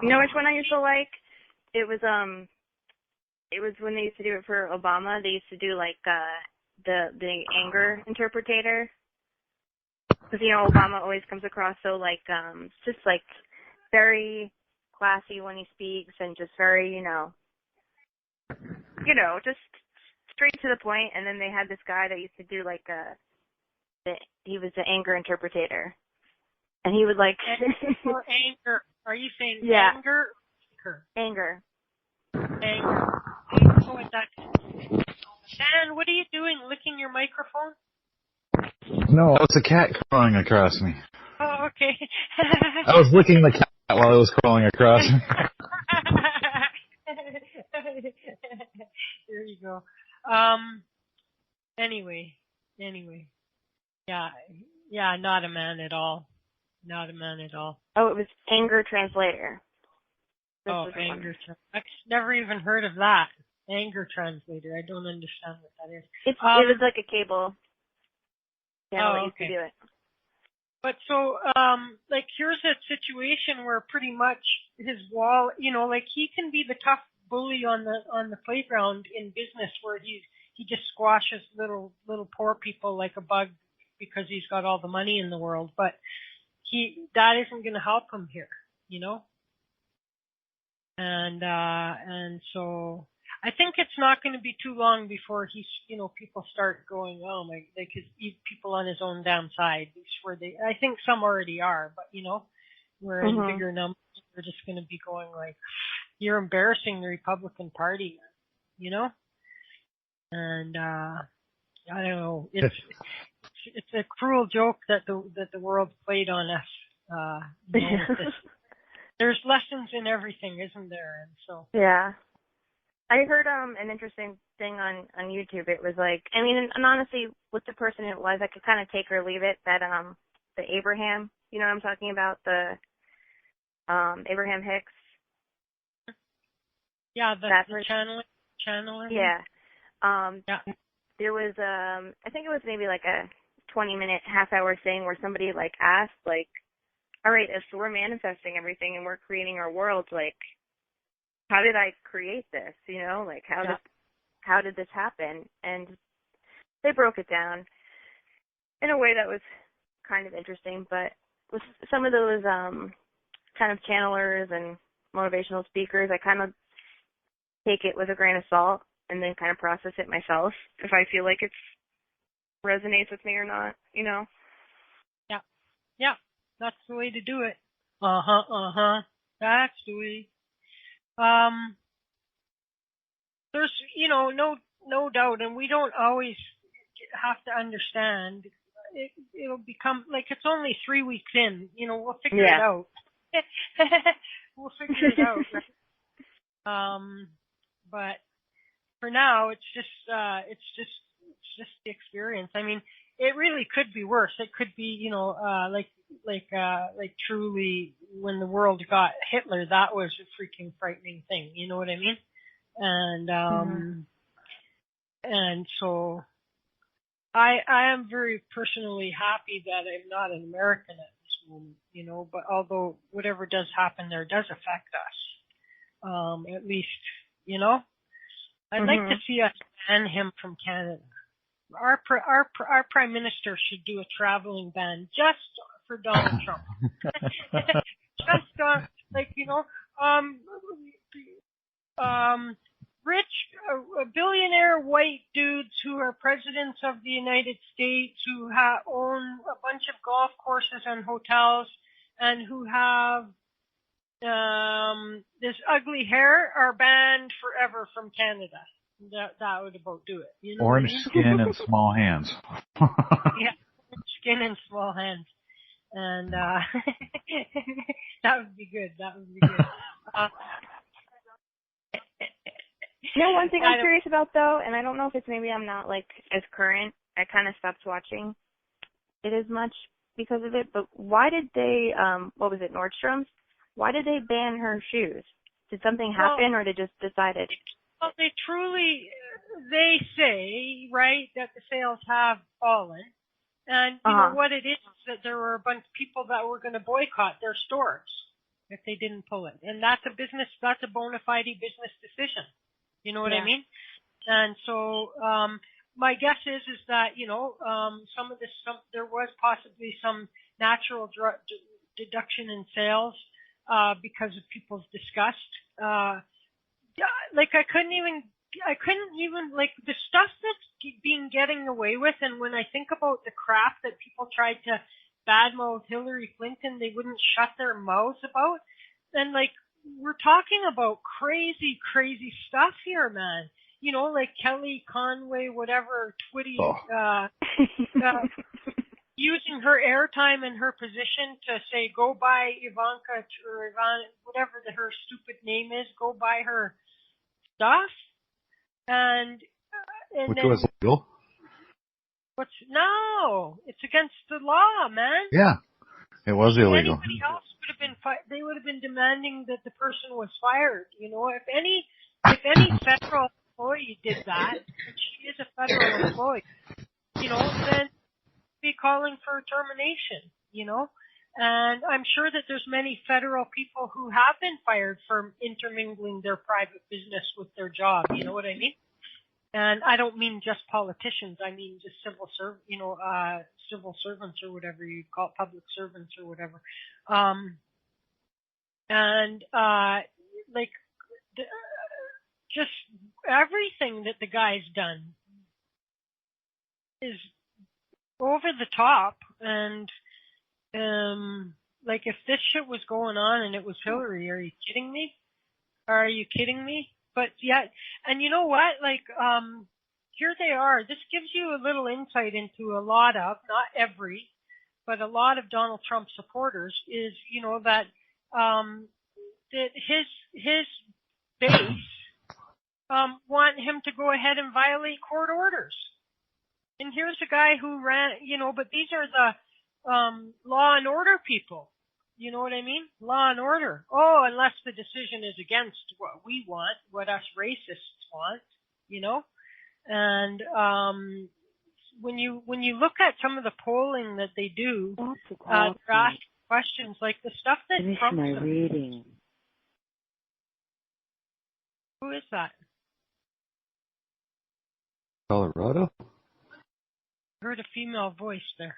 Speaker 6: you know which one I used to like? It was when they used to do it for Obama. They used to do like, the anger interpreter. Because, Obama always comes across so like, just like very classy when he speaks and just very, just straight to the point. And then they had this guy that used to do like he was the anger interpreter, and he would like
Speaker 2: or anger. Are you saying anger?
Speaker 6: Anger.
Speaker 2: Anger. I don't know what that is. Dan, what are you doing? Licking your microphone?
Speaker 10: No, it's a cat crawling across me.
Speaker 2: Oh, okay.
Speaker 10: I was licking the cat while it was crawling across me.
Speaker 2: There you go. Anyway. Yeah, not a man at all. Not a man at all.
Speaker 6: Oh, it was anger translator.
Speaker 2: Anger translator. I've never even heard of that. Anger translator. I don't understand what that is.
Speaker 6: It was like a cable.
Speaker 2: Yeah,
Speaker 6: used to do it.
Speaker 2: But so, like, here's a situation where pretty much his wall, like he can be the tough bully on the playground in business where he just squashes little poor people like a bug because he's got all the money in the world. But that isn't going to help him here, And so I think it's not going to be too long before people start going, oh my, they could eat people on his own damn side. I think some already are, but we're in bigger numbers. We're just going to be going like, you're embarrassing the Republican Party, And, I don't know. It's a cruel joke that the world played on us. There's lessons in everything, isn't there? And so.
Speaker 6: Yeah. I heard an interesting thing on YouTube. It was like, I mean, and honestly, with the person it was, I could kind of take or leave it. That the Abraham, what I'm talking about, the Abraham Hicks.
Speaker 2: Yeah, the channeler.
Speaker 6: Yeah. There was I think it was maybe like a 20-minute, half-hour thing where somebody like asked like, all right, so we're manifesting everything and we're creating our world, like, how did I create this? Like how did this happen? And they broke it down in a way that was kind of interesting, but with some of those kind of channelers and motivational speakers, I kind of take it with a grain of salt and then kind of process it myself if I feel like it resonates with me or not,
Speaker 2: Yeah, that's the way to do it. That's the way. There's, no doubt, and we don't always have to understand. It'll become, like, it's only 3 weeks in, we'll figure it out. We'll figure it out, right? But for now, it's just the experience. I mean, it really could be worse. It could be, like truly when the world got Hitler, that was a freaking frightening thing. You know what I mean? And, and so, I am very personally happy that I'm not an American at this moment, but although whatever does happen there does affect us, at least, I'd like to see us ban him from Canada. Our prime minister should do a traveling ban just for Donald Trump. Just rich, billionaire white dudes who are presidents of the United States, who own a bunch of golf courses and hotels, and who have this ugly hair, are banned forever from Canada. That would about do it.
Speaker 10: Orange skin and small hands.
Speaker 2: Yeah, skin and small hands. And that would be good.
Speaker 6: One thing I'm curious about, though, and I don't know if it's maybe I'm not, as current. I kind of stopped watching it as much because of it. But why did they, what was it, Nordstrom's? Why did they ban her shoes? Did something happen, or they just decided?
Speaker 2: Well, they say, right, that the sales have fallen. And you know what it is that there were a bunch of people that were going to boycott their stores if they didn't pull it. And that's a bona fide business decision. You know what I mean? And so, my guess is that, there was possibly some natural deduction in sales, because of people's disgust. I couldn't even the stuff that's being getting away with, and when I think about the crap that people tried to badmouth Hillary Clinton, they wouldn't shut their mouths about. And we're talking about crazy, crazy stuff here, man. Kelly Conway, whatever, Twitty, using her airtime and her position to say, go buy Ivanka or Ivan, whatever her stupid name is, go buy her stuff. And
Speaker 10: Which
Speaker 2: then,
Speaker 10: was legal.
Speaker 2: No, it's against the law, man.
Speaker 10: Yeah, it was illegal.
Speaker 2: Anybody else would have been they would have been demanding that the person was fired. If any federal employee did that, and she is a federal employee, then be calling for termination. And I'm sure that there's many federal people who have been fired for intermingling their private business with their job. You know what I mean? And I don't mean just politicians. I mean just civil servants or whatever you call it, public servants or whatever. Just everything that the guy's done is over the top. And if this shit was going on and it was Hillary, are you kidding me? But yeah, and you know what? Here they are. This gives you a little insight into a lot of, not every, but a lot of Donald Trump supporters is, that his base want him to go ahead and violate court orders. And here's a guy who ran, but these are the law and order people. You know what I mean? Law and order. Oh, unless the decision is against what we want, what us racists want, And when you look at some of the polling that they do, ask questions like the stuff that Trump.
Speaker 9: My reading.
Speaker 2: Who is that?
Speaker 10: Colorado?
Speaker 2: I heard a female voice there.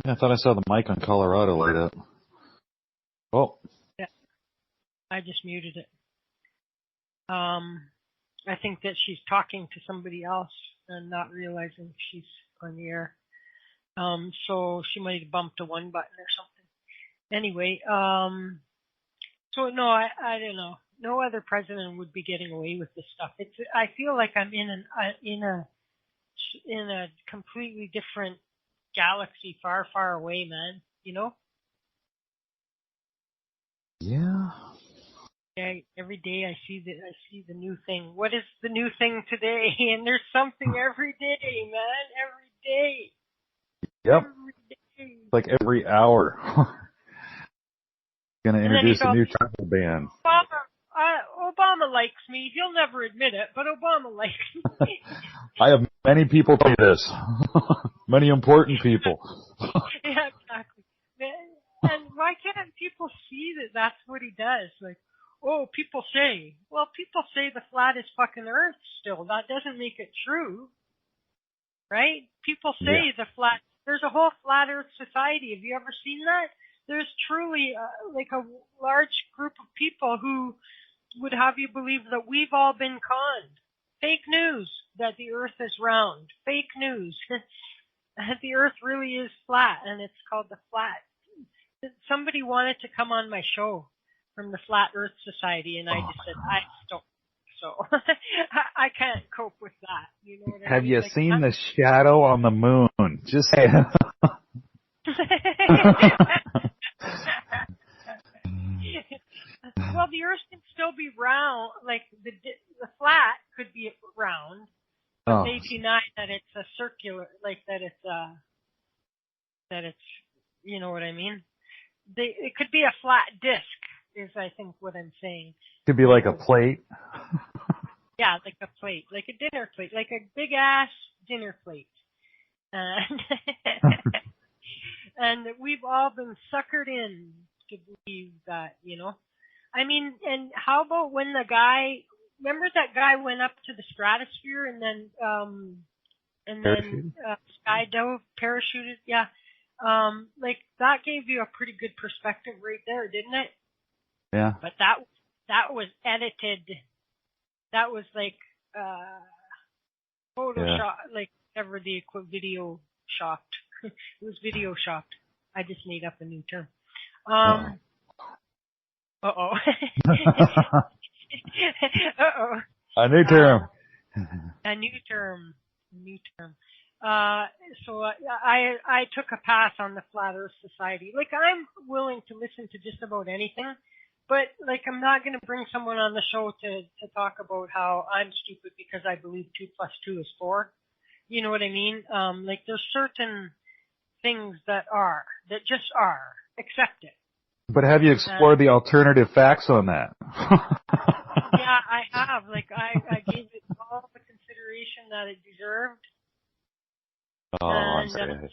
Speaker 10: Yeah, I thought I saw the mic on Colorado light up. Oh.
Speaker 2: Yeah. I just muted it. I think that she's talking to somebody else and not realizing she's on the air. So she might have bumped a one button or something. Anyway, so no, I don't know. No other president would be getting away with this stuff. I feel like I'm in a completely different galaxy, far, far away, man.
Speaker 10: Yeah.
Speaker 2: Yeah. Every day I see the new thing. What is the new thing today? And there's something every day, man. Every day.
Speaker 10: Yep.
Speaker 2: Every day.
Speaker 10: Like every hour. Gonna introduce a new travel ban.
Speaker 2: Obama Obama likes me. He'll never admit it, but Obama likes me.
Speaker 10: I have many people tell me this. Many important people.
Speaker 2: Yeah, exactly. And why can't people see that that's what he does? Like, oh, people say. Well, people say the flat is fucking Earth still. That doesn't make it true. Right? People say the flat. There's a whole flat Earth society. Have you ever seen that? There's truly like a large group of people who would have you believe that we've all been conned. Fake news that the Earth is round. Fake news. The Earth really is flat, and it's called the flat. Somebody wanted to come on my show from the Flat Earth Society, and I just said, I don't. So I can't cope with that. You know what I mean?
Speaker 10: Have you seen the shadow on the moon? Just say
Speaker 2: Well, the Earth can still be round. Like the flat could be round, but they deny that it's a circular. Like that it's you know what I mean? It could be a flat disc. Is I think what I'm saying.
Speaker 10: Could be like a plate.
Speaker 2: Yeah, like a plate, like a dinner plate, like a big ass dinner plate. And we've all been suckered in to believe that, you know. I mean, and how about when the guy, remember that guy went up to the stratosphere and then skydove, parachuted? Yeah. Like that gave you a pretty good perspective right there, didn't it?
Speaker 10: Yeah.
Speaker 2: But that was edited. That was like Photoshop, like whatever the video shopped. It was video shopped. I just made up a new term. Uh-oh. Uh-oh.
Speaker 10: A new term.
Speaker 2: A new term. So I took a pass on the Flat Earth Society. Like I'm willing to listen to just about anything, but like I'm not going to bring someone on the show to talk about how I'm stupid because I believe 2 + 2 is 4. You know what I mean? Like there's certain things that just are. Accept it.
Speaker 10: But have you explored the alternative facts on that?
Speaker 2: Yeah, I have. Like I gave it all the consideration that it deserved.
Speaker 10: I'm sorry.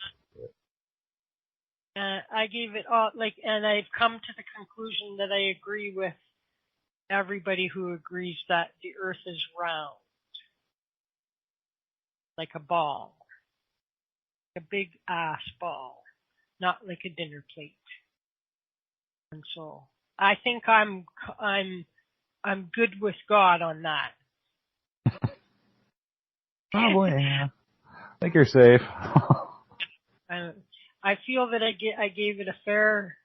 Speaker 2: I gave it all, and I've come to the conclusion that I agree with everybody who agrees that the Earth is round, like a ball, a big ass ball, not like a dinner plate. And so I think I'm good with God on that.
Speaker 10: Probably, yeah. I think you're safe.
Speaker 2: I feel that I gave it a fair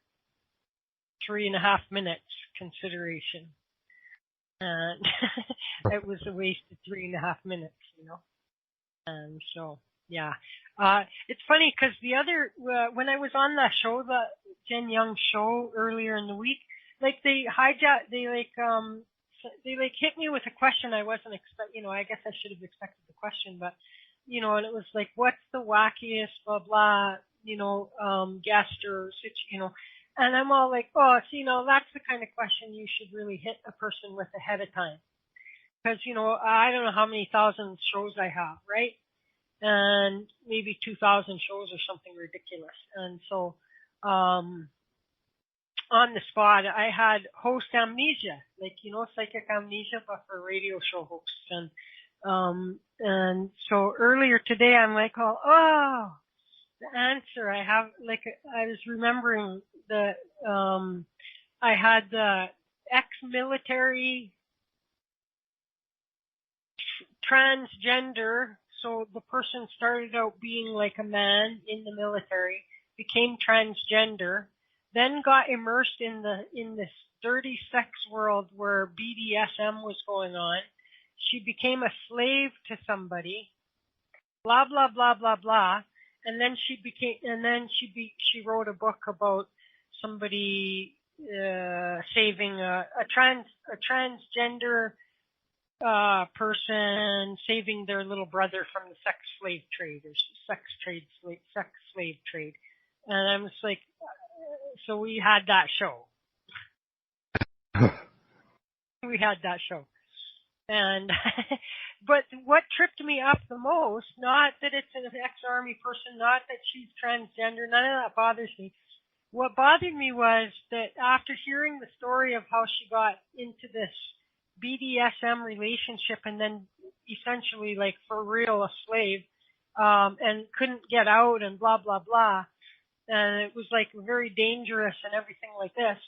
Speaker 2: 3.5 minutes consideration, and it was a waste of 3.5 minutes, you know. And so, yeah, it's funny because when I was on that show, the Jen Young show earlier in the week, like they hit me with a question I wasn't expecting. You know, I guess I should have expected the question, but you know, and it was like, what's the wackiest blah blah, you know, guest or you know, and I'm all like, oh, so, you know, that's the kind of question you should really hit a person with ahead of time, because you know, I don't know how many thousand shows I have, right? And maybe 2,000 shows or something ridiculous, and so on the spot, I had host amnesia, like, you know, psychic amnesia, but for radio show hosts. And so earlier today, I'm like, oh, the answer I have, like, I was remembering I had the ex-military transgender. So the person started out being like a man in the military, became transgender, then got immersed in this dirty sex world where BDSM was going on. She became a slave to somebody, blah blah blah blah blah, and then she wrote a book about somebody saving a transgender person, saving their little brother from the sex slave trade. And I was like, so we had that show. we had that show. And, but what tripped me up the most, not that it's an ex-Army person, not that she's transgender, none of that bothers me. What bothered me was that after hearing the story of how she got into this BDSM relationship and then essentially like for real a slave, and couldn't get out and blah, blah, blah. And it was like very dangerous and everything like this.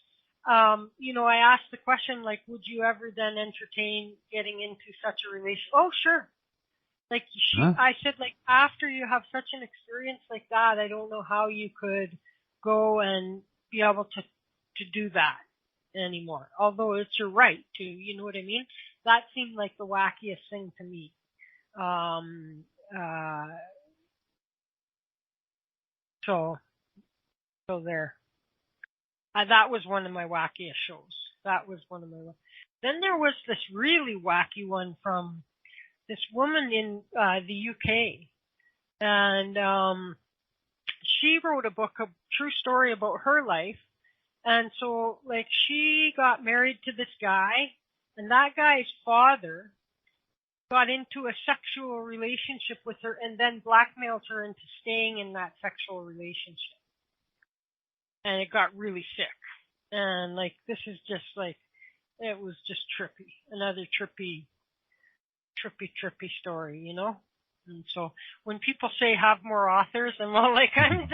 Speaker 2: I asked the question, like, would you ever then entertain getting into such a relationship? Oh, sure. Like I said, like, after you have such an experience like that, I don't know how you could go and be able to do that anymore. Although it's your right to, you know what I mean? That seemed like the wackiest thing to me. So there. That was one of my wackiest shows. Then there was this really wacky one from this woman in the UK. And she wrote a book, a true story about her life. And so, like, she got married to this guy, and that guy's father got into a sexual relationship with her and then blackmailed her into staying in that sexual relationship. And it got really sick. And, like, this is just, like, it was just trippy. Another trippy story, you know? And so when people say have more authors, I'm all like, I'm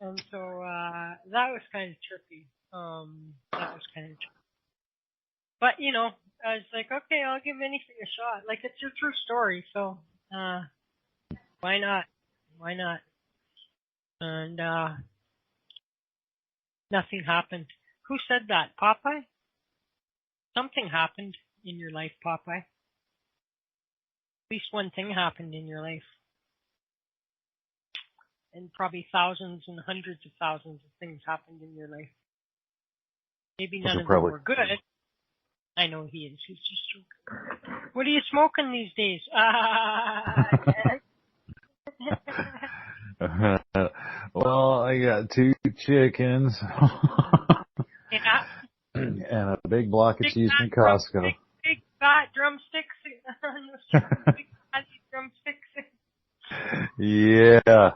Speaker 2: and so that was kind of trippy. But, you know, I was like, okay, I'll give anything a shot. Like, it's your true story, so why not? And nothing happened. Who said that? Popeye? Something happened in your life, Popeye. At least one thing happened in your life. And probably thousands and hundreds of thousands of things happened in your life. Maybe none of them were good. I know he is. He's just joking. What are you smoking these days?
Speaker 10: Well, I got 2 chickens.
Speaker 2: Yeah.
Speaker 10: And a big block of cheese from Costco.
Speaker 2: Big fat drumsticks. Big fat drumsticks.
Speaker 10: Yeah.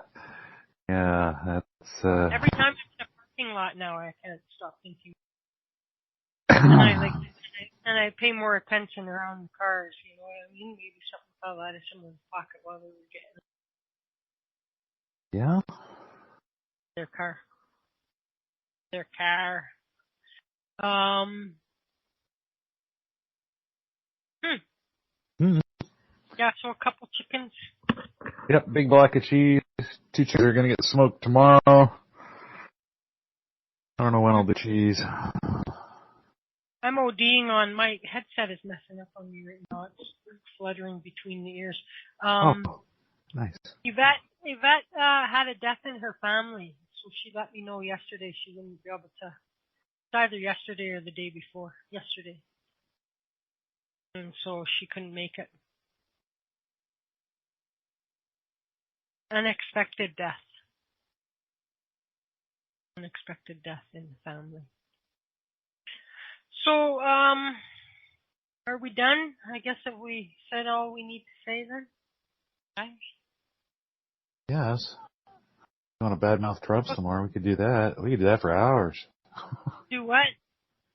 Speaker 10: Yeah, that's
Speaker 2: Every time I'm in a parking lot now, I can't stop thinking. And I pay more attention around the cars, you know what I mean? Maybe something fell out of someone's pocket while they were getting their car. Yeah, so a couple chickens.
Speaker 10: Yep, big block of cheese. 2 chickens are gonna get smoked tomorrow. I don't know when I'll do cheese.
Speaker 2: I'm ODing on my headset is messing up on me right now. It's fluttering between the ears.
Speaker 10: Nice.
Speaker 2: Yvette had a death in her family, so she let me know yesterday she wouldn't be able to. It's either yesterday or the day before. Yesterday. And so she couldn't make it. Unexpected death in the family. So, are we done? I guess if we said all we need to say then? Guys?
Speaker 10: Yes. If you want to badmouth Trump some more, we could do that. We could do that for hours.
Speaker 2: Do what?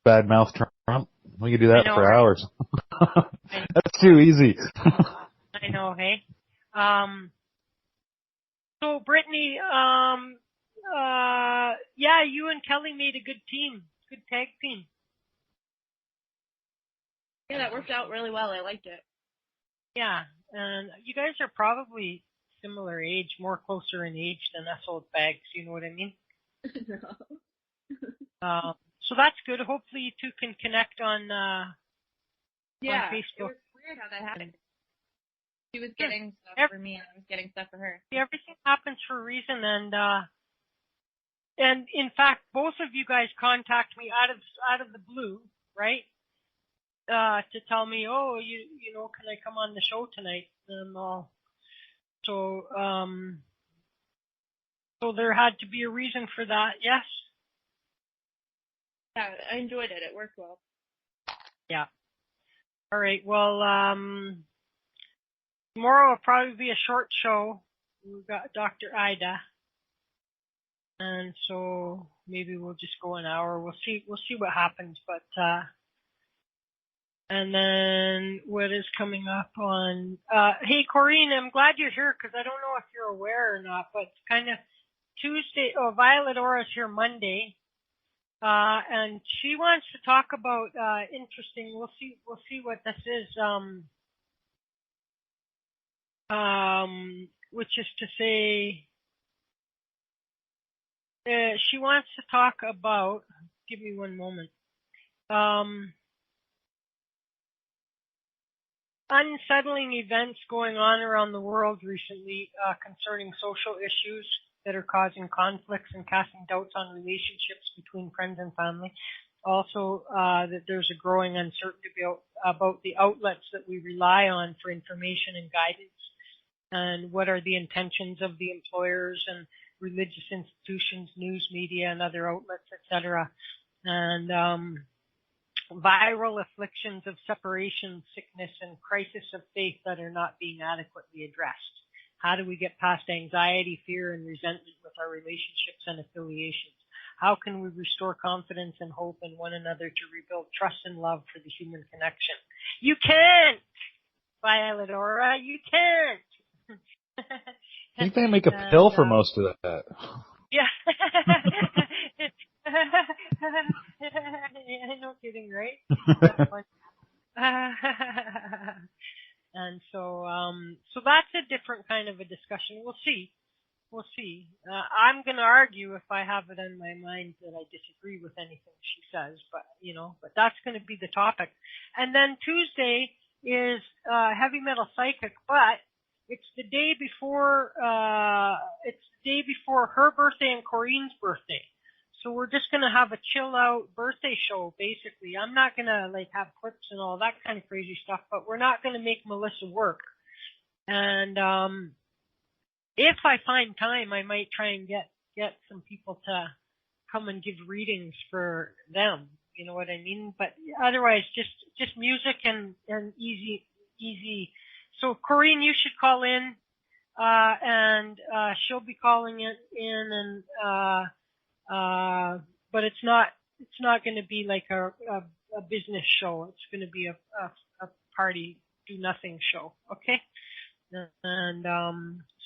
Speaker 10: Badmouth Trump. We could do that for
Speaker 2: right?
Speaker 10: hours. That's too easy.
Speaker 2: I know, hey? So, Brittany, yeah, you and Kelly made a good team. Good tag team.
Speaker 4: Yeah, that worked out really well. I liked it.
Speaker 2: Yeah, and you guys are probably similar age, more closer in age than us old bags, you know what I mean? So that's good. Hopefully you two can connect on Facebook.
Speaker 4: It was weird how that happened. She was getting stuff for me and I was getting stuff for her.
Speaker 2: Everything happens for a reason, and in fact both of you guys contact me out of the blue, right? To tell me, oh, you know, can I come on the show tonight? And so So there had to be a reason for that, yes?
Speaker 3: Yeah, I enjoyed it. It worked well.
Speaker 2: Yeah. All right. Well, tomorrow will probably be a short show. We've got Dr. Ida. And so maybe we'll just go an hour. We'll see what happens. But, and then what is coming up on, hey, Corrine, I'm glad you're here because I don't know if you're aware or not, but it's kind of Tuesday. Oh, Violet Aura's here Monday. And she wants to talk about, interesting, we'll see what this is, which is to say, she wants to talk about, give me one moment, unsettling events going on around the world recently, concerning social issues that are causing conflicts and casting doubts on relationships between friends and family. Also, that there's a growing uncertainty about the outlets that we rely on for information and guidance, and what are the intentions of the employers and religious institutions, news media, and other outlets, etc. And viral afflictions of separation, sickness, and crisis of faith that are not being adequately addressed. How do we get past anxiety, fear, and resentment with our relationships and affiliations? How can we restore confidence and hope in one another to rebuild trust and love for the human connection? You can't, Violet Aura, you can't.
Speaker 10: I think they make a pill for most of that.
Speaker 2: Yeah. No kidding, right? That's fun. And so that's a different kind of a discussion. We'll see. I'm going to argue if I have it in my mind that I disagree with anything she says, but that's going to be the topic. And then Tuesday is Heavy Metal Psychic, but it's the day before her birthday and Corrine's birthday. So we're just going to have a chill out birthday show, basically. I'm not going to have clips and all that kind of crazy stuff, but we're not going to make Melissa work. And, if I find time, I might try and get some people to come and give readings for them. You know what I mean? But otherwise, just music and easy. So Corrine, you should call in, and she'll be calling it in, and but it's not going to be like a business show. It's going to be a party do nothing show. Okay. And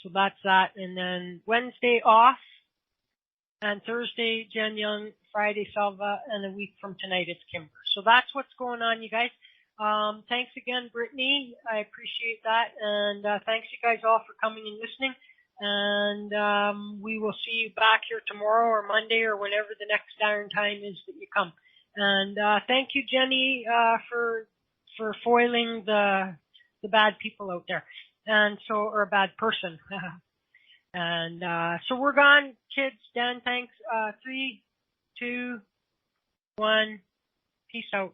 Speaker 2: so that's that. And then Wednesday off, and Thursday Jen Young, Friday Salva, and a week from tonight it's Kimber. So that's what's going on, you guys. Thanks again, Brittany. I appreciate that. And thanks you guys all for coming and listening. And we will see you back here tomorrow or Monday or whenever the next darn time is that you come. And thank you, Jenny, for foiling the bad people out there. And so, or a bad person. And so we're gone, kids. Dan, thanks. 3, 2, 1. Peace out.